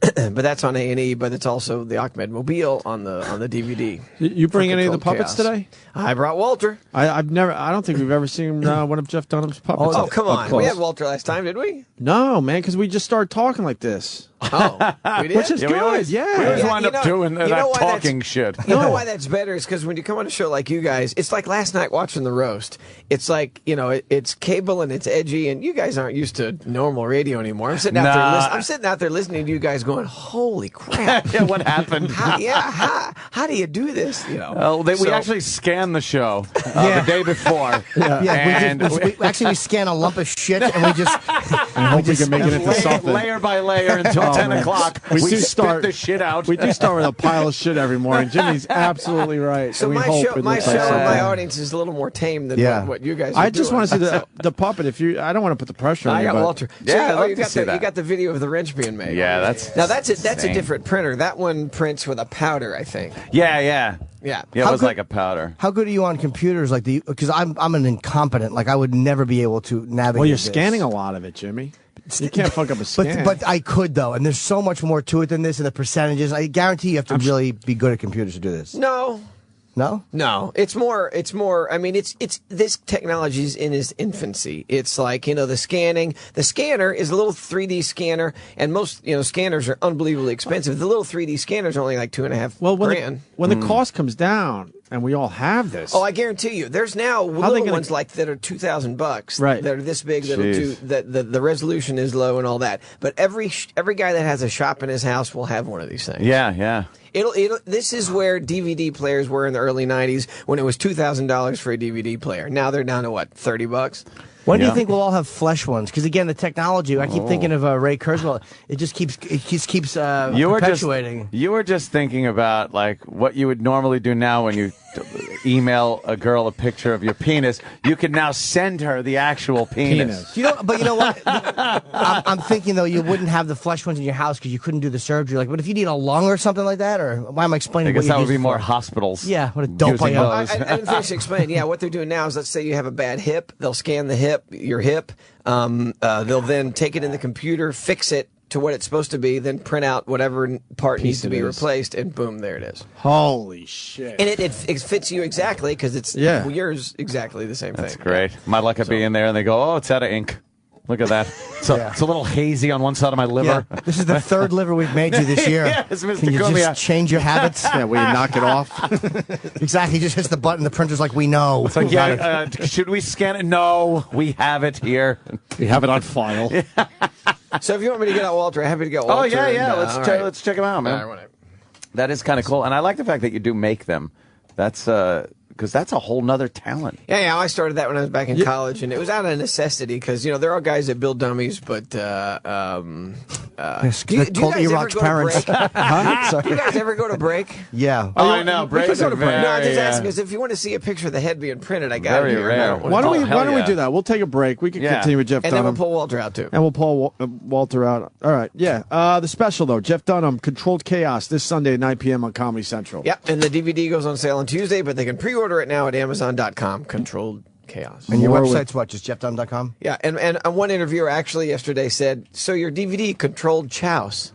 but that's on A&E. But it's also the Ahmed Mobile on the DVD. You bring for any of the Controlled puppets Chaos. today? I brought Walter. I don't think we've ever seen one of Jeff Dunham's puppets. Oh, come up on. close. We had Walter last time, did we? No, man, because we just started talking like this. Oh, we did? Which is good. we always yeah. wind up doing that why talking that's- shit. You know why that's better is because when you come on a show like you guys, it's like last night watching the roast. It's like, it's cable and it's edgy, and you guys aren't used to normal radio anymore. I'm sitting out there listening to you guys going, holy crap. Yeah, what happened? How do you do this? We actually scanned the show the day before. And we scan a lump of shit and we just and hope we can make it into something. Layer by layer until 10 o'clock. We do spit start the shit out. We do start with a pile of shit every morning. Jimmy's absolutely right. So and we my hope show, it my looks show, like and something. my audience is a little more tame than what you guys are I just doing. want to see the puppet. I don't want to put the pressure on I you. got but- Walter. Yeah, I'd love you to got see that. You got the video of the wrench being made. Yeah, that's That's a insane. different printer. That one prints with a powder, I think. Yeah. Yeah. Yeah, it How was good- like a powder. How good are you on computers? Because I'm an incompetent. Like I would never be able to navigate. Well, you're this. scanning a lot of it, Jimmy. You can't fuck up a scan. But I could though, and there's so much more to it than this, and the percentages. I guarantee you have to really be good at computers to do this. No. No, It's more. I mean, it's this technology is in its infancy. It's like the scanning. The scanner is a little 3D scanner, and most scanners are unbelievably expensive. The little 3D scanners are only like $2.5 grand. When the cost comes down, And we all have this. Oh, I guarantee you. There's now little ones like that are $2,000, Right. that are this big. That'll do that. The resolution is low and all that. But every guy that has a shop in his house will have one of these things. Yeah. This is where DVD players were in the early '90s when it was $2,000 for a DVD player. Now they're down to what, $30? When do you think we'll all have flesh ones? Because again, the technology. I keep thinking of Ray Kurzweil. It just keeps perpetuating. You were just thinking about like what you would normally do now when you email a girl a picture of your penis. You can now send her the actual penis. But you know what? I'm thinking though, you wouldn't have the flesh ones in your house because you couldn't do the surgery. Like, but if you need a lung or something like that, or why am I explaining? I guess what that would be use it more for? hospitals. Yeah, what a dope I am. I didn't finish explaining. Yeah, what they're doing now is, let's say you have a bad hip. They'll scan the hip, your hip. They'll then take it in the computer, fix it to what it's supposed to be, then print out whatever part needs to be replaced, and boom, there it is. Holy shit. And it fits you exactly because it's yours exactly the same That's thing. great. My luck I'd be in there and they go, oh, it's out of ink. Look at that. It's a little hazy on one side of my liver. Yeah. This is the third liver we've made you this year. Yes, Mr. Can you Cumia. just change your habits? Yeah, will you knock it off? Exactly. He just hits the button. The printer's like, we know. It's like, should we scan it? No, we have it here. We have it on file. So if you want me to get out Walter, I'm happy to get Walter. Oh, yeah. And, Let's check them out, man. All right, whatever. That is kind of cool. And I like the fact that you do make them. That's because that's a whole nother talent. Yeah, I started that when I was back in college, and it was out of necessity because there are guys that build dummies, but do you guys Iraq's parents. Do you guys ever go to break? Yeah. Oh, I know. Breaks are very, No, I'm just asking because if you want to see a picture of the head being printed, I got it very here. rare. Why don't we do that? We'll take a break. We can continue with Jeff and Dunham. then we'll pull Walter out too. And we'll pull Walter out. All right. Yeah. The special, though, Jeff Dunham, Controlled Chaos, this Sunday at 9 p.m. on Comedy Central. Yep, and the DVD goes on sale on Tuesday, but they can pre-order it now at Amazon.com. Controlled Chaos. And your website's what? Just jeffdunham.com? Yeah, and one interviewer actually yesterday said, so your DVD, Controlled Chouse.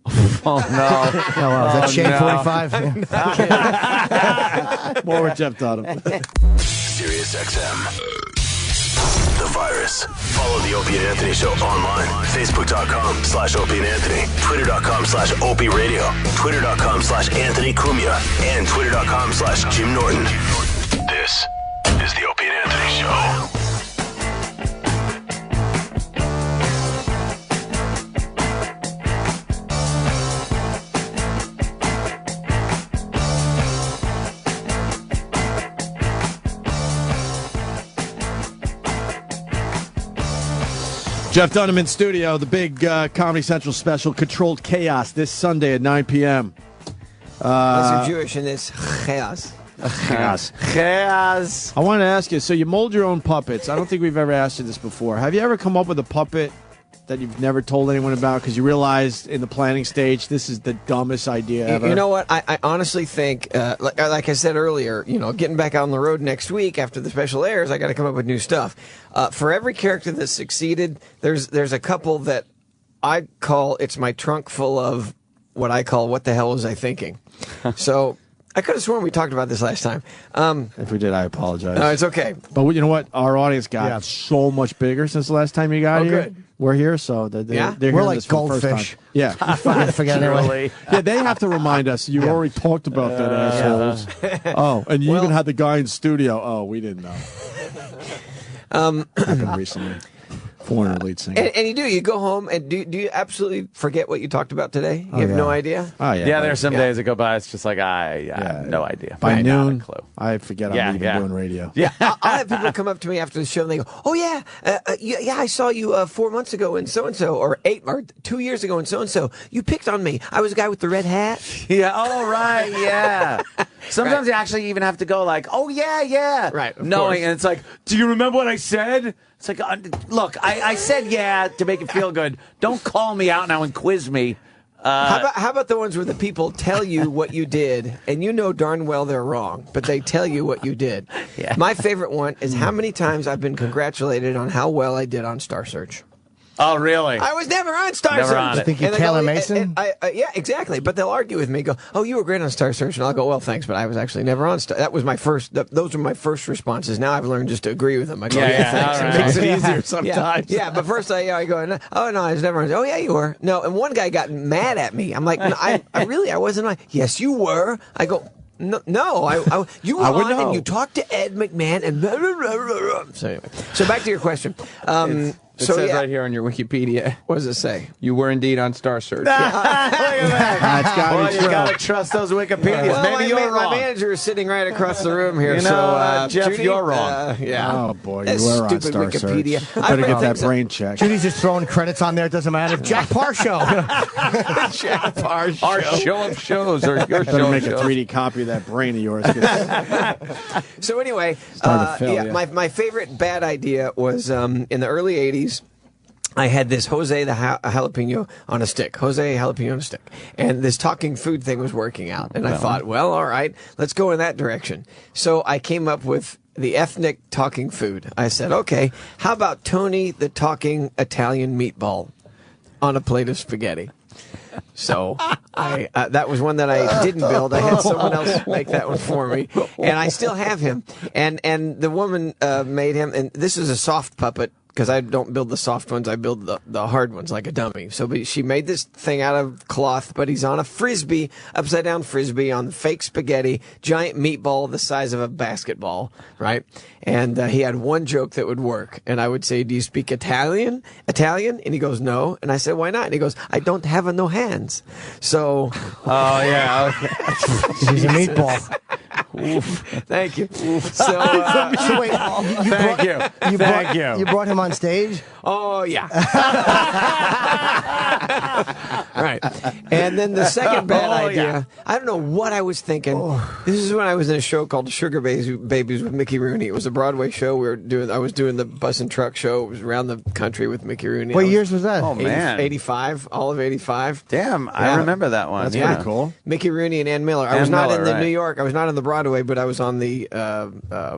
Oh, no. Oh, wow. Is that Shane 45? More with Jeff Dunham. Sirius XM. The Virus. Follow the Opie and Anthony Show online. Facebook.com/Opie and Anthony. Twitter.com/Opie Radio. Twitter.com/Anthony Cumia. And Twitter.com/Jim Norton. This is the Opie and Anthony Show. Jeff Dunham in studio, the big Comedy Central special, Controlled Chaos, this Sunday at 9 p.m. Unless you're Jewish and it's chaos. Chaos. Chaos. I want to ask you, so you mold your own puppets. I don't think we've ever asked you this before. Have you ever come up with a puppet that you've never told anyone about because you realized in the planning stage this is the dumbest idea ever? You know what? I honestly think, like I said earlier, getting back out on the road next week after the special airs, I got to come up with new stuff. For every character that succeeded, there's a couple that I call, it's my trunk full of what I call, what the hell was I thinking? So I could have sworn we talked about this last time. If we did, I apologize. No, it's okay. But you know what? Our audience got so much bigger since the last time you got here. Good. We're here, so they're We're hearing like this for the first goldfish. time. Yeah. Fucking forget anyway. Yeah, they have to remind us. You already talked about that, assholes. Oh, and you even had the guy in studio. Oh, we didn't know. Happened recently. Foreigner lead singer. And you go home and do you absolutely forget what you talked about today? You have no idea? Oh, yeah. Yeah, there are some days that go by, it's just like, I have no idea. By noon, not a clue. I forget I'm even doing radio. Yeah. I'll have people come up to me after the show and they go, "Oh yeah, I saw you 4 months ago in so and so, or 2 years ago in so and so. You picked on me. I was a guy with the red hat." Yeah. Oh, right. Yeah. Sometimes you actually even have to go like, "Oh yeah." Right. Of Knowing, course. and it's like, "Do you remember what I said?" It's like, look, I said yeah to make it feel good. Don't call me out now and quiz me. How about the ones where the people tell you what you did, and you know darn well they're wrong, but they tell you what you did? Yeah. My favorite one is how many times I've been congratulated on how well I did on Star Search. Oh, really? I was never on Star Never Search. on it. Think you're And they go, Taylor Mason? Yeah, exactly. But they'll argue with me. Go, "Oh, you were great on Star Search," and I'll go, "Well, thanks, but I was actually never on Star." That was my first. Those were my first responses. Now I've learned just to agree with them. I go, thanks. all right. Makes it easier sometimes. Yeah, but first I go, "Oh no, I was never on." "Oh yeah, you were." No, and one guy got mad at me. I'm like, "No, I wasn't on." "Yes, you were." I go, No, you were I would on and know. you talked to Ed McMahon and so anyway. So back to your question. It says right here on your Wikipedia. What does it say? You were indeed on Star Search. That's got Well, to be you true. got to trust those Wikipedias. Well, Maybe you're my wrong. manager is sitting right across the room here. You know, so, Jeff, Judy, you're wrong. Yeah. Oh boy, That you were on stupid Star Wikipedia. Search. You I better read get that things that- brain checked. Judy's just throwing credits on there. It doesn't matter. Jack Parr Show. Our show of shows or your Better show make of a shows. 3D copy of that brain of yours. So anyway, Starting to fail, yeah. my favorite bad idea was in the early 80s. I had this Jose the jalapeno on a stick. Jose jalapeno on a stick. And this talking food thing was working out. And I thought, well, all right, let's go in that direction. So I came up with the ethnic talking food. I said, okay, how about Tony the talking Italian meatball on a plate of spaghetti? So I that was one that I didn't build. I had someone else make that one for me, and I still have him. And the woman made him, and this is a soft puppet. Because I don't build the soft ones, I build the hard ones like a dummy. So she made this thing out of cloth, but he's on a frisbee, upside down frisbee on fake spaghetti, giant meatball the size of a basketball, right? And he had one joke that would work, and I would say, "Do you speak Italian?" And he goes, "No." And I said, "Why not?" And he goes, "I don't have no hands." So, Oh, yeah. Okay. He's a meatball. thank you. So, So wait, Thank you. you brought him on stage? oh yeah. Right. And then the second bad idea, I don't know what I was thinking. This is when I was in a show called Sugar Babies with Mickey Rooney. It was a Broadway show. I was doing the bus and truck show. It was around the country with Mickey Rooney. What years was that? Oh, man. 85, all of 85. Damn, I Yeah. remember that one. That's yeah. pretty cool. Mickey Rooney and Ann Miller. I was Ann not Miller, in the right. New York. I was not in the Broadway, but I was on the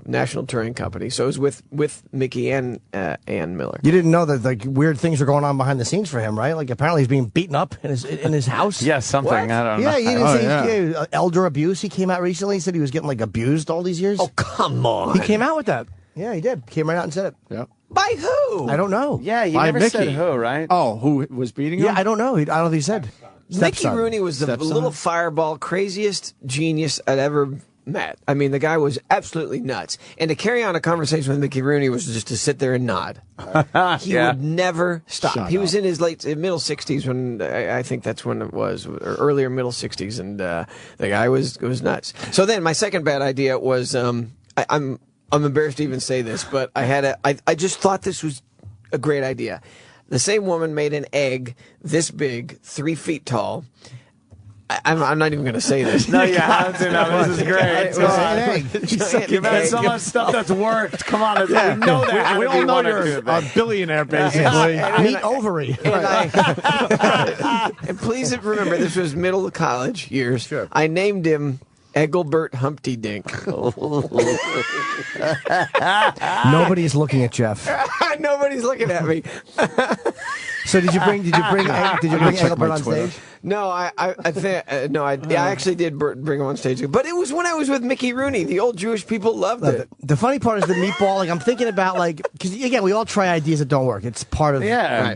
National Touring Company. So it was with Mickey and Ann Miller. You didn't know that like weird things are going on behind the scenes for him, right? Like apparently he's being beaten up in his house. Yeah, something. What? I don't know. Yeah, you didn't Oh, say yeah. elder abuse. He came out recently. He said he was getting like abused all these years. Oh, come on. He came out with that. Yeah, he did. Came right out and said it. Yeah. By who? I don't know. Yeah, you By never said Mickey. who, right? Oh, who was beating him? Yeah, I don't know. I don't know if he said. Mickey Stepson. Rooney was the Stepson? little fireball, craziest genius I'd ever met. I mean, the guy was absolutely nuts. And to carry on a conversation with Mickey Rooney was just to sit there and nod. He Yeah. would never stop. Shut He was up. in his middle 60s when I think that's when it was, or earlier middle 60s, and the guy was nuts. So then my second bad idea was I'm embarrassed to even say this, but I just thought this was a great idea. The same woman made an egg this big, 3 feet tall. I'm not even going to say this. No, you have to. No, this is great. It was an egg. You've had so much stuff that's worked. Come on, we know that. We all know you're a billionaire, basically. Meat ovary. And please remember, this was middle of college years. Sure. I named him Egglebert Humpty Dink. Nobody's looking at Jeff. Nobody's looking at me. So did you bring Engelbert on stage? No, I actually did bring him on stage, but it was when I was with Mickey Rooney. The old Jewish people loved it. The funny part is the meatball. Like I'm thinking about because again we all try ideas that don't work. It's part of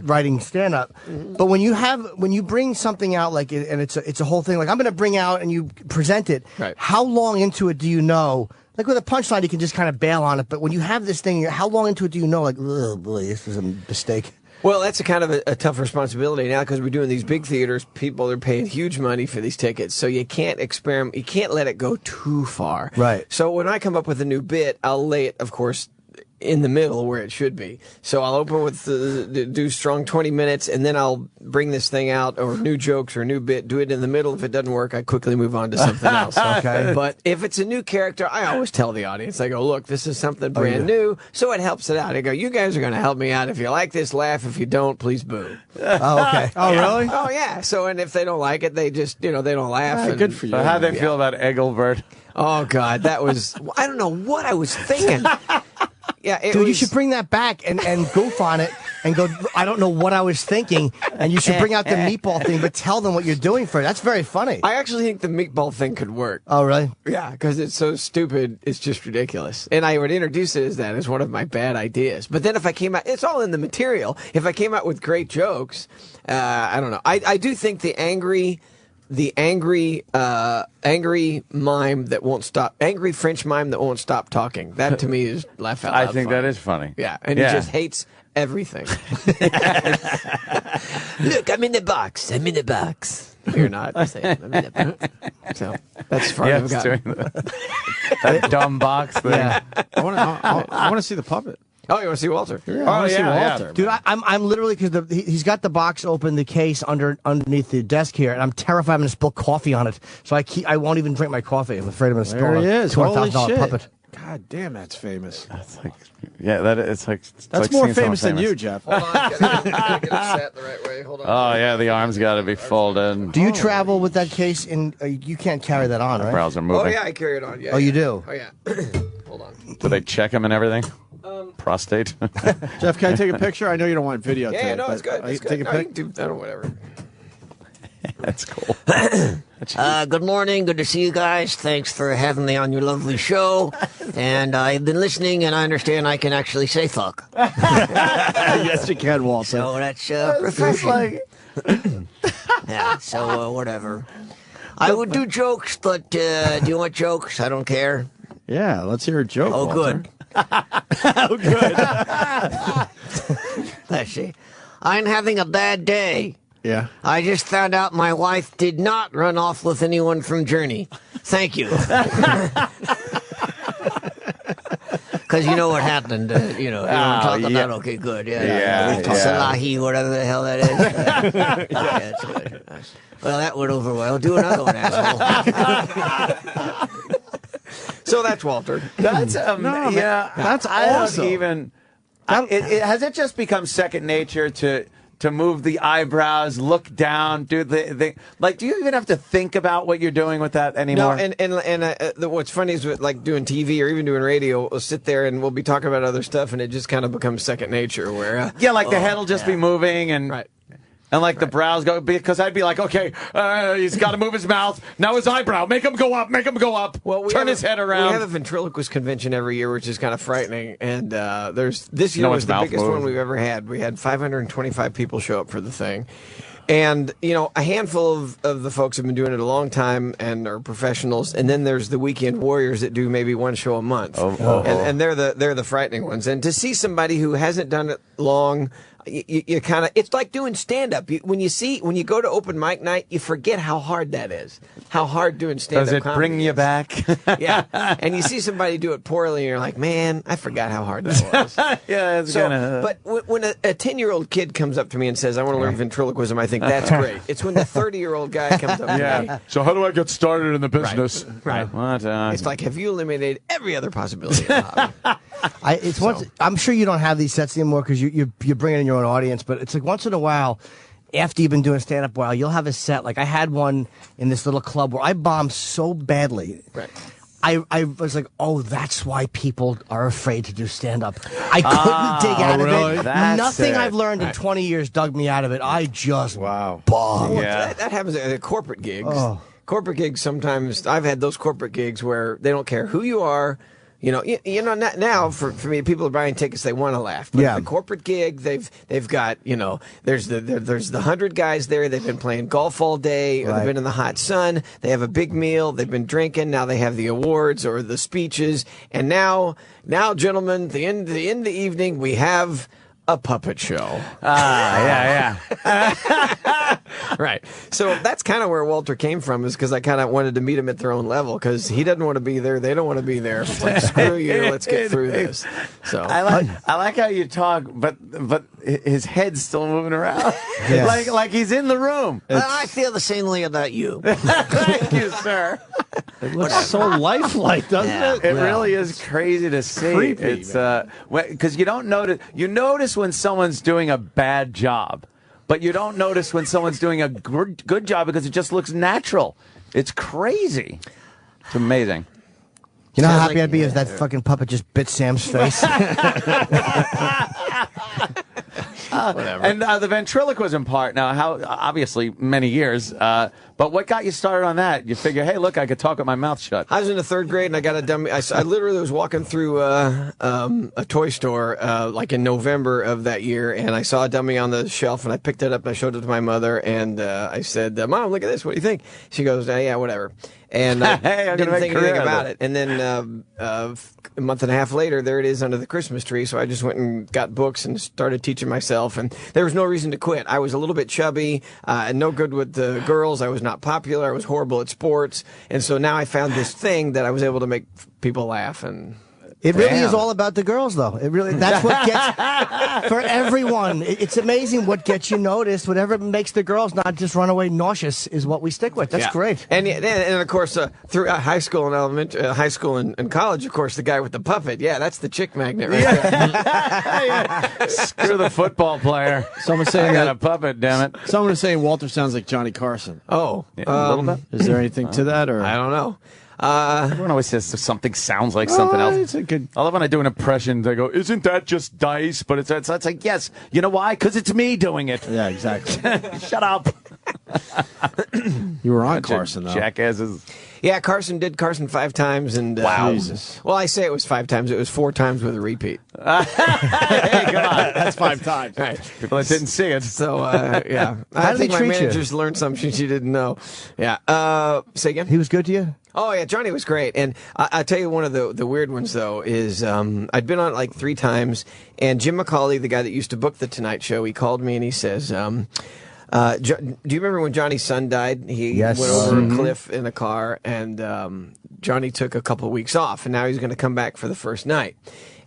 writing stand up. But when you bring something out and it's a whole thing. Like I'm going to bring out and you present it. Right. How long into it do you know? Like with a punchline, you can just kind of bail on it. But when you have this thing, how long into it do you know? Like, oh boy, this was a mistake. Well, that's a kind of a tough responsibility now because we're doing these big theaters. People are paying huge money for these tickets, so you can't experiment. You can't let it go too far. Right. So when I come up with a new bit, I'll lay it, of course, in the middle where it should be. So I'll open with do strong 20 minutes, and then I'll bring this thing out, or new jokes or new bit, do it in the middle. If it doesn't work, I quickly move on to something else. Okay. But if it's a new character, I always tell the audience, I go, look, this is something brand new, so it helps it out. I go, you guys are going to help me out. If you like this, laugh. If you don't, please boo. Oh, okay. Oh, really? Oh, yeah. So, and if they don't like it, they just, they don't laugh. Good for you. So how they feel about Egglebert? Oh, God, that was, I don't know what I was thinking. Yeah, Dude, you should bring that back and goof on it and go, I don't know what I was thinking. And you should bring out the meatball thing, but tell them what you're doing for it. That's very funny. I actually think the meatball thing could work. Oh, really? Yeah, because it's so stupid, it's just ridiculous. And I would introduce it as one of my bad ideas. But then if I came out, it's all in the material. If I came out with great jokes, I don't know. I do think the angry the angry mime that won't stop, angry French mime that won't stop talking. That to me is laugh out loud. I think funny. that is funny. Yeah, and he just hates everything. Look, I'm in the box. I'm in the box. You're not. I'm in the box. So that's far Yeah, I've it's gotten. doing that dumb box thing. Yeah. I want to see the puppet. Oh, you want to see Walter? Yeah, I want to see Walter. Dude, I'm literally, because he's got the box open, the case underneath the desk here, and I'm terrified I'm going to spill coffee on it. So I won't even drink my coffee. I'm afraid I'm going to spill There he is. Holy $200,000 shit. puppet. God damn, that's famous. That's like, yeah, it's like That's more famous than you, Jeff. Hold on, gotta get it sat the right way. Hold on. Oh yeah, the arms got to be folded. Do you travel with that case? You can't carry that on, right? Brows are moving. Oh yeah, I carry it on. Yeah. Oh, you do? Oh yeah. Hold on. Do they check him and everything? Prostate. Jeff, can I take a picture? I know you don't want video. Yeah, no, but it's good. It's take good. a No, you pic. can do that or whatever. That's cool. Good morning. Good to see you guys. Thanks for having me on your lovely show. And I've been listening, and I understand I can actually say fuck. Yes, you can, Walter. So that's refreshing. Yeah, so whatever. I would do jokes, but do you want jokes? I don't care. Yeah, let's hear a joke. Oh, Walter. good. Oh, good. Let's see. I'm having a bad day. Yeah. I just found out my wife did not run off with anyone from Journey. Thank you. Because you know what happened. You know what I'm talking about? Okay, good. Yeah. Salahi, whatever the hell that is. Yeah, that's good. Well, that went over well. Do another one, asshole. So that's Walter. That's yeah. That's I awesome. don't even. Has it just become second nature to move the eyebrows, look down, do the like? Do you even have to think about what you're doing with that anymore? No, and what's funny is with like doing TV or even doing radio, we'll sit there and we'll be talking about other stuff, and it just kind of becomes second nature. Where yeah, like the head will just be moving and. Right. And like the brows go, because I'd be like, okay, he's got to move his mouth. Now his eyebrow, make him go up, make him go up. Well, turn his head around. We have a ventriloquist convention every year, which is kind of frightening. And this year No was one's the mouth biggest moves. one we've ever had. We had 525 people show up for the thing. And, you know, a handful of the folks have been doing it a long time and are professionals. And then there's the weekend warriors that do maybe one show a month. And they're the frightening ones. And to see somebody who hasn't done it long, you kind of, it's like doing stand-up. When you go to open mic night, you forget how hard that is. How hard doing stand-up Does it comedy bring you is. back? Yeah. And you see somebody do it poorly, and you're like, man, I forgot how hard that was. Yeah, it's So, gonna. but when a 10-year-old kid comes up to me and says, I want to learn ventriloquism, I think that's great. It's when the 30-year-old guy comes up to me. So how do I get started in the business? Right. What? It's like, have you eliminated every other possibility of the hobby? I'm sure you don't have these sets anymore because you bring in your own audience, but it's like once in a while, after you've been doing stand-up a while, you'll have a set. Like I had one in this little club where I bombed so badly. Right. I was like, oh, that's why people are afraid to do stand-up. I couldn't dig out of it. That's Nothing it. I've learned in 20 years dug me out of it. I just bombed. Well, Yeah. that happens at corporate gigs. Oh. Corporate gigs, sometimes I've had those corporate gigs where they don't care who you are. You know, now for me, people are buying tickets. They want to laugh. But Yeah. the corporate gig, they've got, you know, there's the 100 guys there. They've been playing golf all day, or Right. they've been in the hot sun. They have a big meal. They've been drinking. Now they have the awards or the speeches. And now, gentlemen, the end of the evening, we have a puppet show. Yeah. Right. So that's kind of where Walter came from, is because I kind of wanted to meet him at their own level, because he doesn't want to be there. They don't want to be there. It's like, screw you. Let's get through this. So I like how you talk, but his head's still moving around, Yes. like he's in the room. I feel the same way about you. Thank you, sir. It looks so lifelike, doesn't Yeah. it? It really is crazy to see. creepy, It's because you don't notice. You notice when someone's doing a bad job, but you don't notice when someone's doing a good job because it just looks natural. It's crazy. It's amazing. You know how Sounds happy like- I'd be if that fucking puppet just bit Sam's face? Whatever. And the ventriloquism part, now, how obviously many years, but what got you started on that? You figure, hey, look, I could talk with my mouth shut. I was in the 3rd grade and I got a dummy. I literally was walking through a toy store like in November of that year, and I saw a dummy on the shelf, and I picked it up and I showed it to my mother, and I said, Mom, look at this. What do you think? She goes, yeah, whatever. And I Hey, I'm didn't gonna think make a anything career out about of it. And then a month and a half later, there it is under the Christmas tree. So I just went and got books and started teaching myself. And there was no reason to quit. I was a little bit chubby and no good with the girls. I was not popular. I was horrible at sports. And so now I found this thing that I was able to make people laugh. And it really is all about the girls, though. It really, that's what gets, for everyone, it's amazing what gets you noticed. Whatever makes the girls not just run away nauseous is what we stick with. That's great. And of course, throughout high school and high school and college, of course, the guy with the puppet. Yeah, that's the chick magnet right there. Screw the football player. Someone's saying I got that- a puppet, damn it. Someone is saying Walter sounds like Johnny Carson. Oh, a little bit. Is there anything to that, or I don't know. Everyone always says something sounds like something else. It's a good. I love when I do an impression. They go, "Isn't that just dice?" But it's like, yes. You know why? Because it's me doing it. Yeah, exactly. Shut up. You were on Carson, though. Jackasses. Yeah, Carson did Carson 5 times, and Wow. Jesus. well, I say it was 5 times. It was 4 times with a repeat. Hey, come on. That's 5 times. Right. People that didn't see it. So yeah, How I did think he my treat you? managers learned something she didn't know. Yeah. Say again. He was good to you? Oh yeah, Johnny was great, and I tell you one of the weird ones though is I'd been on it like 3 times, and Jim McCauley, the guy that used to book the Tonight Show, he called me and he says, do you remember when Johnny's son died? He Yes. went over a cliff in a car, and Johnny took a couple of weeks off, and now he's going to come back for the first night.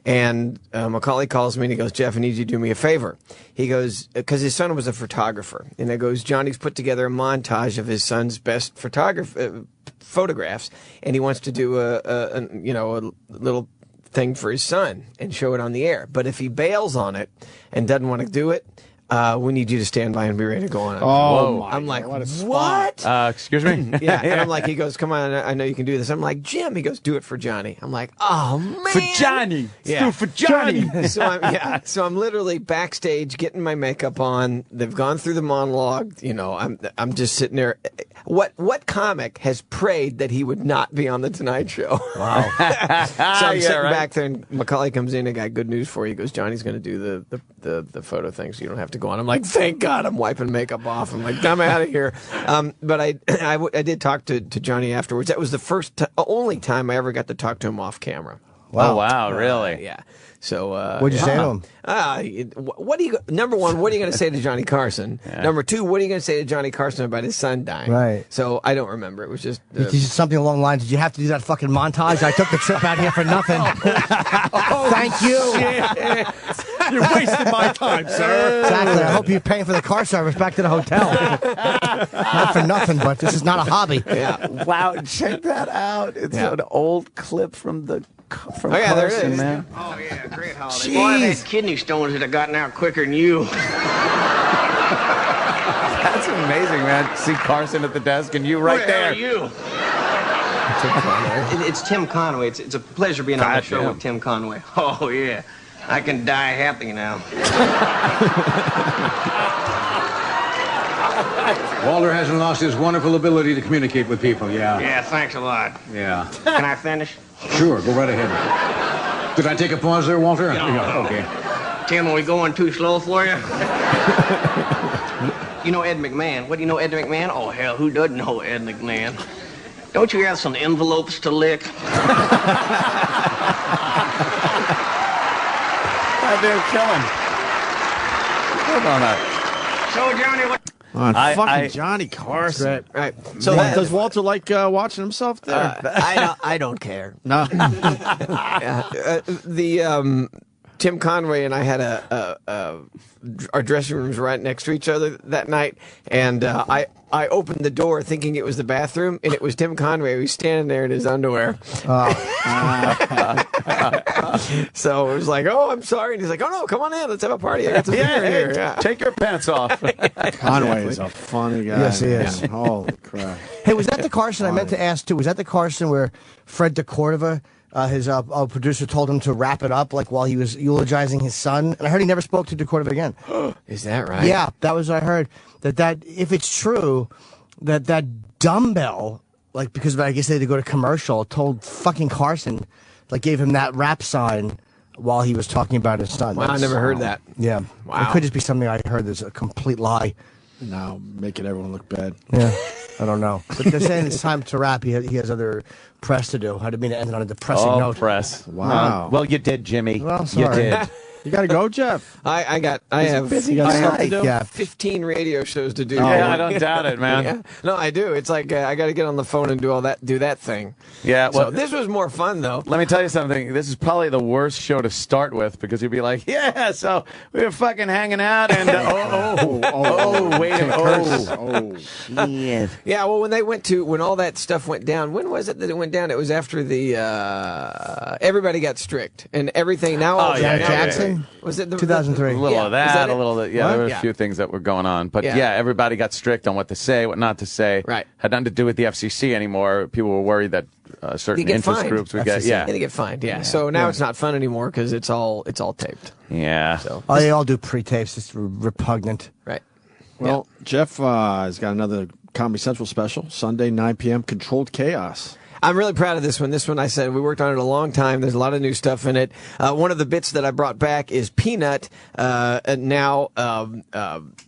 And Macaulay calls me and he goes, Jeff, I need you to do me a favor. He goes, because his son was a photographer. And he goes, Johnny's put together a montage of his son's best photographs. And he wants to do a little thing for his son and show it on the air. But if he bails on it and doesn't want to do it, we need you to stand by and be ready to go on. I'm like, what? Excuse me? Yeah, and I'm like, he goes, come on, I know you can do this. I'm like, Jim, he goes, do it for Johnny. I'm like, oh, man. For Johnny. Yeah. Do it for Johnny. So I'm literally backstage getting my makeup on. They've gone through the monologue. You know, I'm just sitting there. What comic has prayed that he would not be on the Tonight Show? Wow. So I'm sitting back there, and Macaulay comes in. I got good news for you. He goes, Johnny's going to do the photo thing, so you don't have to go on. I'm like, thank God. I'm wiping makeup off. I'm like, I'm out of here. But I did talk to Johnny afterwards. That was the only time I ever got to talk to him off camera. Wow. Oh, wow, really? Yeah. So What'd you say to him? Number one, what are you going to say to Johnny Carson? Yeah. Number 2, what are you going to say to Johnny Carson about his son dying? Right. So I don't remember. It was just Did you say something along the lines, did you have to do that fucking montage? I took the trip out here for nothing. Thank you. You wasted my time, sir. Exactly. I hope you're paying for the car service back to the hotel. Not for nothing, but this is not a hobby. Yeah. Wow, check that out. It's an old clip from Oh, yeah, there it Carson, is. man. Oh, yeah, great holiday. Boy, I've had kidney stones that have gotten out quicker than you. That's amazing, man. See Carson at the desk and you right Who the there. hell are you? It's Tim Conway. It's a pleasure being on the show with Tim Conway. Oh, yeah. I can die happy now. Walter hasn't lost his wonderful ability to communicate with people, yeah. Yeah, thanks a lot. Yeah. Can I finish? Sure, go right ahead. Did I take a pause there, Walter? Yeah. Okay. Tim, are we going too slow for you? You know Ed McMahon. What do you know Ed McMahon? Oh, hell, who doesn't know Ed McMahon? Don't you have some envelopes to lick? They're killing. Hold on that. So, Johnny, what... Fucking Johnny Carson. Right. So does Walter like watching himself there? I don't care. No. Tim Conway and I had our dressing rooms right next to each other that night, and I opened the door thinking it was the bathroom, and it was Tim Conway. He was standing there in his underwear. So it was like, oh, I'm sorry. And he's like, oh, no, come on in. Let's have a party. I got some beer here. Yeah. Take your pants off. Conway is a funny guy. Yes, he is. Holy crap. Hey, was that the Carson I meant to ask, too? Was that the Carson where Fred DeCordova his producer told him to wrap it up, like while he was eulogizing his son. And I heard he never spoke to Dakota again. Is that right? Yeah, that was what I heard. That if it's true, that dumbbell, like because I guess they had to go to commercial, told fucking Carson, like gave him that rap sign while he was talking about his son. Wow, I never heard that. Yeah, Wow. It could just be something I heard that's a complete lie. Now making everyone look bad. Yeah, I don't know. But they're saying it's time to wrap. He has other press to do. I didn't mean to end on a depressing note. Press. Wow. Well, you did, Jimmy. Well, you sorry. did. You got to go, Jeff. I have busy. You got stuff to do? Yeah. 15 radio shows to do. Yeah, I don't doubt it, man. Yeah. No, I do. It's like I got to get on the phone and do that thing. Yeah, well, So this was more fun though. let me tell you something. This is probably the worst show to start with because you'd be like, yeah, so we were fucking hanging out and yes. Yeah, well, when all that stuff went down, when was it that it went down? It was after the everybody got strict and everything. Now, Janet Jackson? Was it 2003? A little Yeah. of that, Was that a it? little of there were a Yeah. few things that were going on. But Yeah. yeah, everybody got strict on what to say, what not to say. Right. Had nothing to do with the FCC anymore. People were worried that certain You get interest fined. groups would FCC. get, They get fined. Yeah. So now it's not fun anymore because it's all taped. Yeah. So Oh, they all do pre-tapes. It's repugnant. right. Well, Jeff has got another Comedy Central special, Sunday, 9 p.m., Controlled Chaos. I'm really proud of this one. This one, I said, we worked on it a long time. There's a lot of new stuff in it. One of the bits that I brought back is Peanut now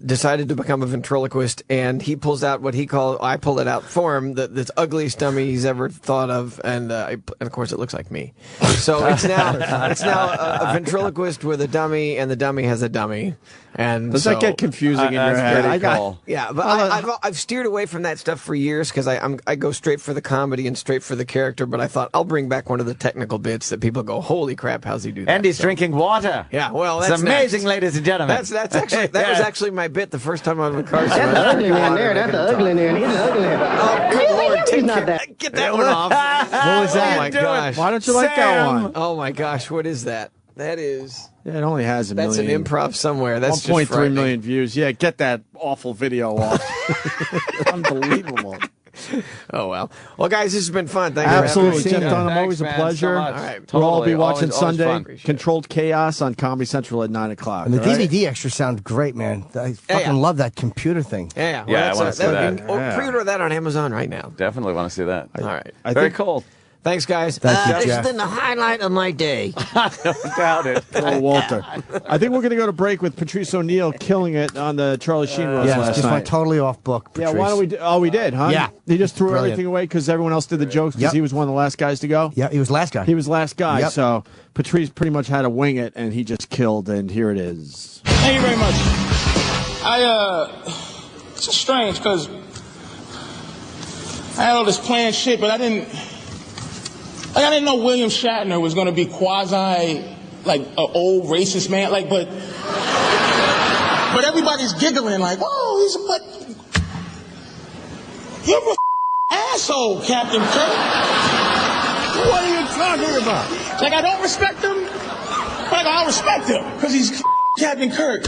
decided to become a ventriloquist, and he pulls out what he calls, I pulled it out for him, the ugliest dummy he's ever thought of, and of course it looks like me. So it's now a ventriloquist with a dummy, and the dummy has a dummy. And Does that get confusing in your head? Yeah, but I've steered away from that stuff for years because I go straight for the comedy and straight for the character. But I thought I'll bring back one of the technical bits that people go, "Holy crap, how's he do that?" And he's drinking water. Yeah, well, it's that's amazing, next. ladies and gentlemen. That's actually that was actually my bit the first time I was with Carson. That's the ugly man there. That's the ugly man. He's the ugly man. Oh, good Lord, He's not that. get that one off. What was that? Oh my gosh! Why don't you like that one? Oh my gosh, what is that? That is. Yeah, it only has That's million. an improv somewhere. That's just 1.3 frightening. million views. Yeah, get that awful video off. Unbelievable. Oh, well, guys, this has been fun. Thank you. Absolutely, for Jeff having me. Dunham, Thanks, always a man, pleasure. so much. All right. We'll all be Totally. watching Always Sunday, fun. Controlled Chaos on Comedy Central at 9 o'clock. And the all right? DVD extras sound great, man. I fucking love that computer thing. Yeah, Yeah, I wanna that's see that. Yeah. Pre-order that on Amazon right now. Definitely want to see that. All right. I Very think cool. Thanks, guys. Thank you, It's Jeff. been the highlight of my day. Don't doubt it. Oh, Walter. I think we're going to go to break with Patrice O'Neill killing it on the Charlie Sheen roast Yes, last just night. went totally off book. Yeah, Patrice. why don't we do? Oh, we did, huh? Yeah. He just threw Brilliant. everything away because everyone else did the jokes because Yep. he was one of the last guys to go? Yeah, he was last guy. He was last guy, Yep. so Patrice pretty much had to wing it, and he just killed, and here it is. Thank you very much. It's just strange because I had all this planned shit, but I didn't know William Shatner was going to be quasi, like, an old racist man, like, but everybody's giggling, like, oh, but you're a asshole, Captain Kirk. What are you talking about? Like, I don't respect him, but I respect him because he's Captain Kirk.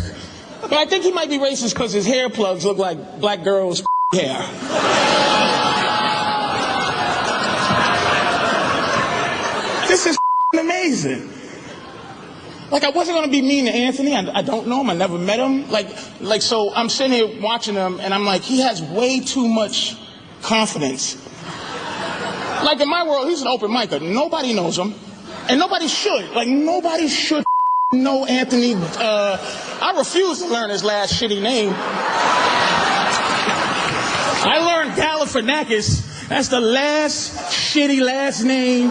But I think he might be racist because his hair plugs look like black girls' hair. This is amazing. Like, I wasn't going to be mean to Anthony. I don't know him. I never met him. Like, so I'm sitting here watching him, and I'm like, he has way too much confidence. Like, in my world, he's an open micer. Nobody knows him, and nobody should. Like, nobody should know Anthony. I refuse to learn his last shitty name. I learned Galifianakis. That's the last shitty last name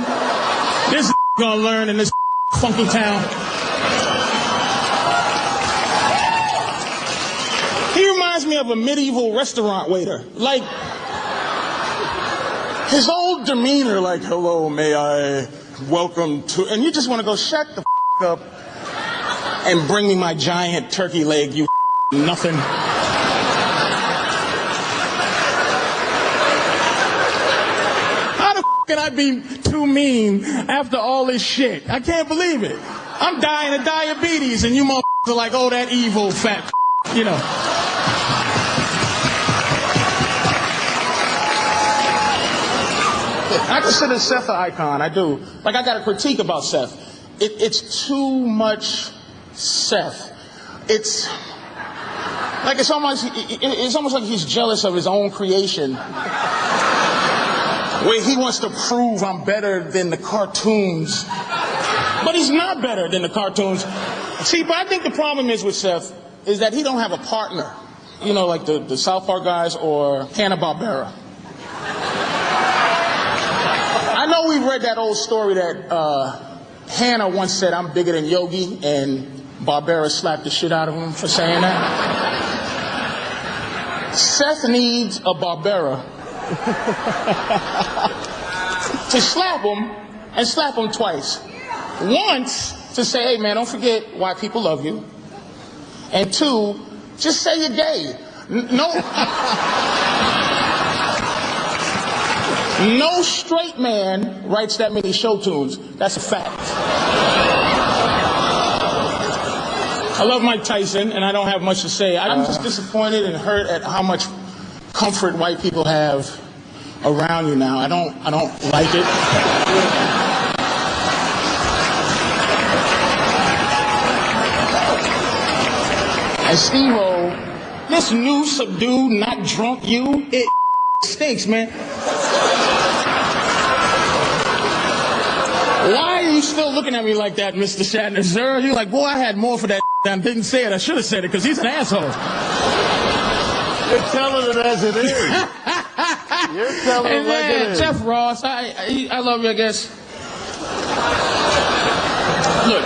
this gonna learn in this funky town. He reminds me of a medieval restaurant waiter. Like, his whole demeanor, like, hello, may I welcome to, and you just want to go, shut the up and bring me my giant turkey leg, you nothing. How the can I be too mean after all this shit? I can't believe it. I'm dying of diabetes, and you motherfuckers are like, oh, that evil fat, you know. I consider Seth an icon. I do. Like, I got a critique about Seth. It's too much Seth. It's almost like he's jealous of his own creation. Where he wants to prove I'm better than the cartoons. But he's not better than the cartoons. See, but I think the problem is with Seth is that he don't have a partner. You know, like the South Park guys or Hanna-Barbera. I know we've read that old story that Hannah once said, I'm bigger than Yogi, and Barbera slapped the shit out of him for saying that. Seth needs a Barbera to slap him and slap him twice. Once to say, hey man, don't forget why people love you. And two, just say you're gay. No straight man writes that many show tunes. That's a fact. I love Mike Tyson, and I don't have much to say. I'm just disappointed and hurt at how much comfort white people have around you now. I don't like it. And Steve-O, this new subdued, not drunk you, it stinks, man. Why are you still looking at me like that, Mr. Shatner, sir? You're like, boy, I had more for that than didn't say it. I should have said it because he's an asshole. You're telling it as it is. You're telling it like it is. Jeff Ross, I love you, I guess. Look,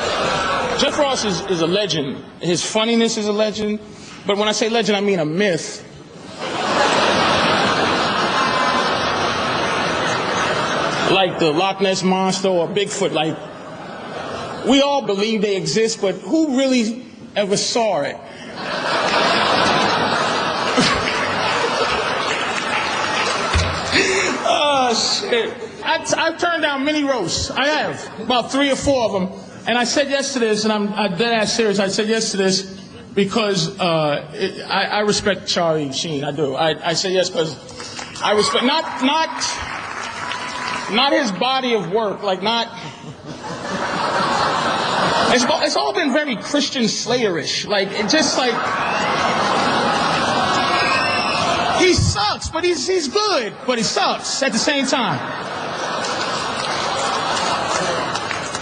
Jeff Ross is a legend. His funniness is a legend. But when I say legend, I mean a myth. Like the Loch Ness Monster or Bigfoot. Like, we all believe they exist, but who really ever saw it? Oh, shit. I've turned down many roasts. I have. About 3 or 4 of them. And I said yes to this, and I'm dead ass serious. I said yes to this because I respect Charlie Sheen. I do. I say yes because I respect not his body of work, like not. It's all been very Christian Slayerish. Like it just like he sucks, but he's good, but he sucks at the same time.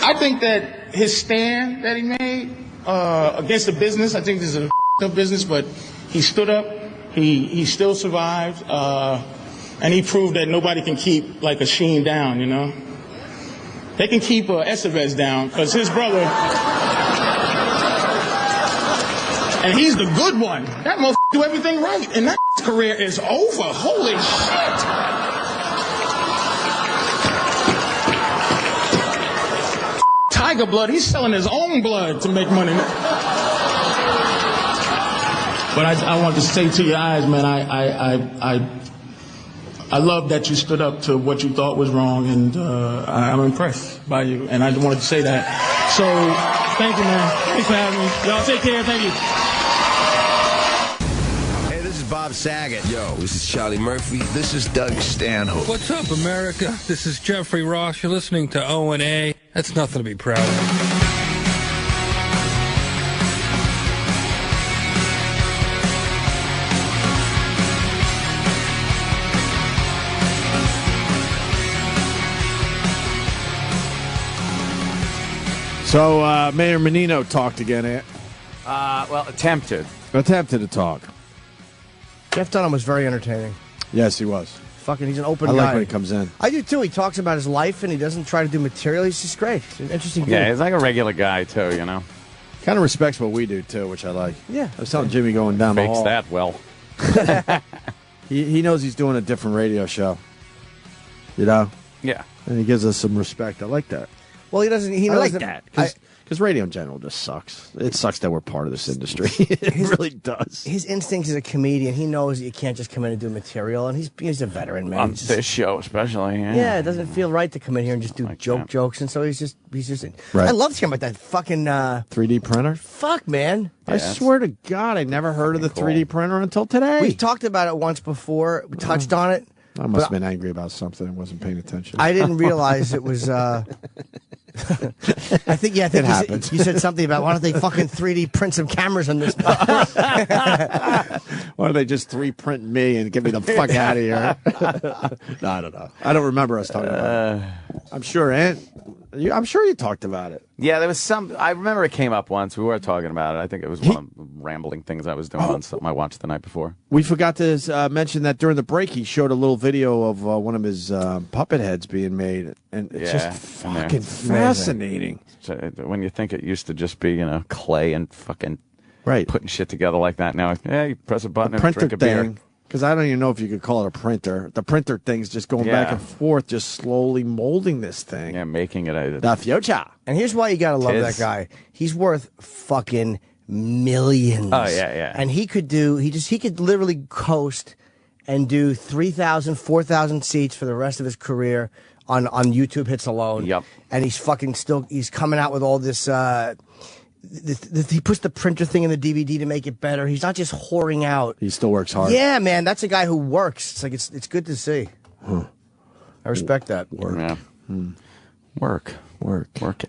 I think that his stand that he made against the business, I think this is a business, but he stood up. He still survived. And he proved that nobody can keep, like, a Sheen down, you know? They can keep Estevez down, because his brother... And he's the good one. That motherfucker do everything right, and that career is over. Holy shit! Tiger Blood, he's selling his own blood to make money. But I want to say to your eyes, man, I love that you stood up to what you thought was wrong, and I'm impressed by you, and I wanted to say that. So, thank you, man. Thanks for having me. Y'all take care. Thank you. Hey, this is Bob Saget. Yo, this is Charlie Murphy. This is Doug Stanhope. What's up, America? This is Jeffrey Ross. You're listening to O&A. That's nothing to be proud of. So, Mayor Menino talked again, Ant. Well, attempted to talk. Jeff Dunham was very entertaining. Yes, he was. Fucking, he's an open guy. guy. I like when he comes in. I do, too. He talks about his life, and he doesn't try to do material. He's just great. He's an interesting dude. Yeah, he's like a regular guy, too, you know? Kind of respects what we do, too, which I like. Yeah. I was telling Jimmy going down the hall. Fakes that well. He knows he's doing a different radio show. You know? Yeah. And he gives us some respect. I like that. Well, he doesn't. He knows I like that. Because radio in general just sucks. It sucks that we're part of this industry. It really does. His instinct as a comedian, he knows that you can't just come in and do material, and he's a veteran, man. On this show, especially. Yeah, it doesn't feel right to come in here and just do jokes, and so he's just. Right. I loved hearing about that fucking 3D printer. Fuck, man! I swear to God, I never heard of the 3D printer until today. We've talked about it once before. We touched on it. I must have been angry about something and wasn't paying attention. I didn't realize it was. I think you said something about why don't they fucking 3D print some cameras on this? Why don't they just 3D print me and get me the fuck out of here? No, I don't know. I don't remember us talking about it. I'm sure, I'm sure you talked about it. Yeah, there was some. I remember it came up once. We were talking about it. I think it was one of the rambling things I was doing on something I watched the night before. We forgot to mention that during the break, he showed a little video of one of his puppet heads being made, and it's just fucking fascinating. So, when you think it used to just be, clay and fucking right putting shit together like that. Now, you press a button the and printer drink a beer. thing. Because I don't even know if you could call it a printer. The printer thing's just going back and forth, just slowly molding this thing. Yeah, making it the future. And here's why you gotta love that guy. He's worth fucking millions. Oh yeah. And he could literally coast and do 3,000, 4,000 seats for the rest of his career on YouTube hits alone. Yep. And he's coming out with all this. He puts the printer thing in the DVD to make it better. He's not just whoring out. He still works hard. Yeah, man, that's a guy who works. It's like it's good to see. I respect that. Work. Yeah. Work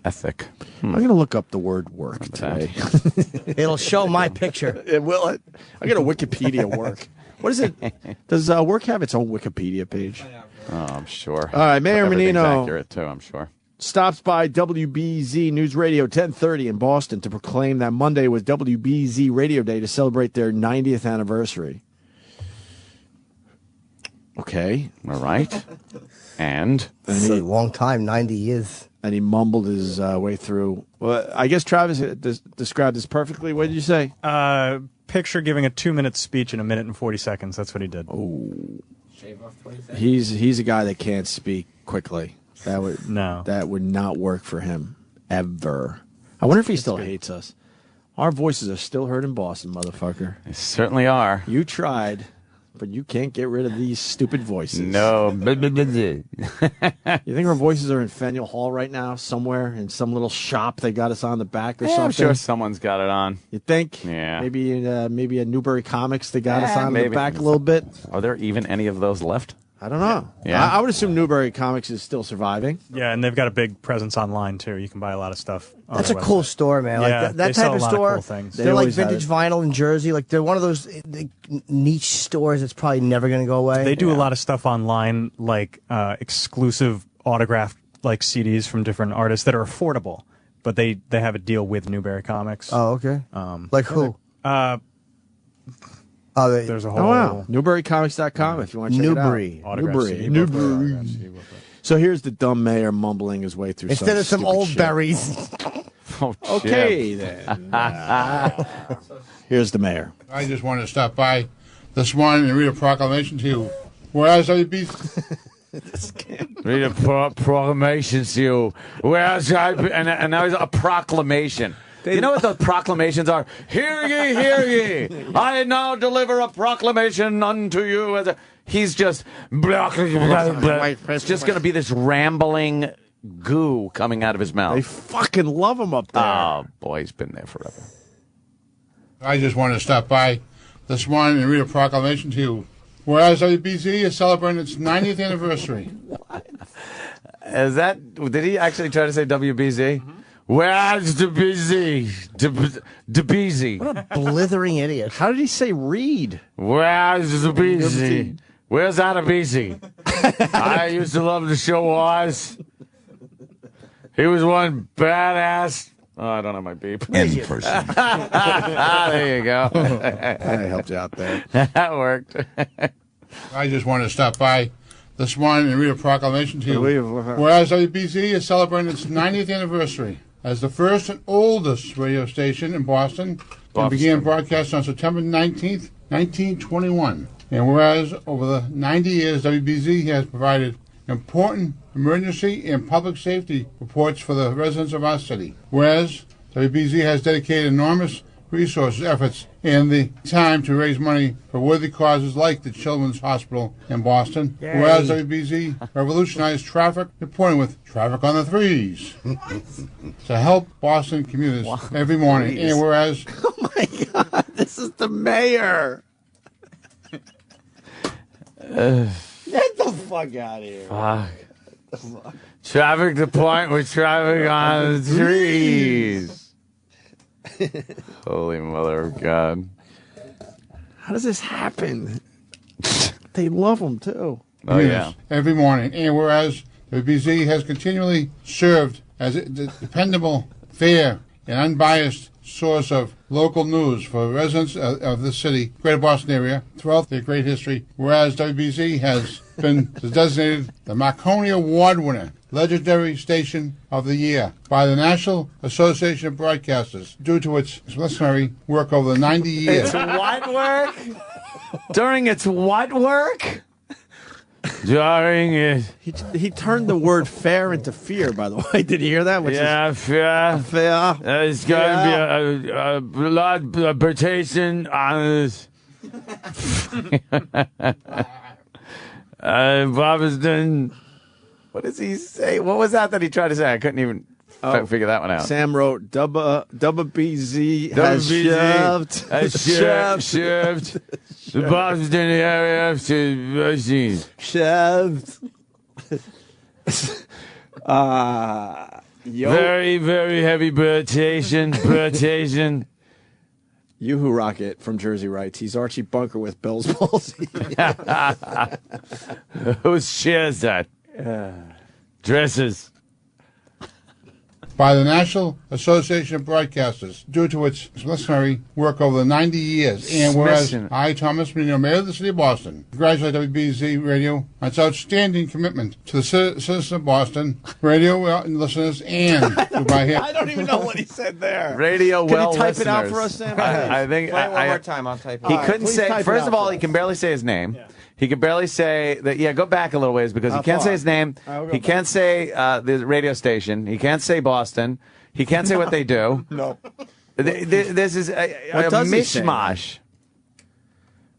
ethic. I'm going to look up the word work today. It'll show my picture. It will. I got a Wikipedia work. What is it? Does work have its own Wikipedia page? Oh, I'm sure. All right, Mayor Everything's Menino accurate too, I'm sure. Stops by WBZ News Radio 1030 in Boston to proclaim that Monday was WBZ Radio Day to celebrate their 90th anniversary. Okay. All right. And it's a long time, 90 years. And he mumbled his way through. Well, I guess Travis described this perfectly. What did you say? Picture giving a 2-minute speech in 1 minute and 40 seconds. That's what he did. Oh. He's a guy that can't speak quickly. That would not work for him ever. I wonder if he still hates us. Our voices are still heard in Boston, motherfucker. They certainly are. You tried, but you can't get rid of these stupid voices. No. You think our voices are in Faneuil Hall right now, somewhere in some little shop they got us on the back or something? I'm sure someone's got it on. You think? Yeah. Maybe at Newbury Comics they got us on maybe. the back a little bit. Are there even any of those left? I don't know. Yeah. I would assume Newbury Comics is still surviving. Yeah, and they've got a big presence online too. You can buy a lot of stuff. That's a cool store, man. Like Yeah, that they type sell of a lot of store. cool things. They're like always have vintage it. vinyl in Jersey. Like they're one of those niche stores that's probably never going to go away. They do a lot of stuff online, like exclusive autographed like CDs from different artists that are affordable, but they have a deal with Newbury Comics. Oh, okay. Like who? There's a whole. Oh, wow. NewburyComics.com if you want to check Newbury. it out. Newbury. So here's the dumb mayor mumbling his way through Instead of some stupid old shit. berries. Oh, Okay, then. Here's the mayor. I just wanted to stop by this morning and read a proclamation to you. Whereas WBZ... Read a proclamation to you. And now it's a proclamation. You know what the proclamations are? Hear ye, hear ye. I now deliver a proclamation unto you. He's just... It's just going to be this rambling goo coming out of his mouth. They fucking love him up there. Oh, boy, he's been there forever. I just wanted to stop by this morning and read a proclamation to you. Whereas WBZ is celebrating its 90th anniversary. Did he actually try to say WBZ? Where's the busy? The busy. What a blithering idiot. How did he say read? Where's the busy? Where's that a busy? I used to love the show Oz. He was one badass. Oh, I don't have my beep. In person. There you go. I helped you out there. That worked. I just wanted to stop by this morning and read a proclamation to you. Whereas WBZ is celebrating its 90th anniversary as the first and oldest radio station in Boston, and began broadcast on September 19th, 1921. And whereas over the 90 years, WBZ has provided important emergency and public safety reports for the residents of our city. Whereas WBZ has dedicated enormous resources, efforts, and the time to raise money for worthy causes like the Children's Hospital in Boston. Yay. Whereas WBZ revolutionized traffic reporting with Traffic on the Threes to help Boston commuters every morning. Threes. And whereas... Oh my God, this is the mayor. Get the Oh, fuck out of here. Fuck. Traffic to point with traffic on the trees. Holy mother of God. How does this happen? They love them, too. Oh, yeah. Every morning. And whereas WBZ has continually served as a dependable, fair, and unbiased source of local news for residents of the city, Greater Boston area, throughout their great history, whereas WBZ has been designated the Marconi Award winner, legendary station of the year by the National Association of Broadcasters due to its extraordinary work over the 90 years. It's what work? During its what work? During it. He turned the word fair into fear, by the way. Did you hear that? Yeah, fair. Fair. There's going to be a blood rotation on this. Boston. What does he say? What was that he tried to say? I couldn't even figure that one out. Sam wrote, WBZ has shoved the Boston area to machine. Shoved. Very, very heavy rotation. Yoo-Hoo Rocket from Jersey writes, he's Archie Bunker with Bell's palsy. Who shares that? Dresses. By the National Association of Broadcasters due to its extraordinary work over the 90 years. And whereas I, Thomas Menino, Mayor of the City of Boston, congratulate WBZ Radio on its outstanding commitment to the citizens of Boston, radio listeners, and by him. I don't even know what he said there. Radio Can well you type listeners. it out for us, Sam? I think Play it one more time. I'll type it. He out. couldn't say. First of all, he can barely say his name. Yeah. He could barely say that. Yeah, go back a little ways because he can't say his name. He can't say the radio station. He can't say Boston. He can't say what they do. No. This is a mishmash.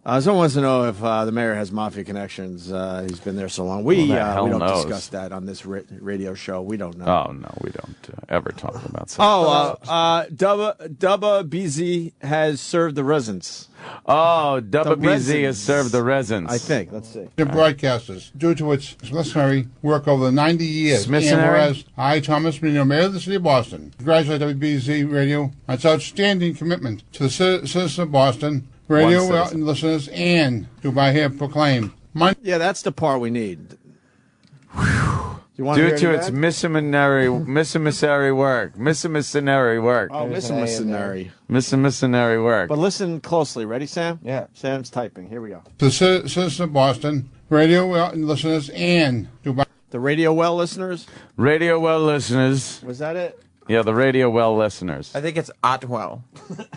Someone wants to know if the mayor has mafia connections. He's been there so long. We don't knows? discuss that on this radio show. We don't know. Oh, no, we don't ever talk about something. Dubba BZ has served the residents. Oh, WBZ has served the residents. I think. Let's see. The broadcasters due to its extraordinary work over the 90 years. And whereas I, Thomas Menino, Mayor of the City of Boston, congratulate WBZ Radio on its outstanding commitment to the citizens of Boston, radio listeners, and do by here proclaim. Yeah, that's the part we need. Due to its missionary work. Missionary work. Oh, missionary work. But listen closely. Ready, Sam? Yeah. Sam's typing. Here we go. The citizens of Boston, radio listeners, and do by the Radio Well listeners? Radio Well listeners. Was that it? Yeah, the Radio Well listeners. I think it's Otwell.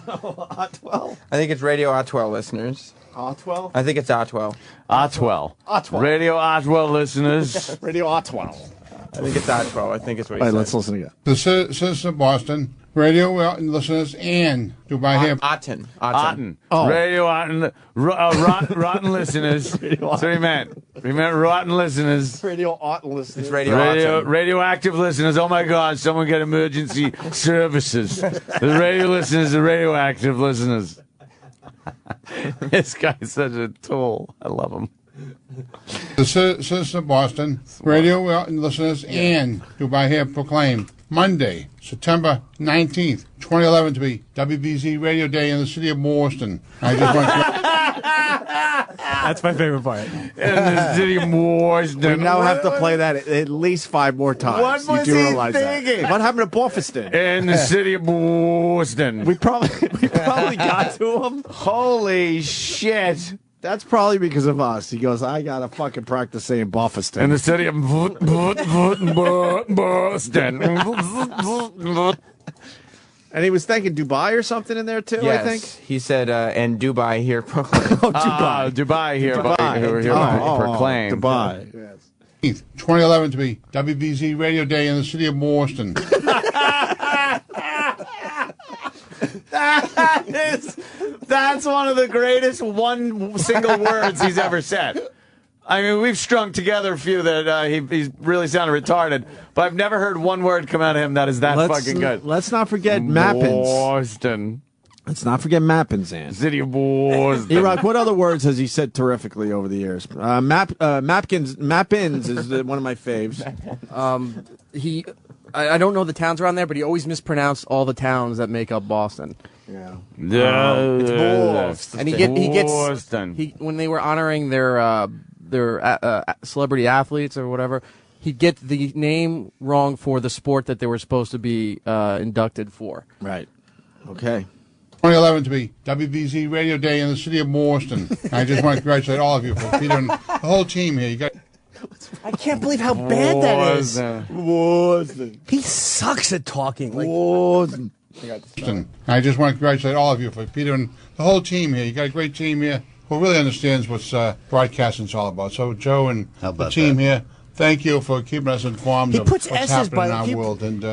Otwell? I think it's Radio Otwell listeners. Otwell? I think it's Otwell. Otwell. Radio Otwell listeners. Radio Otwell. I think it's Otwell. I think it's what he All right, said. let's listen again. the citizens of Boston, radio listeners, and do by here. Otten. Oh. Radio Otten. Rotten listeners. That's what he meant. He meant rotten listeners. Radio Otten listeners. It's Radio radioactive listeners. Oh my God! Someone get emergency services. The radio listeners, the radioactive listeners. This guy's such a tool. I love him. The citizens of Boston, radio listeners, and do by here proclaim Monday, September 19th, 2011 to be WBZ Radio Day in the city of Boston. I just want to... That's my favorite part. In the city of Boston. We now have to play that at least 5 more times. What was you do he realize thinking? That. What happened to Boston? In the city of Boston. We probably got to him. Holy shit. That's probably because of us. He goes, I got to fucking practice saying Boston. In the city of Boston. And he was thinking Dubai or something in there, too, Yes. I think? He said, and Dubai here. Dubai here. Proclaimed. Dubai. Yes. 2011 to be WBZ Radio Day in the city of Boston. That's one of the greatest one single words he's ever said. I mean, we've strung together a few that he's really sounded retarded, but I've never heard one word come out of him that is that fucking good. Let's not forget Mappins. Boston. Let's not forget Mappinzan. City of Boston. E-Rock, what other words has he said terrifically over the years? Mappins is one of my faves. I don't know the towns around there, but he always mispronounced all the towns that make up Boston. Yeah. It's Boston. And he gets Boston. when they were honoring their celebrity athletes or whatever, he'd get the name wrong for the sport that they were supposed to be inducted for. Right. Okay. 2011 to be WBZ Radio Day in the city of Boston. I just want to congratulate all of you for featuring the whole team here. You got. I can't believe how bad that is. Boston. He sucks at talking. Like, Boston. I just want to congratulate all of you for featuring the whole team here. You got a great team here who really understands what's broadcasting's all about. So Joe and the team here, thank you for keeping us informed of what's happening in our world. And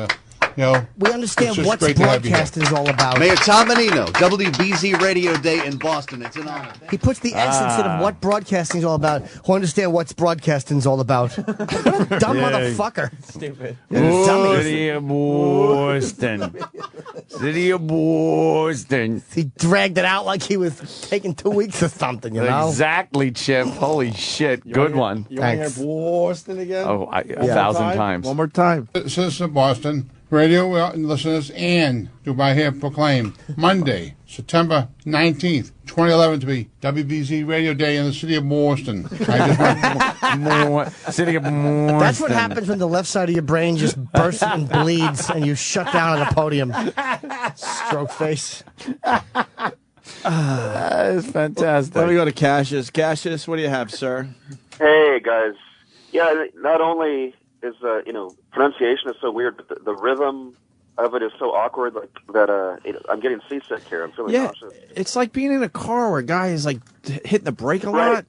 we understand it's just what great to have you here. broadcasting is all about. Mayor Tom Menino, WBZ Radio Day in Boston. It's an honor. He puts the S instead of what broadcasting is all about. Who understand what broadcasting is all about? What a dumb motherfucker. Stupid. Dummy. City of Boston. City of Boston. He dragged it out like he was taking 2 weeks or something, you know? Exactly, Chip. Holy shit. Good one. You want to hear Boston again? Oh, a thousand times. One more time. Citizens of Boston, radio listeners, and Dubai here proclaim Monday, September 19th, 2011 to be WBZ Radio Day in the city of Boston. City of Boston. That's what happens when the left side of your brain just bursts and bleeds and you shut down on the podium. Stroke face. That is fantastic. Let me go to Cassius. Cassius, what do you have, sir? Hey, guys. Yeah, not only is, pronunciation is so weird, but the rhythm of it is so awkward that I'm getting seasick here. I'm feeling nauseous. It's like being in a car where a guy is like hitting the brake a lot.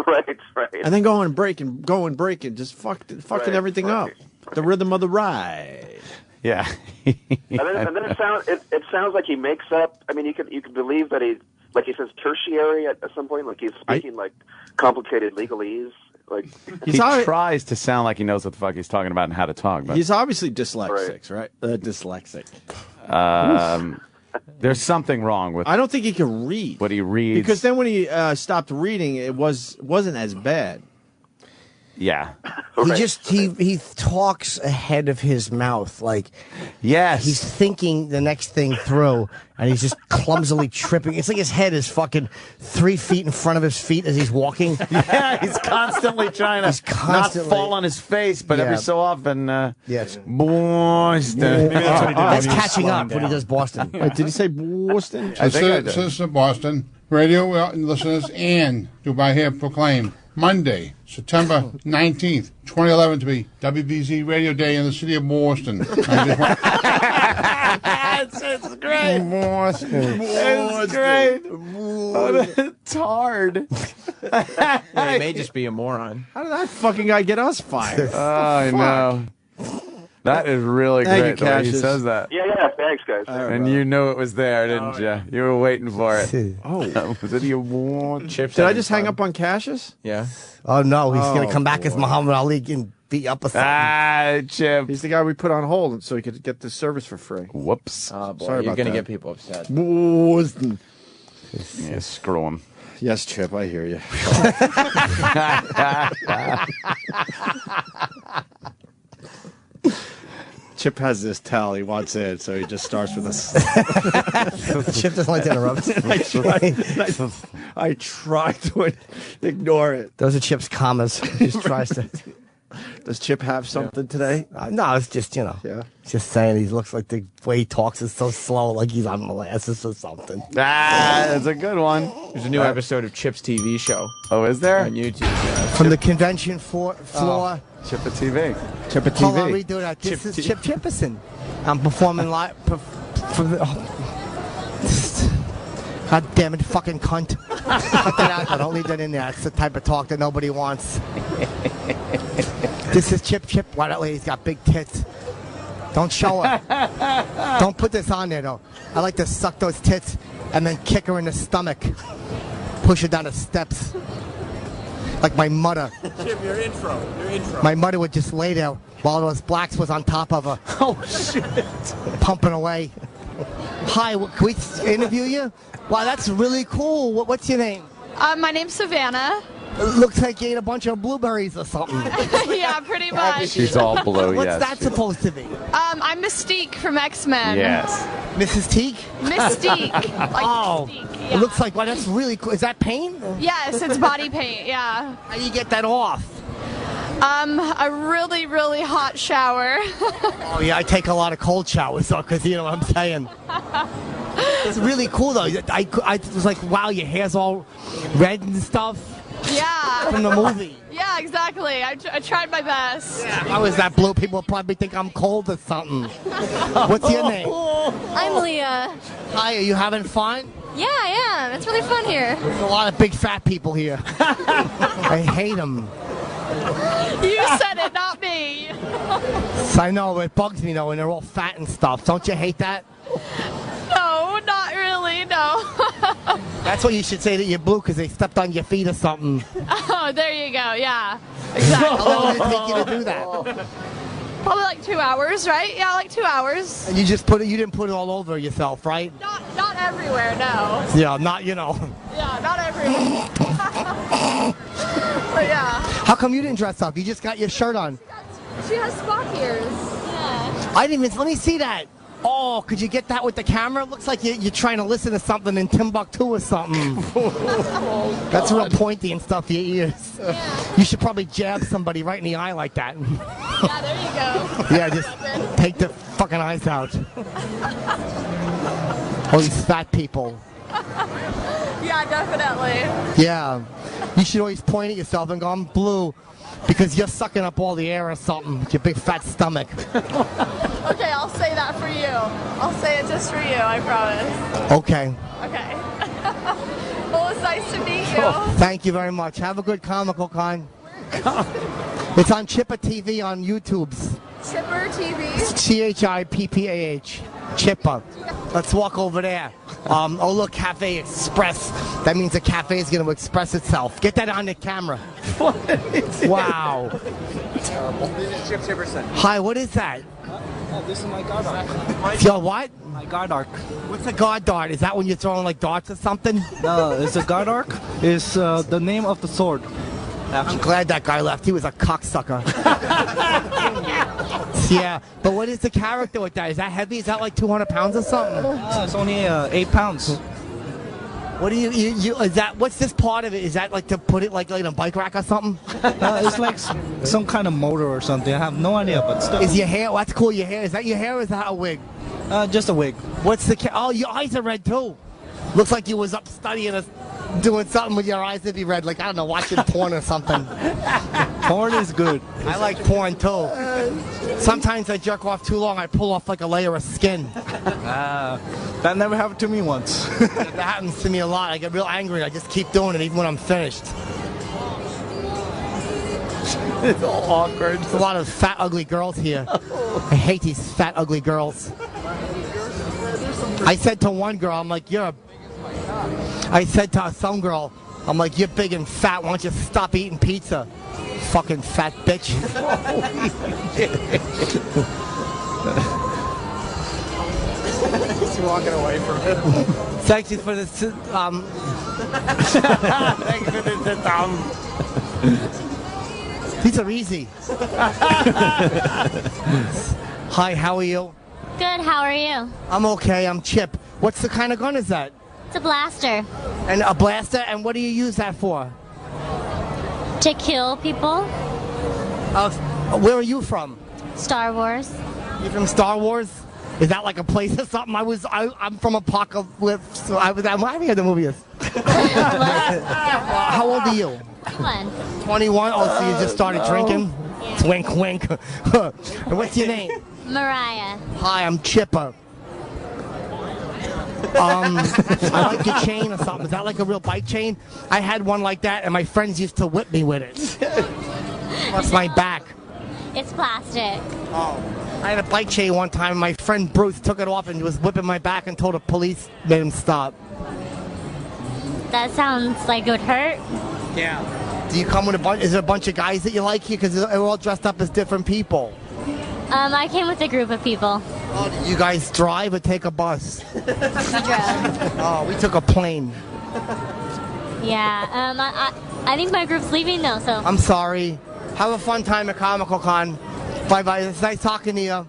Right. And then going braking, just fucking everything up. The rhythm of the ride. Yeah. and then it sounds like he makes up. I mean, you can believe that he says tertiary at some point, like he's speaking like complicated legalese. Like he tries to sound like he knows what the fuck he's talking about and how to talk. But he's obviously dyslexic, right? Dyslexic. There's something wrong with. I don't think he can read. What he reads, because then when he stopped reading, it wasn't as bad. Yeah. He talks ahead of his mouth, like he's thinking the next thing through, and he's just clumsily tripping. It's like his head is fucking 3 feet in front of his feet as he's walking. Yeah, he's constantly trying to not fall on his face, but every so often, yes, Boston. That's catching up when he does Boston. Wait, did he say Boston? Citizens of Boston, radio listeners, and Dubai here proclaim Monday, September 19th, 2011 to be WBZ Radio Day in the city of Boston. It's great. Boston. It's great. It's hard. Yeah, he may just be a moron. How did that fucking guy get us fired? I know. That is really Thank great you, the way he Cassius. says that. Yeah, thanks, guys. And you knew it was there, didn't you? You were waiting for it. Oh. Was it your warm Chips? Did I just hang up on Cassius? Yeah. Oh no, he's gonna come back as Muhammad Ali and beat you up with something. Chip. He's the guy we put on hold so he could get the service for free. Whoops. Oh, boy, Sorry you're about going to that. get people upset. Boston. Yeah, screw him. Yes, Chip, I hear you. Chip has this tell he wants in, so he just starts with us. Chip doesn't like to interrupt. I try to ignore it. Those are Chip's commas. He just tries to. Does Chip have something today? No, it's just, just saying he looks like the way he talks is so slow, like he's on molasses or something. That's a good one. There's a new episode of Chip's TV show. Oh, is there? On YouTube. Yeah. From the convention floor. Chip a TV. Chip a Hold on, TV. redo that. This is Chip Chipperson. I'm performing live. God damn it, fucking cunt. Cut that out. Don't leave that in there. It's the type of talk that nobody wants. This is Chip. Why that lady's got big tits. Don't show her. Don't put this on there, though. I like to suck those tits and then kick her in the stomach. Push her down the steps. Like my mother. Chip, your intro. My mother would just lay there while those blacks was on top of her. Oh, shit. Pumping away. Hi, can we interview you? Wow, that's really cool. What's your name? My name's Savannah. It looks like you ate a bunch of blueberries or something. Yeah, pretty much. She's all blue, What's yes. that supposed to be? I'm Mystique from X-Men. Yes. Mrs. Teague? Mystique. Like Oh, Mystique, it looks like, wow, that's really cool. Is that paint? Yes, it's body paint, yeah. How do you get that off? A really, really hot shower. Oh, yeah, I take a lot of cold showers, though, because you know what I'm saying. It's really cool, though. I was like, wow, your hair's all red and stuff. Yeah. From the movie. Yeah, exactly. I tried my best. How is that blue? People probably think I'm cold or something. What's your name? I'm Leah. Hi, are you having fun? Yeah, I am. It's really fun here. There's a lot of big fat people here. I hate them. You said it, not me. I know, it bugs me, though, when they're all fat and stuff. Don't you hate that? No, not really, no. That's what you should say that you're blue, because they stepped on your feet or something. Oh, there you go, yeah. Exactly. How long did it take you to do that? Probably like 2 hours, right? Yeah, like 2 hours. And you didn't put it all over yourself, right? Not everywhere, no. Yeah, not, you know. Yeah, not everywhere. But yeah. How come you didn't dress up? You just got your shirt on. She has Spock ears. Yeah. I didn't even, let me see that. Oh, could you get that with the camera? It looks like you're trying to listen to something in Timbuktu or something. That's real pointy and stuff, your ears. Yeah. You should probably jab somebody right in the eye like that. Yeah, there you go. Yeah, just take the fucking eyes out. All these fat people. Yeah, definitely. Yeah. You should always point at yourself and go, I'm blue. Because you're sucking up all the air or something with your big fat stomach. Okay, I'll say that for you. I'll say it just for you, I promise. Okay. Okay. Well, it's nice to meet you. Thank you very much. Have a good Comical Con. It's on Chippa TV on YouTube's. Chipper TV. CHIPPAH. Chippa. Let's walk over there. Oh, look, Cafe Express. That means the cafe is going to express itself. Get that on the camera. Wow. Terrible. This is Chip Tiverson. Hi, what is that? Oh, this is my guard arc. Your what? My guard arc. What's a guard dart? Is that when you're throwing like darts or something? No, it's a guard arc. It's the name of the sword. I'm glad that guy left. He was a cocksucker. Yeah, but what is the character with that? Is that heavy? Is that like 200 pounds or something? It's only 8 pounds. What do you is that? What's this part of it? Is that like to put it like in a bike rack or something? It's like some kind of motor or something. I have no idea, but still. Is your hair? That's cool. Your hair. Is that your hair or is that a wig? Just a wig. What's the? Oh, your eyes are red too. Looks like you was up studying doing something with your eyes to be red, like I don't know, watching porn or something. Porn is good. I like porn too. Sometimes I jerk off too long, I pull off like a layer of skin. That never happened to me once. That happens to me a lot. I get real angry. I just keep doing it even when I'm finished. It's all awkward. There's a lot of fat, ugly girls here. I hate these fat, ugly girls. I said to one girl, I'm like, I said to some girl, I'm like, you're big and fat. Why don't you stop eating pizza? Fucking fat bitch. He's walking away from him. Thank you for this. Thank you for this. These are easy. Hi, how are you? Good, how are you? I'm okay, I'm Chip. What's the kind of gun is that? It's a blaster. And a blaster? And what do you use that for? To kill people. Where are you from? Star Wars. You from Star Wars? Is that like a place or something? I'm from Apocalypse. So I'm having the movie is. How old are you? 21. 21? Oh, so you just started drinking? Yeah. Wink, wink. And what's your name? Mariah. Hi, I'm Chipper. I like your chain or something. Is that like a real bike chain? I had one like that, and my friends used to whip me with it. Plus my back. It's plastic. Oh. I had a bike chain one time, and my friend Bruce took it off and was whipping my back until the police made him stop. That sounds like it would hurt. Yeah. Do you come with a bunch? Is there a bunch of guys that you like here? Because they're all dressed up as different people. I came with a group of people. Oh, did you guys drive or take a bus? We drove. Oh, we took a plane. Yeah. I think my group's leaving though. So. I'm sorry. Have a fun time at Comical Con. Bye bye. It's nice talking to you.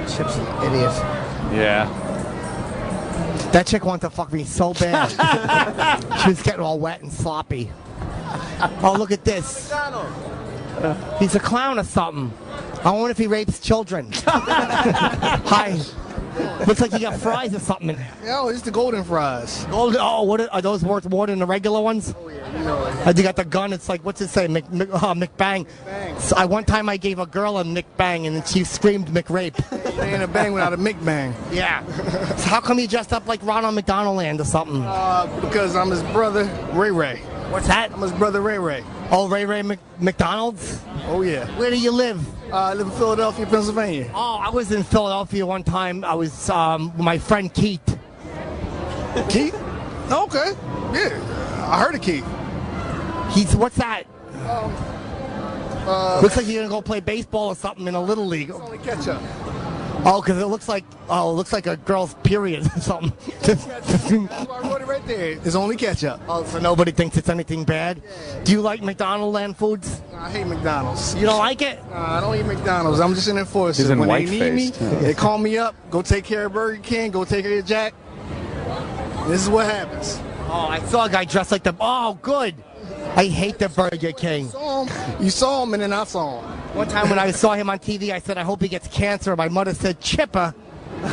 Chip's an idiot. Yeah. That chick wanted to fuck me so bad. She was getting all wet and sloppy. Oh, look at this. He's a clown or something. I wonder if he rapes children. Hi. Looks like you got fries or something. Yo, it's the golden fries. Golden. Oh, what are those worth more than the regular ones? Oh yeah, you know it. You got the gun. It's like, what's it say? McBang. So one time I gave a girl a McBang and then she screamed McRape. It ain't a bang without a McBang. Yeah. So how come you dressed up like Ronald McDonald Land or something? Because I'm his brother, Ray Ray. What's that? I'm his brother, Ray Ray. Oh, Ray Ray McDonald's? Oh yeah. Where do you live? I live in Philadelphia, Pennsylvania. Oh, I was in Philadelphia one time. I was with my friend Keith. Keith? Okay. Yeah. I heard of Keith. What's that? Looks like you're gonna go play baseball or something in a little league. It's only ketchup. Oh, because it looks like a girl's period or something. That's why I wrote it right there. It's only ketchup. Oh, so nobody thinks it's anything bad? Do you like McDonald's land foods? I hate McDonald's. You don't like it? I don't eat McDonald's. I'm just an enforcer. He's in when they white-faced. need me, they call me up. Go take care of Burger King. Go take care of Jack. This is what happens. Oh, I saw a guy dressed like the... Oh, good. I hate the Burger King. You saw him and then I saw him. One time when I saw him on TV, I said, I hope he gets cancer. My mother said, Chipper.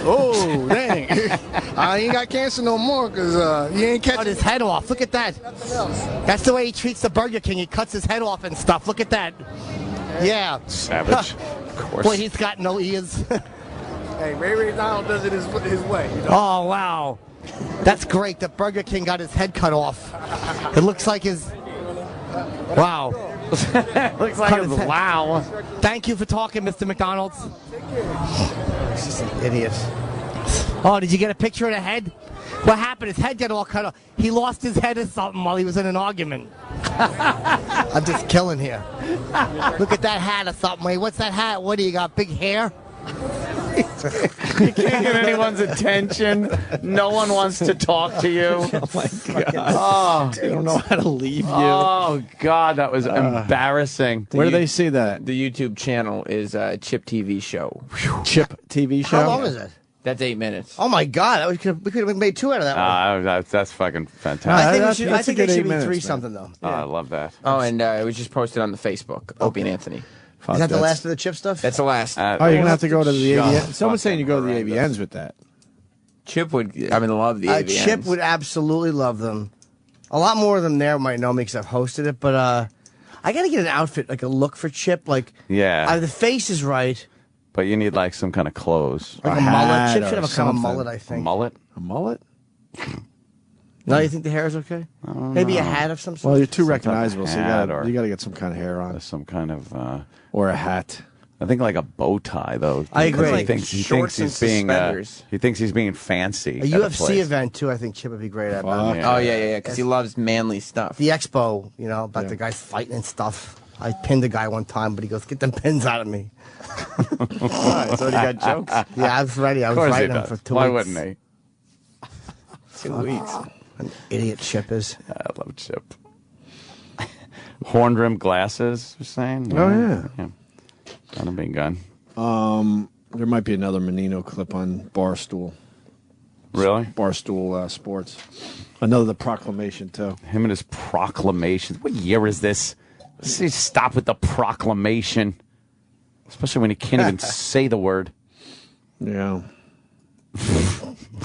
Oh, dang. I ain't got cancer no more because he ain't catching Cut his head off. Look at that. nothing else. That's the way he treats the Burger King. He cuts his head off and stuff. Look at that. Yeah. Savage. Of course. Boy, he's got no ears. Hey, Ray Ray Donald does it his way. You know? Oh, wow. That's great. The Burger King got his head cut off. It looks like his... Wow. Looks like it's wow. Thank you for talking, Mr. McDonald's. He's just an idiot. Oh, did you get a picture of the head? What happened? His head got all cut off. He lost his head or something while he was in an argument. I'm just killing here. Look at that hat or something. Wait, what's that hat? What do you got? Big hair? You can't get anyone's attention. No one wants to talk to you. Oh my God. Oh, I don't know how to leave you. Oh God, that was embarrassing. Where do they see that? The YouTube channel is Chip TV Show. Chip TV show? How long is it? That's 8 minutes. Oh my God, we could have made 2 out of that one. That's fucking fantastic. I think they should be 3 something though. Oh, I love that. Oh, and it was just posted on the Facebook. Opie and Anthony. Is that the last of the Chip stuff? That's the last. You're going to have to go to the AVN. Someone's saying you go to the AVNs with that. Chip would, love the AVNs. Chip would absolutely love them. A lot more of them there might know me because I've hosted it, but I got to get an outfit, like a look for Chip. Like, yeah. The face is right. But you need like some kind of clothes. Like a mullet. Chip should have a kind of mullet, I think. A mullet? A mullet? No, you think the hair is okay? Maybe a hat of some sort? Well, you're too recognizable, so you got or- to get some kind of hair on. Some kind of... or a hat. I think like a bow tie, though. I agree. He thinks he's being he thinks he's being fancy. A UFC event, too, I think Chip would be great at. Oh, yeah, because he loves manly stuff. The expo, about the guys fighting and stuff. I pinned a guy one time, but he goes, get them pins out of me. So he got jokes? Yeah, I was ready. I was writing them for 2 weeks. Why wouldn't he? 2 weeks. An idiot Chip is. I love Chip. Horn rimmed glasses, you're saying? Oh, yeah. Got a big gun. There might be another Menino clip on Barstool. Really? Barstool Sports. Another The Proclamation, too. Him and his proclamation. What year is this? Let's stop with the proclamation. Especially when he can't even say the word. Yeah.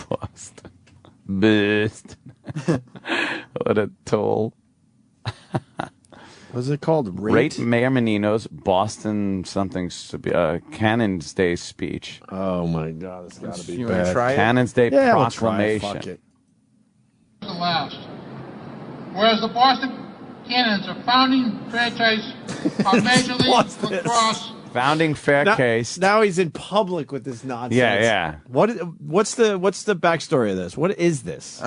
Boston. What a toll. What's it called? Rate Mayor Menino's Boston something Cannon's Day speech. Oh my God, it's got to be You bad. wanna try it? Cannon's Day Yeah, proclamation. we'll try it. Fuck it. The last. Whereas the Boston Cannons, a founding franchise of Major League Lacrosse. Founding fair case. Now he's in public with this nonsense. Yeah. What's the backstory of this? What is this?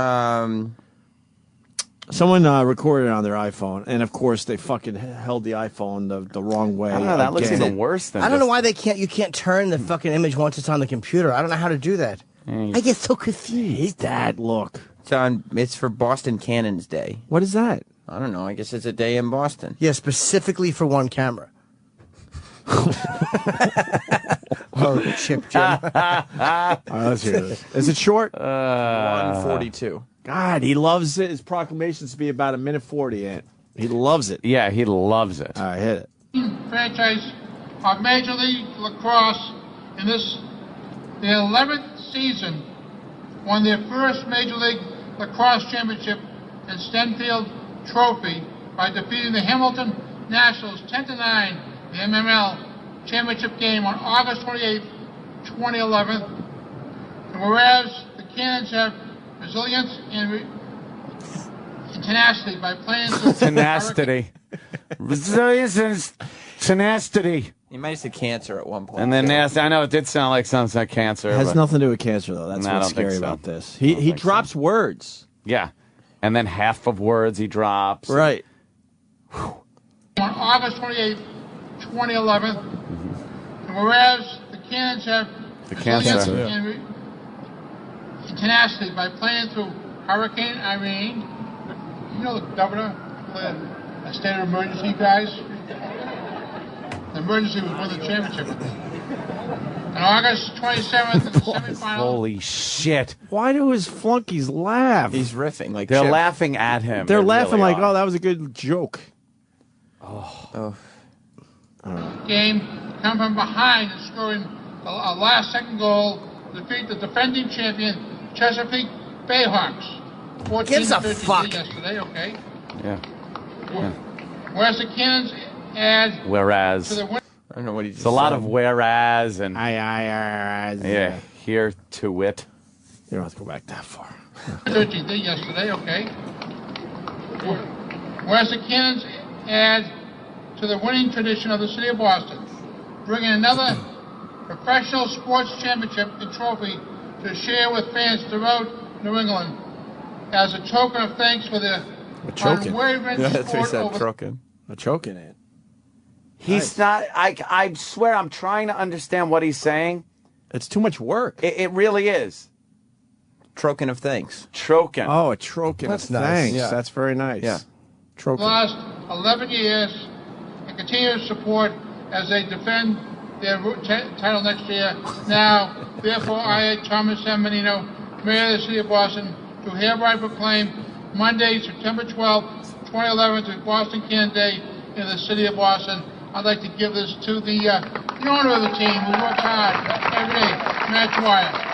Someone recorded it on their iPhone, and of course they fucking held the iPhone the wrong way. I don't know. That looks again. even worse than. I don't know why you can't turn the fucking image once it's on the computer. I don't know how to do that. I get so confused. Dad, look. It's for Boston Cannons Day. What is that? I don't know. I guess it's a day in Boston. Yeah, specifically for one camera. Oh, Chip Jim. All right, let's hear this. Is it short? 1:42. God, he loves it. His proclamations to be about 1:40, Ant. He loves it. Yeah, he loves it. All right, hit it. Franchise of Major League Lacrosse in the 11th season won their first Major League Lacrosse championship and Stenfield Trophy by defeating the Hamilton Nationals 10-9 in the MML championship game on August 28, 2011. And whereas the Cannons have resilience and tenacity by playing through Tenacity. Resilience and tenacity. You might have said cancer at one point. And then nasty. I know it did sound like something like cancer. It has but- nothing to do with cancer, though. That's No, I what's don't think scary so. about this. He drops words. Yeah. And then half of words he drops. Right. on August 28, 2011. And whereas the Cannons have The resilience cancer. and tenacity by playing through Hurricane Irene. You know the governor declared a state of emergency, guys? The emergency was win the championship. On August 27th in the semifinal. Holy shit. Why do his flunkies laugh? He's riffing like They're Chip. laughing at him. They're They laughing really like, are. oh, that was a good joke. Game come from behind and scoring a last-second goal to defeat the defending champion Chesapeake Bayhawks. 14-13 Gives a fuck. yesterday, okay? Yeah. Whereas the Cannons add to Whereas. the win. I don't know what he just It's a lot said. of whereas and. Yeah. Yeah. Here to wit. You don't have to go back that far. 13 yesterday, okay? Whereas the Cannons add to the winning tradition of the city of Boston, bringing another professional sports championship and trophy to share with fans throughout New England as a token of thanks for their unwavering Yeah, that's what he support said. over Troken. A choking it. He's not. I swear I'm trying to understand what he's saying. It's too much work. It really is. Troken of thanks. Troken. Oh, a troken. That's nice. Thanks. Yeah. That's very nice. Yeah. the Troken. last 11 years and continue to support as they defend their title next year. Now, therefore, I, Thomas M. Menino, Mayor of the City of Boston, do hereby proclaim Monday, September 12th, 2011 to Boston Can Day in the City of Boston. I'd like to give this to the owner of the team who works hard every day, Matt Dwyer.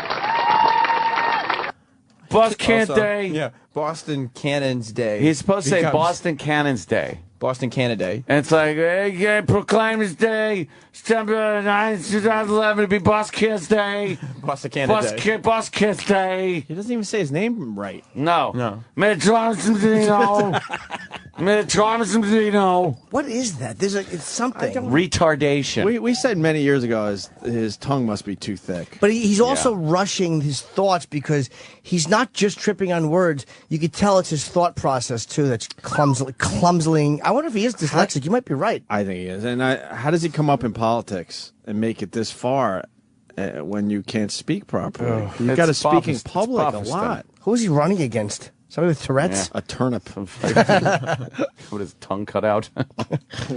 Boston Also, Day. Yeah. Boston Cannons Day. He's supposed to say becomes Boston Cannons Day. Boston Cannon Day. And it's like, hey, proclaim this day, September 9th, 2011, to be Boston Kids Day. Boston Cannon Day. Boston Kids Day. He doesn't even say his name right. No. Metronomino. Metronomino. What is that? It's something. Retardation. We said many years ago his tongue must be too thick. But he's also rushing his thoughts because he's not just tripping on words. You could tell it's his thought process, too, that's clumsily. I wonder if he is dyslexic. You might be right. I think he is. And how does he come up in politics and make it this far when you can't speak properly? You've got to speak in public a lot. Who's he running against? Somebody with Tourette's? A turnip. With his tongue cut out.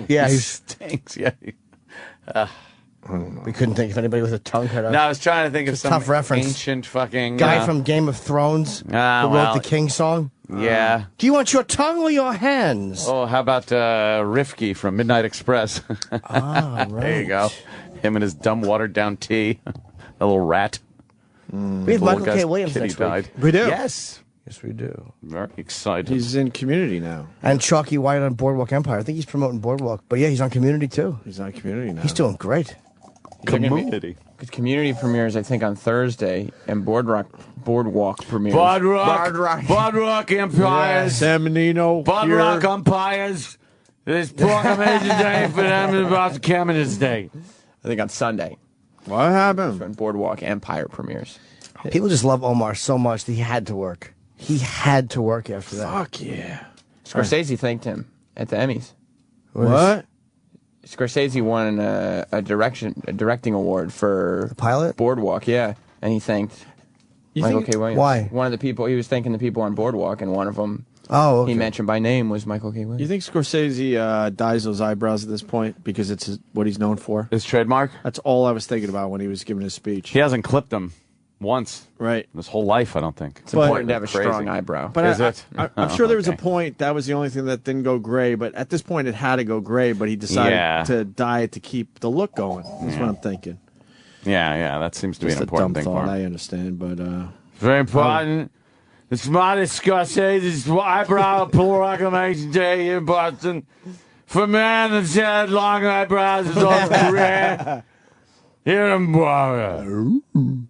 Yeah, he he stinks. Yeah. We couldn't think of anybody with a tongue cut out. No, I was trying to think of It's a some tough reference. ancient fucking Guy from Game of Thrones who wrote the King song. Yeah. Do you want your tongue or your hands? Oh, how about Rifki from Midnight Express? Ah, right. There you go. Him and his dumb watered down tea. A little rat. We have Michael K. Williams kitty next week. died. We do. Yes. Yes, we do. Very excited. He's in Community now. And Chalky White on Boardwalk Empire. I think he's promoting Boardwalk. But yeah, he's on Community too. He's on Community now. He's doing great. Community. Community premieres, I think, on Thursday, and Boardwalk premieres. Boardwalk Empires. San Menino. Boardwalk Empires. This proclamation day for them is about Cannons Day. I think on Sunday. What happened? When Boardwalk Empire premieres. People just love Omar so much that he had to work. He had to work after that. Fuck yeah. Scorsese thanked him at the Emmys. What? Scorsese won a directing award for the pilot Boardwalk. Yeah, and he thanked Michael K. Williams. Why? One of the people he was thanking the people on Boardwalk, and one of them. Oh, okay. He mentioned by name was Michael K. Williams. You think Scorsese dyes those eyebrows at this point because it's what he's known for? His trademark? That's all I was thinking about when he was giving his speech. He hasn't clipped them once. Right. His whole life, I don't think. It's important to have a strong eyebrow. But Is it? I'm sure there was a point, that was the only thing that didn't go gray, but at this point it had to go gray, but he decided to dye it to keep the look going. That's what I'm thinking. Yeah, that seems to be Just an important a thing dumb for thought, him. I understand, but... Very important. The smartest Scorsese's eyebrow proclamation day in Boston. For man that's had long eyebrows is all career. Here in Boston.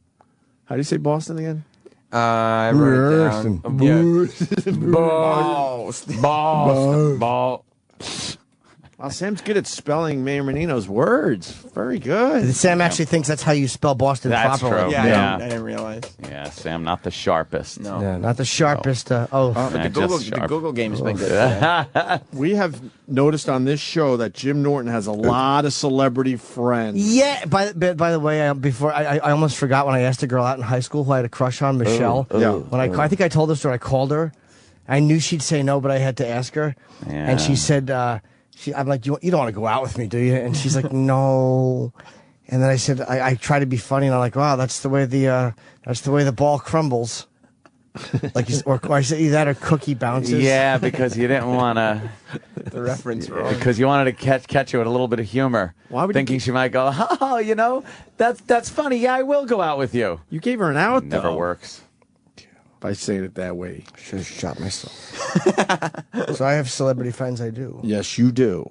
How do you say Boston again? I wrote it down. Ball. Wow, Sam's good at spelling Mayor Menino's words. Very good. Sam actually thinks that's how you spell Boston That's properly. true. Yeah, I didn't realize. Yeah, Sam, not the sharpest. No. Yeah, not the sharpest. But the Google game's been good. We have noticed on this show that Jim Norton has a lot of celebrity friends. Yeah. By the way, before I almost forgot when I asked a girl out in high school who I had a crush on, Michelle. When I think I told this story, I called her. I knew she'd say no, but I had to ask her, and she said. I'm like, you don't want to go out with me, do you? And she's like, no. And then I said, I try to be funny, and I'm like, wow, that's the way the ball crumbles. Like, or I said either that or cookie bounces. Yeah, because you didn't want to. The reference wrong. Because you wanted to catch you with a little bit of humor. Why would thinking she might go, oh, that's funny. Yeah, I will go out with you. You gave her an out, Never though. works. By saying it that way. Should have shot myself. So I have celebrity friends, I do. Yes, you do.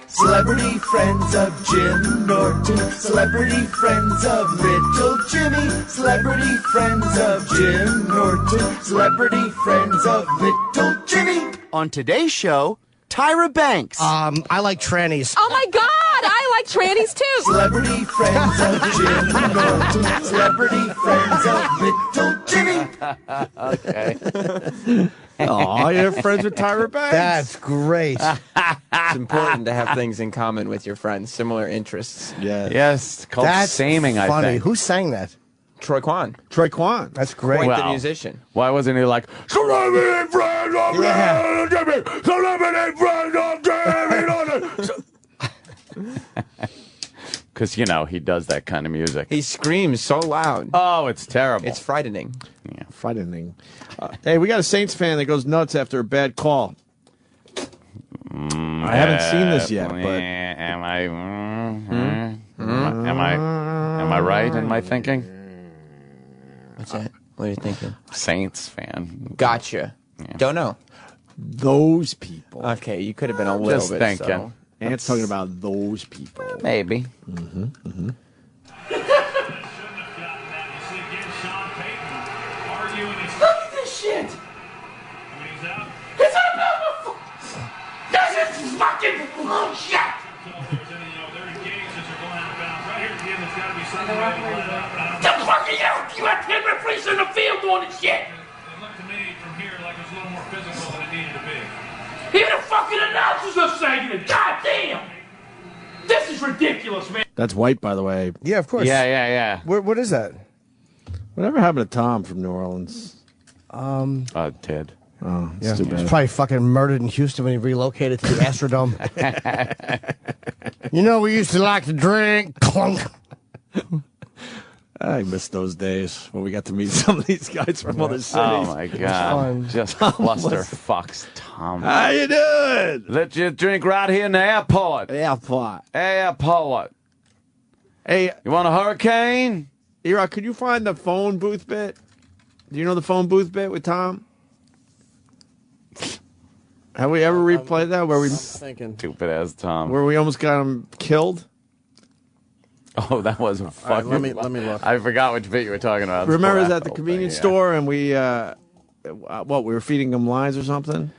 Celebrity friends of Jim Norton. Celebrity friends of Little Jimmy. Celebrity friends of Jim Norton. Celebrity friends of Little Jimmy. On today's show, Tyra Banks. I like trannies. Oh my God, I like trannies too. Celebrity friends of Jim Norton. Celebrity friends of Little Jimmy. Okay. Oh, you're friends with Tyra Banks. That's great. It's important to have things in common with your friends, similar interests. Yeah. Yes, it's called That's saming, I funny. think. Who sang that? Troy Kwan. Troy Kwan. That's great. Quite the musician. Why wasn't he like, celebrity friends of Jimmy, celebrity friends of Jimmy? Because, he does that kind of music. He screams so loud. Oh, it's terrible. It's frightening. Yeah. Frightening. Hey, we got a Saints fan that goes nuts after a bad call. I haven't seen this yet, but am I right in my thinking? What's that? What are you thinking? Saints fan. Gotcha. Yeah. Don't know. Those people. Okay, you could have been a little Just bit. thinking. So. Ant's talking about those people. Maybe. Look at this shit. It's a This is fucking bullshit. The fuck are you? You got 10 referees in the field doing this shit. It looked to me from here like it was a little more physical than it needed to be. Even the fucking announcers are saying it. God damn. This is ridiculous, man. That's White, by the way. Yeah, of course. Yeah. What is that? Whatever happened to Tom from New Orleans? Ted. Oh, Yeah, it's too he was bad. probably fucking murdered in Houston when he relocated to the Astrodome. We used to like to drink. Clunk. I miss those days when we got to meet some of these guys from other cities. Oh, my God. Just cluster fucks, Tom. How you doing? Let you drink right here in the airport. Airport. Hey, you want a hurricane? E-Rock, could you find the phone booth bit? Do you know the phone booth bit with Tom? Have we ever replayed that where we Stupid ass Tom. where we almost got him killed? Oh, that was a fucking. let me look. I forgot which bit you were talking about. Remember, it was Poor at the Apple convenience thing, store and we we were feeding him lines or something?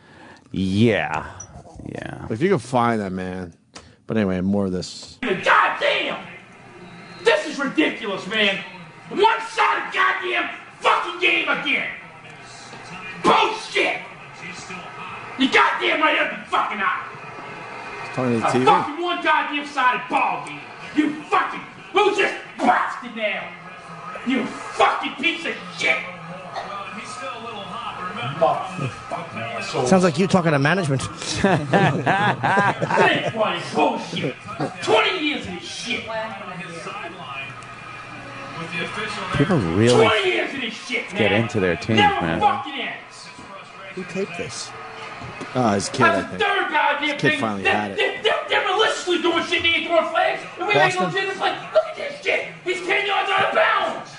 Yeah. If you could find that, man. But anyway, more of this. God damn. This is ridiculous, man. One-sided goddamn fucking game again. Bullshit. You goddamn right up your fucking eye. Turning the A TV. fucking one goddamn sided ball game. You fucking, who just watched it now? You fucking piece of shit. Sounds like you talking to management. That ain't funny bullshit. 20 years of this shit. People really 20 years of this shit, man. get into their teams, Never man. fucking ends. Who taped this? His kid, I That's the think. third goddamn His kid thing. finally had it. They're maliciously doing shit. They ain't throwing flags. And we ain't Boston. gonna do this. Like, look at this shit. He's 10 yards out of bounds.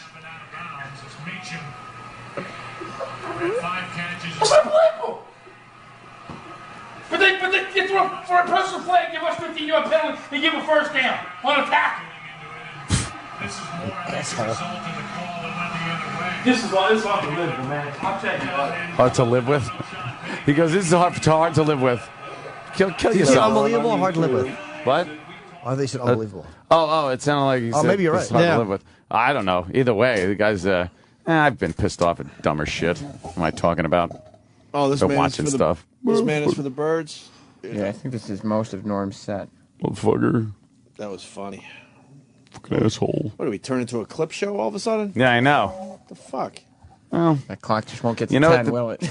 That's unbelievable. But they throw for a personal flag, give us 15-yard penalty, and give a first down on a tackle. This is unbelievable, man. I'll tell you what. Hard to live with. He goes, this is hard to live with. Kill Did you say yourself. unbelievable or hard to live with? What? Oh, they said unbelievable. It sounded like he said maybe you're this is right. hard to live with. I don't know. Either way, the guy's, I've been pissed off at dumber shit. What am I talking about? Oh, this Been man watching is for the, stuff. This man is for the birds. Yeah, I think this is most of Norm's set. Motherfucker. That was funny. Fucking asshole. What, do we turn into a clip show all of a sudden? Yeah, I know. What the fuck? Well, that clock just won't get to you know 10, what will it?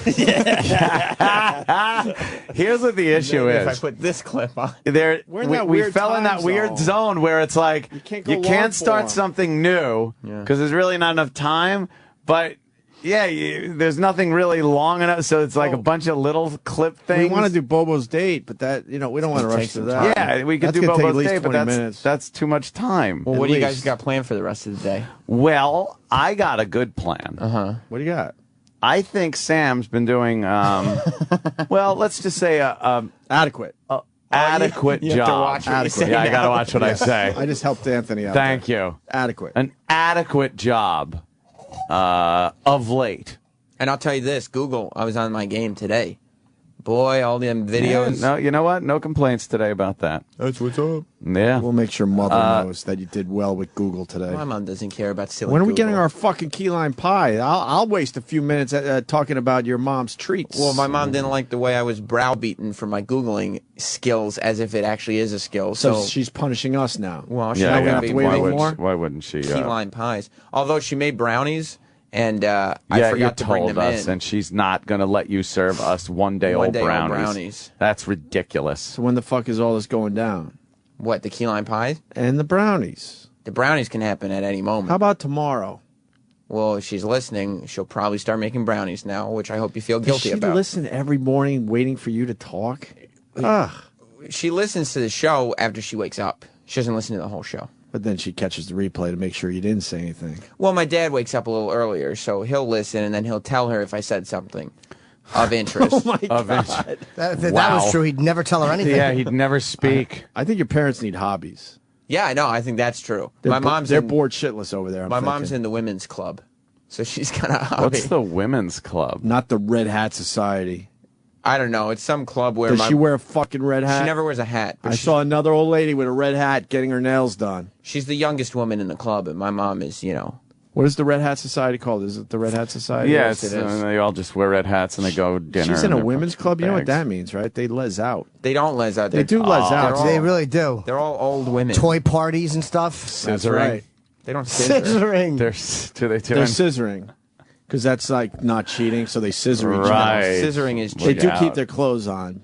Here's what the issue If I is. put this clip on. There, We're in we, that we weird fell in that time weird zone where it's like You can't go long can't start form. something new because there's really not enough time. But yeah, there's nothing really long enough, so it's like a bunch of little clip things. We want to do Bobo's date, but that we don't want to rush to that. Yeah, we could That's do gonna take at Bobo's least Day, but 20 minutes. that's too much time. Well, At what do you least. guys got planned for the rest of the day? Well, I got a good plan. What do you got? I think Sam's been doing, well, let's just say Adequate. adequate you have to job. watch what you Adequate. say Yeah, I got to now. watch what I say. I just helped Anthony out. Thank there. you. Adequate. An adequate job of late. And I'll tell you this, Google, I was on my game today. Boy, all them videos. No, you know what? No complaints today about that. That's what's up. Yeah. We'll make sure Mother knows that you did well with Google today. My mom doesn't care about silly When are we Google. getting our fucking key lime pie? I'll waste a few minutes talking about your mom's treats. Well, my mom didn't like the way I was browbeaten for my Googling skills as if it actually is a skill. So she's punishing us now. Well, she's Yeah, not yeah. going to be wait Why wouldn't she? key lime pies. Although she made brownies, and I Yeah, you forgot to bring told them us, in. and she's not going to let you serve us one-day-old One-day-old brownies. brownies. That's ridiculous. So when the fuck is all this going down? What, the key lime pies? And the brownies. The brownies can happen at any moment. How about tomorrow? Well, if she's listening, she'll probably start making brownies now, which I hope you feel Does guilty she about. listen every morning waiting for you to talk? Ugh. She listens to the show after she wakes up. She doesn't listen to the whole show. But then she catches the replay to make sure you didn't say anything. Well, my dad wakes up a little earlier, so he'll listen, and then he'll tell her if I said something of interest. Oh my Of god! If that was true, he'd never tell her anything. Yeah, he'd never speak. I think your parents need hobbies. Yeah, I know. I think that's true. They're They're bored shitless over there. My mom's in the women's club, so she's got a hobby. What's the women's club? Not the Red Hat Society. I don't know. It's some club where Does she wear a fucking red hat? She never wears a hat. But I saw another old lady with a red hat getting her nails done. She's the youngest woman in the club, and my mom is, What is the Red Hat Society called? Is it the Red Hat Society? Yeah, Yes, it is. they all just wear red hats and they go dinner. She's in and a they're women's fucking club. You know what bags. that means, right? They les out. They don't les out. They do les out. They really do. They're all old women. Toy parties and stuff. That's Scissoring. right. They don't scissor. Scissoring. Do they do They're it? scissoring. Because that's like not cheating, so they scissor each other. Right. Scissoring is They do Look keep out. their clothes on.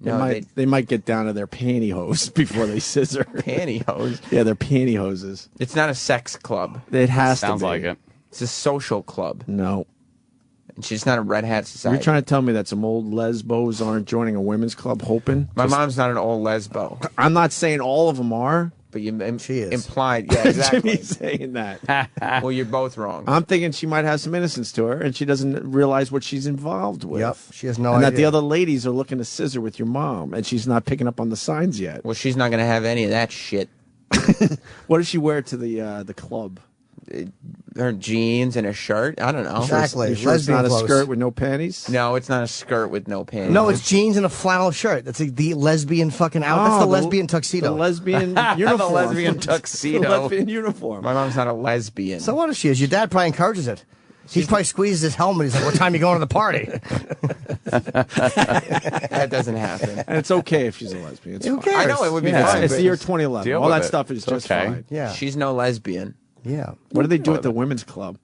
No, They might get down to their pantyhose before they scissor. pantyhose. Yeah, they're pantyhoses. It's not a sex club. It has Sounds to be. like it. It's a social club. No. And she's not a Red Hat Society. You're trying to tell me that some old lesbos aren't joining a women's club hoping? My mom's not an old lesbo. I'm not saying all of them are. But you She is. implied, yeah, exactly. Jimmy's saying that. Well, you're both wrong. I'm thinking she might have some innocence to her, and she doesn't realize what she's involved with. Yep, she has no and idea. that the other ladies are looking to scissor with your mom, and she's not picking up on the signs yet. Well, she's not going to have any of that shit. What does she wear to the club? her jeans and a shirt. I don't know. Exactly. You sure it's not a Lesbian skirt clothes. with no panties? No, it's not a skirt with no panties. No, it's jeans and a flannel shirt. That's the lesbian fucking out. That's the lesbian tuxedo. The lesbian uniform. The lesbian tuxedo. The lesbian uniform. My mom's not a lesbian. So what if she is? Your dad probably encourages it. He probably squeezes his helmet. He's like, "What time are you going to the party?" That doesn't happen. And it's okay if she's a lesbian. It's Who fine. cares? I know it would be Yeah, fine. it's but the year 2011. Deal All with that it. stuff is It's just okay. fine. Yeah. She's no lesbian. Yeah. What do they do at the women's club?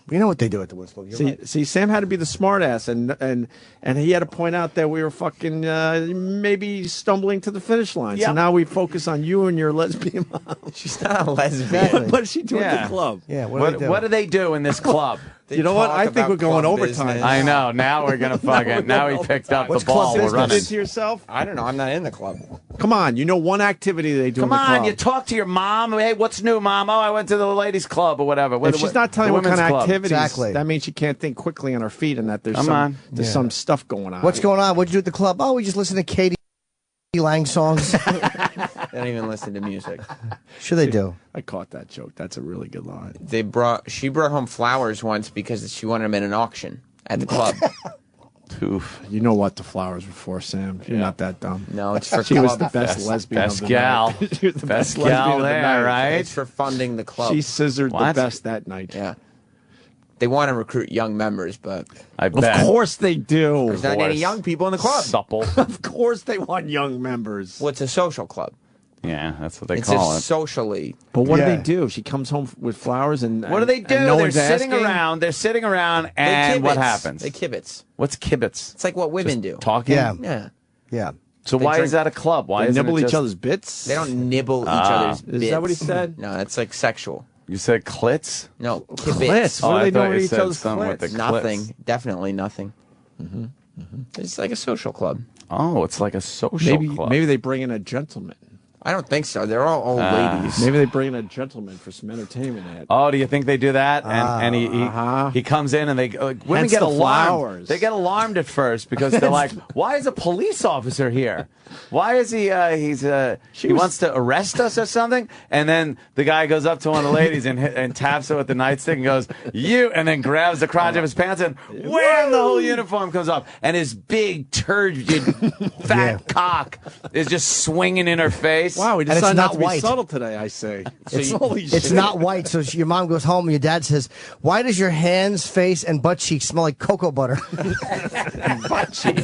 You know what they do at the Women's Club. You're right. See, Sam had to be the smartass, and he had to point out that we were fucking maybe stumbling to the finish line. So Yep. now we focus on you and your lesbian mom. She's not a lesbian. What does she do at the club? Yeah. What do they do in this club? They You know what? talk I think about we're going club overtime. business. I know. Now we're gonna fucking. Now we picked up What's the ball. club We're business? running. To yourself? I don't know. I'm not in the club. Come on, you know one activity they do Come in the on, club. you talk to your mom. Hey, what's new, mom? Oh, I went to the ladies' club or whatever. If she's not telling the what kind of women's club. activities, Exactly. that means she can't think quickly on her feet, and that there's Come on. there's Yeah. some stuff going on. What's going on? What'd you do at the club? Oh, we just listen to Katie Lang songs. They don't even listen to music. Sure they do. I caught that joke. That's a really good line. She brought home flowers once because she wanted them in an auction at the club. Oof. You know what the flowers were for, Sam. You're not that dumb. No, it's for She club. was the best lesbian Best of the gal. night. She was the Best lesbian gal of the there, night. right? It's for funding the club. She scissored What? the best that night. Yeah. They want to recruit young members, but I Of bet. course they do. there's not any young people in the club. Supple. Of course they want young members. Well, it's a social club. Yeah, that's what they It's call a it. socially. But what Yeah. do they do? She comes home with flowers and What do they do? and no They're one's sitting asking? around. They're sitting around, They and what kibitz. happens? They kibitz. What's kibitz? It's like what women do. Talking. Yeah. Yeah. Yeah. So They why drink- is that a club? Why They isn't nibble it each just- other's bits? They don't nibble each other's bits. Is that what he said? No, that's like sexual. You said clits? No, Clits. kibitz. What Oh, do I they thought know you with each said other's something with clits? the Nothing. clits. Definitely nothing. It's like a social club. Oh, it's like a social Maybe club. maybe they bring in a gentleman. I don't think so. They're all old ladies. Maybe they bring in a gentleman for some entertainment. Ed. Oh, do you think they do that? And he comes in and they women Hence get the alarmed. flowers. They get alarmed at first because they're like, "Why is a police officer here? Why is he? He wants to arrest us or something?" And then the guy goes up to one of the ladies and taps her with the nightstick and goes, "You," and then grabs the crotch of his pants and wham, the whole uniform comes off, and his big turgid fat cock is just swinging in her face. Wow, we And it's decided not not to be white. subtle today. I say. It's, it's not white, so your mom goes home and your dad says, "Why does your hands, face, and butt cheeks smell like cocoa butter?" Butt cheeks.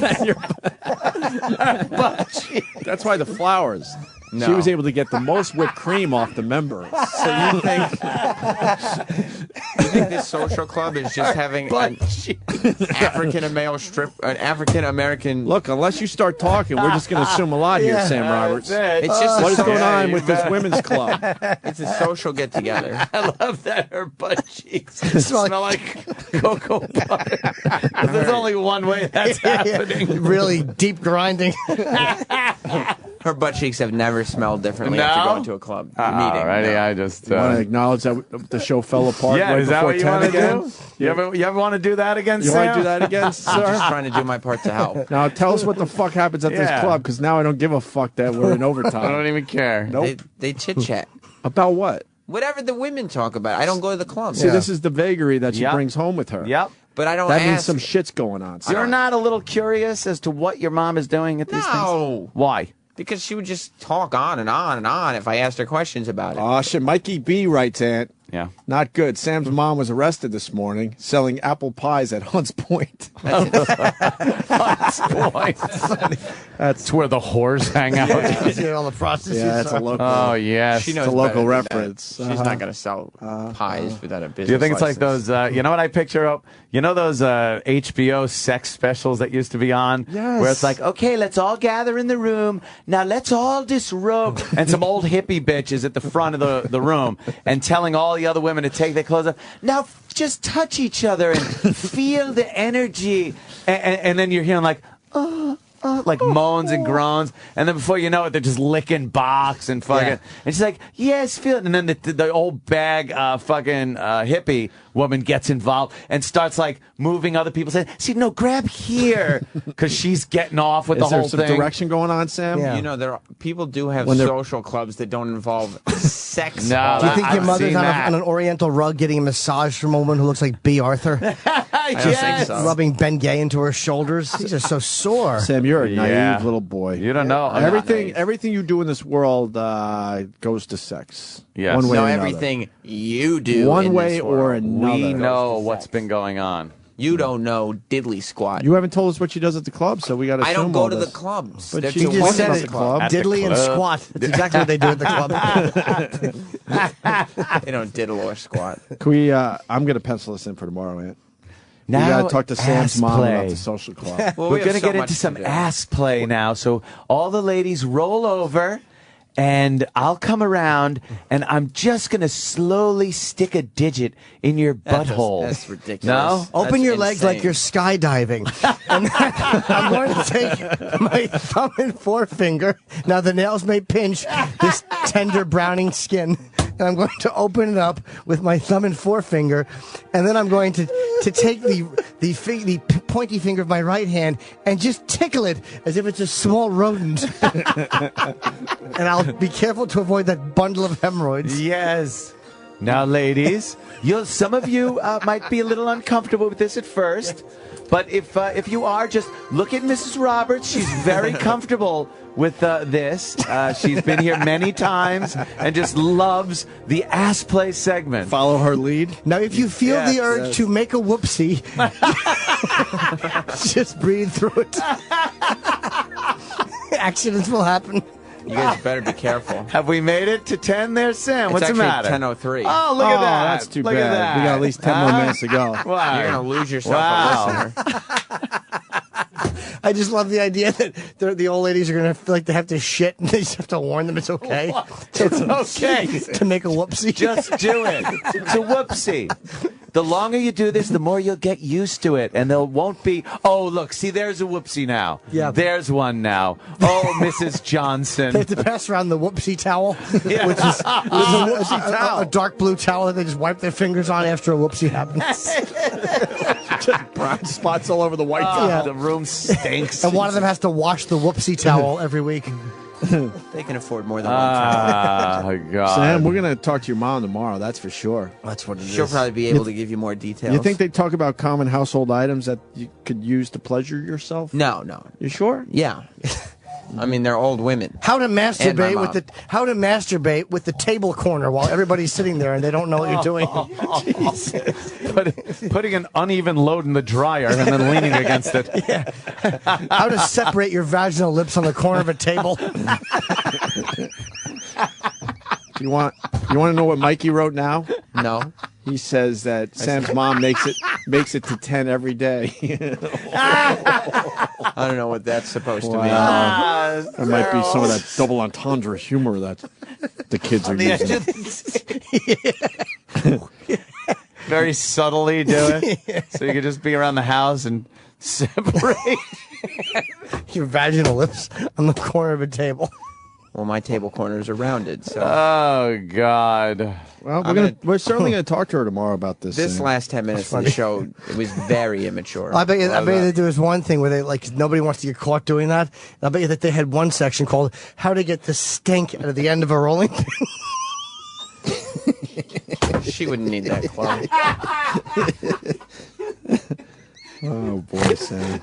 Butt cheeks. That's why the flowers. No. She was able to get the most whipped cream off the member. So you think this social club is just having an African American? Look, unless you start talking, we're just going to assume a lot here, Sam Roberts. That's it. It's just What is a going social- on with this women's club? It's a social get together. I love that her butt cheeks smell like cocoa butter. There's only one way that's happening. Really deep grinding. Her butt cheeks have never smelled differently after No? going to a club. Meeting. Alrighty, No. I just. You want to acknowledge that the show fell apart Yeah, right is that before what you 10 want to again? do? You ever want to do that again, You Sam? want to do that again, I'm just sir? trying to do my part to help. Now tell us what the fuck happens at this Yeah. club, because now I don't give a fuck that we're in overtime. I don't even care. Nope. They chit chat. About what? Whatever the women talk about. I don't go to the club. See, this is the vagary that she Yep. brings home with her. Yep. But I don't That ask. means some shit's going on. You're not a little curious as to what your mom is doing at these No. things? Why? Because she would just talk on and on and on if I asked her questions about it. Oh, shit. Mikey B writes, Aunt. Yeah. Not good. Sam's mom was arrested this morning selling apple pies at Hunts Point. That's where the whores hang out. All the prostitutes. Yeah, that's a local. Oh, yes. She It's knows a local better than that. reference. She's not going to sell pies without a business. Do you think it's like license. those, you know what I picture up? You know those HBO sex specials that used to be on? Yes. Where it's like, okay, let's all gather in the room. Now let's all disrobe. And some old hippie bitch is at the front of the room and telling all the other women to take their clothes off. Now just touch each other and feel the energy. And then you're hearing like, oh, like moans and groans, and then before you know it, they're just licking box and fucking. Yeah. And she's like, "Yes, feel it." And then the old bag fucking hippie woman gets involved and starts like moving other people. Saying, "See, no, grab here," because she's getting off with the Is there whole some thing. direction going on, Sam? Yeah. You know, people do have When they're- social clubs that don't involve sex. No, Do you think your I've mother's seen on, that. on an Oriental rug getting a massage from a woman who looks like B. Arthur? I don't think so. Rubbing Ben Gay into her shoulders. These are so sore. Sam, you're a naive Yeah. little boy. You don't know. I'm not naive. Everything you do in this world goes to sex. Yes. One way No, or another. everything you do One in way this or world. another. We know Goes to what's sex. been going on. You don't know diddly squat. You haven't told us what she does at the club, so we got to. I don't go to the clubs. But That's she a just woman said at it. the club. At the Diddly and club. squat. That's exactly what they do at the club. They don't diddle or squat. Can we? I'm going to pencil this in for tomorrow, Aunt. We Now, got to talk to Sam's ass mom play. about the social club. Well, We're we have going to so get much into to some do. ass play now. So all the ladies roll over, and I'll come around, and I'm just going to slowly stick a digit in your butthole. That's ridiculous. No? Open That's your legs like insane. you're skydiving. And I'm going to take my thumb and forefinger. Now the nails may pinch this tender browning skin. And I'm going to open it up with my thumb and forefinger, and then I'm going to take the pointy finger of my right hand and just tickle it as if it's a small rodent. And I'll be careful to avoid that bundle of hemorrhoids. Yes. Now, ladies, some of you might be a little uncomfortable with this at first, but if you are, just look at Mrs. Roberts. She's very comfortable with this. She's been here many times and just loves the ass play segment. Follow her lead. Now, if you feel Yes, the urge yes. to make a whoopsie, just breathe through it. Accidents will happen. You guys better be careful. Have we made it to 10 there, Sam? It's What's the actually matter? 10:03. Oh, look at that. That's too Look bad. At that. We got at least 10 more minutes to go. Wow. You're going to lose yourself Wow. a listener. I just love the idea that the old ladies are going to feel like they have to shit and they just have to warn them it's okay. It's okay. To make a whoopsie. Just do it. It's a whoopsie. The longer you do this, the more you'll get used to it, and there won't be. Oh, look, see, there's a whoopsie now. Yeah. There's one now. Oh, Mrs. Johnson. They have to pass around the whoopsie towel, Yeah. which is a dark blue towel that they just wipe their fingers on after a whoopsie happens. Just brown spots all over the white. Yeah. The room stinks. And one of them has to wash the whoopsie towel every week. They can afford more than one child. Ah, God. Sam, we're going to talk to your mom tomorrow. That's for sure. That's what it is. She'll probably be able to give you more details. You think they talk about common household items that you could use to pleasure yourself? No, no. You sure? Yeah. I mean, they're old women. How to And my masturbate mom. with the table corner while everybody's sitting there and they don't know what you're doing. Putting an uneven load in the dryer and then leaning against it. Yeah. How to separate your vaginal lips on the corner of a table. You want to know what Mikey wrote now? No. He says that Sam's mom makes it to 10 every day. I don't know what that's supposed to mean. There might be some of that double entendre humor that the kids are using. Very subtly do it. So you could just be around the house and separate. Your vaginal lips on the corner of a table. Well, my table corners are rounded, so. Oh, God. Well, I'm we're certainly going to talk to her tomorrow about this. This Sam. last 10 minutes of the show, it was very immature. I bet you Love that that. there was one thing where they nobody wants to get caught doing that. I bet you that they had one section called "How to Get the Stink Out of the End of a Rolling Pin." She wouldn't need that club. Oh boy, Sam.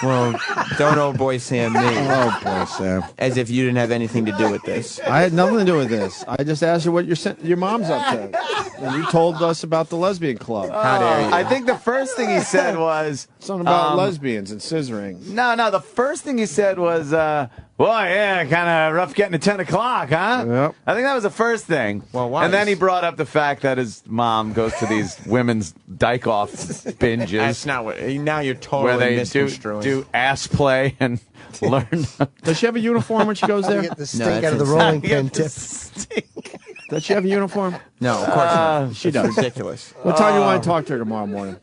Well, don't old boy Sam me. Oh boy, Sam. As if you didn't have anything to do with this. I had nothing to do with this. I just asked her what your mom's up to, and you told us about the lesbian club. How dare you? I think the first thing he said was Something about lesbians and scissoring. No, the first thing he said was, boy, yeah, kind of rough getting to 10 o'clock, huh? Yep. I think that was the first thing. Well, why? And then he brought up the fact that his mom goes to these women's dyke-off binges That's not what. Now you're totally where they misconstruing. do ass play and learn. Does she have a uniform when she goes How to there? get the No, stink that's out of the insane. rolling pin tip. Does she have a uniform? No, of course not. She That's does. ridiculous. What time do you want to talk to her tomorrow morning?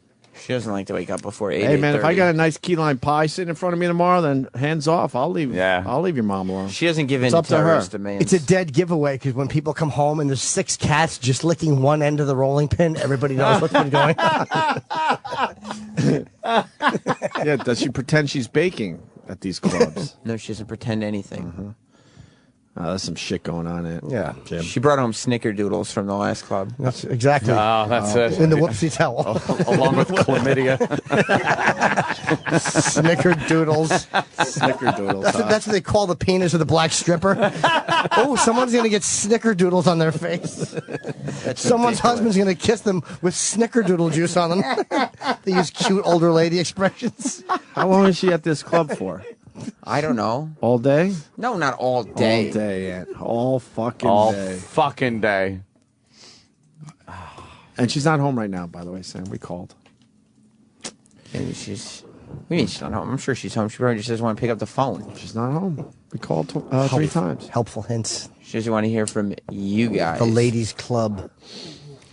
She doesn't like to wake up before 8. Hey man, if I got a nice key lime pie sitting in front of me tomorrow, then hands off. I'll leave. Yeah. I'll leave your mom alone. She doesn't give in It's to up to her. terrorist demands. It's a dead giveaway because when people come home and there's 6 cats just licking one end of the rolling pin, everybody knows what's been going on. Yeah, does she pretend she's baking at these clubs? No, she doesn't pretend anything. There's some shit going on in it. Yeah. Jim. She brought home snickerdoodles from the last club. That's exactly. Oh, that's it. In the whoopsie towel. Along with chlamydia. Snickerdoodles. Snickerdoodles. That's what they call the penis of the black stripper. Oh, someone's going to get snickerdoodles on their face. Someone's husband's going to kiss them with snickerdoodle juice on them. They use cute older lady expressions. How long is she at this club for? I don't know. All day? No, not all day. All day, Aunt. All fucking All day. fucking day. And she's not home right now, by the way, Sam. We called. Maybe she's. We mean she's not home. I'm sure she's home. She probably just doesn't want to pick up the phone. She's not home. We called 3 times. Helpful hints. She doesn't want to hear from you guys. The ladies' club.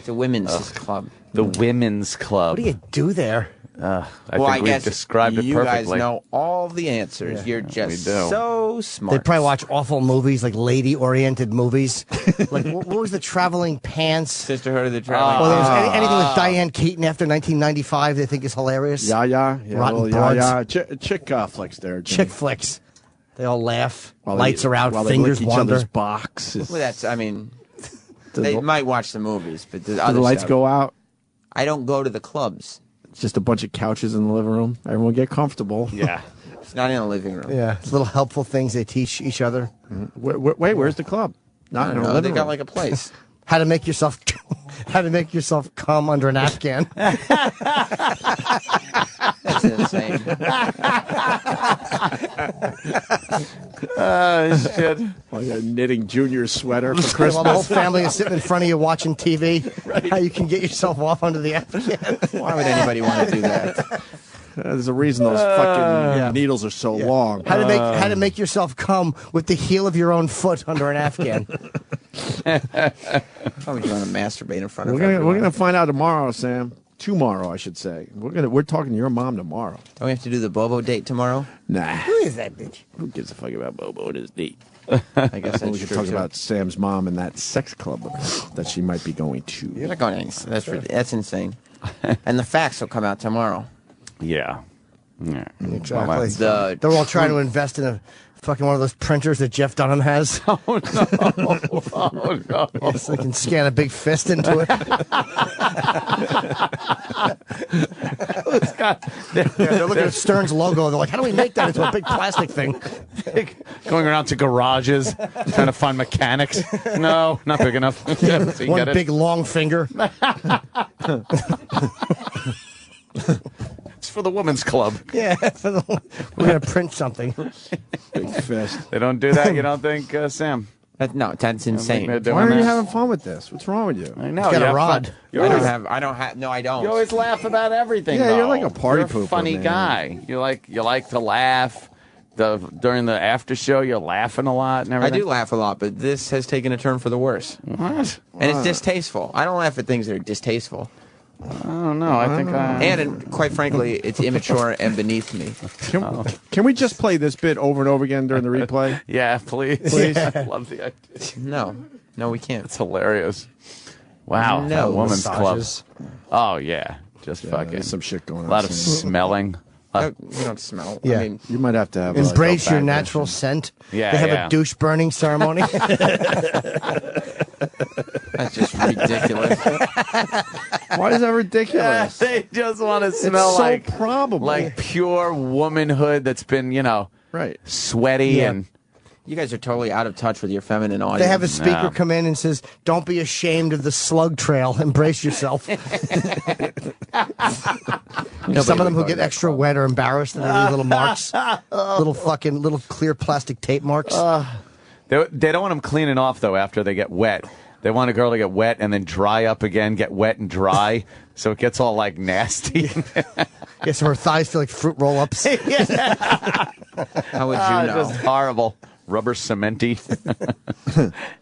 The women's club. The women's club. What do you do there? I Well, I think guess we've described it you perfectly. guys know all the answers. You're just so smart. They probably watch awful movies, like lady-oriented movies. Like, what was the Traveling Pants? Sisterhood of the Traveling Well, there was anything with Diane Keaton after 1995 they think is hilarious. Yeah. Rotten Broads. Chick flicks there. Jimmy. Chick flicks. They all laugh. While Lights they, are out. while Fingers they lick each wander. other's boxes. Well, that's. I mean, they might watch the movies, but the Do other the lights stuff- go out? I don't go to the clubs. It's just a bunch of couches in the living room. Everyone get comfortable. Yeah. It's not in a living room. Yeah, it's little helpful things they teach each other. Wait, where's the club? Not in a No, living they room. got like a place. How to make yourself come under an Afghan. That's insane. Shit. Like a knitting junior sweater for While Christmas. the whole family is sitting in front of you watching TV, how you can get yourself off under the Afghan. Why would anybody want to do that? There's a reason those fucking needles are so long. How to make yourself come with the heel of your own foot under an Afghan. How would you want to masturbate in front of We're everyone? gonna find out tomorrow, Sam. Tomorrow, I should say. We're talking to your mom tomorrow. Don't we have to do the Bobo date tomorrow? Nah. Who is that bitch? Who gives a fuck about Bobo and his date? I guess we that's could true. talk too. about Sam's mom and that sex club that she might be going to. You're not going anywhere. That's insane. And the facts will come out tomorrow. Yeah. Yeah. Exactly. The They're all trying to invest in a fucking one of those printers that Jeff Dunham has. Oh no. So they can scan a big fist into it. They're looking at Stern's logo. They're like, how do we make that into a big plastic thing? Going around to garages, trying to find mechanics. No, not big enough. So you One get it. big long finger. It's for the women's club. Yeah, we're going to print something. Big fist. They don't do that, you don't think, Sam? No, that's insane. they're doing Why are you that? having fun with this? What's wrong with you? I know. He's got you a have rod. fun. You I always, don't have. No, I don't. you always laugh about everything. Yeah, you're though. like a party You're a pooper, funny man. guy. You like to laugh. During the after show, you're laughing a lot and I everything. do laugh a lot, but this has taken a turn for the worse. What? And it's distasteful. I don't laugh at things that are distasteful. I don't know. I think And quite frankly, it's immature and beneath me. Can we just play this bit over and over again during the replay? Yeah, please. Please? I love the idea. No, we can't. It's hilarious. Wow, No. that women's Massages. club. Oh yeah, just fucking There's some shit going on. a lot of Sam. smelling. You don't smell. Yeah. I mean, You might have to have Embrace like, your natural scent. Yeah, They have yeah. a douche burning ceremony. that's just ridiculous. Why is that ridiculous? They just want to smell it's so like probable. like pure womanhood that's been, right. sweaty Yeah. and You guys are totally out of touch with your feminine audience. They have a speaker No. come in and says, "Don't be ashamed of the slug trail. Embrace yourself." Some of them who get extra wet are embarrassed and they leave little marks, little clear plastic tape marks. they don't want them cleaning off though after they get wet. They want a girl to get wet and then dry up again, get wet and dry, so it gets all like nasty. Yeah, so her thighs feel like fruit roll-ups. How would you know? Just horrible. Rubber cementy.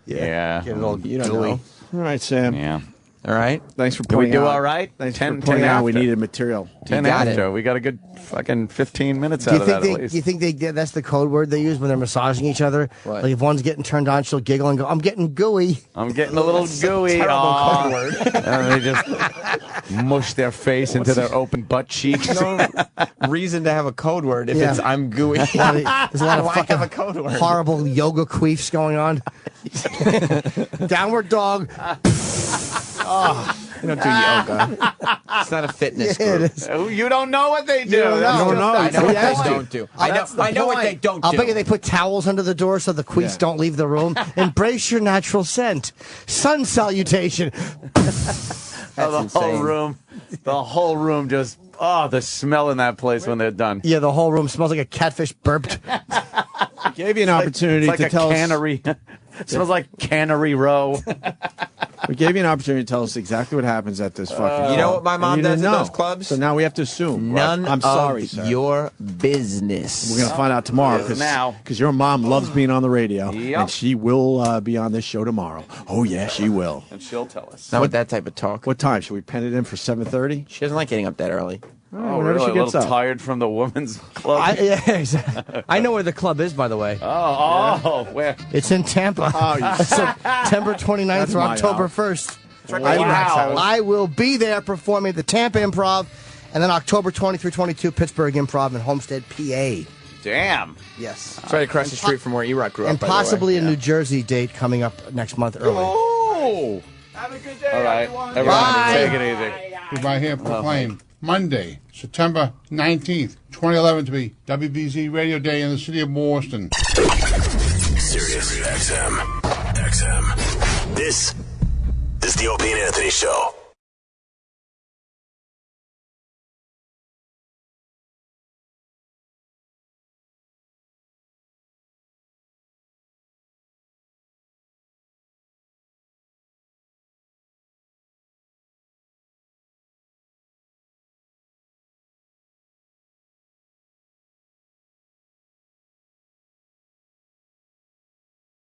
Yeah. Get it all You don't gooey. know. All right, Sam. Yeah. All right. Thanks for Did we pointing do out. all right? Thanks 10 for pointing out we after. needed material. 10 got after. it. We got a good fucking 15 minutes Do out you of think that at least. you think that's the code word they use when they're massaging each other? What? Like if one's getting turned on, she'll giggle and go, "I'm getting gooey." I'm getting a little gooey. Terrible code word. And they just mush their face into their open butt cheeks. No reason to have a code word if Yeah. it's I'm gooey. There's a lot of Why fucking have a code word? horrible yoga queefs going on. Downward dog. You don't do yoga. It's not a fitness Yeah, it group. is. You don't know what they do. You don't That's know. just- I know what That's they the- don't do. That's I know what they point. don't I'll do. bet you they put towels under the door so the queefs Yeah. don't leave the room. Embrace your natural scent. Sun salutation. the whole room just, the smell in that place when they're done. Yeah, the whole room smells like a catfish burped. Gave you an opportunity It's like to a tell us. cannery. It smells like Cannery Row. We gave you an opportunity to tell us exactly what happens at this fucking. You know what my And mom you does didn't at know. those clubs? So now we have to assume. None I'm sorry, of sir. your business. We're gonna find out tomorrow because your mom loves being on the radio, Yep. and she will be on this show tomorrow. Oh yeah, she will. And she'll tell us. Not with that type of talk. What time should we pen it in for 7:30? She doesn't like getting up that early. Oh, whenever really? she A gets little up. tired from the women's club? I know where the club is, by the way. Where? It's in Tampa. Oh, you September 29th That's through my October house. 1st. Wow. I will be there performing at the Tampa Improv, and then October 20 through 22, Pittsburgh Improv in Homestead, PA. Damn. Yes. It's right across the street from where E-Rock grew And up, by the way. possibly a New Jersey date coming up next month early. Oh. Have a good day, All right. everyone. Everyone, take it easy. Hereby here proclaim Monday, September 19th, 2011 to be WBZ Radio Day in the city of Boston. Sirius XM. This is the Opie and Anthony Show.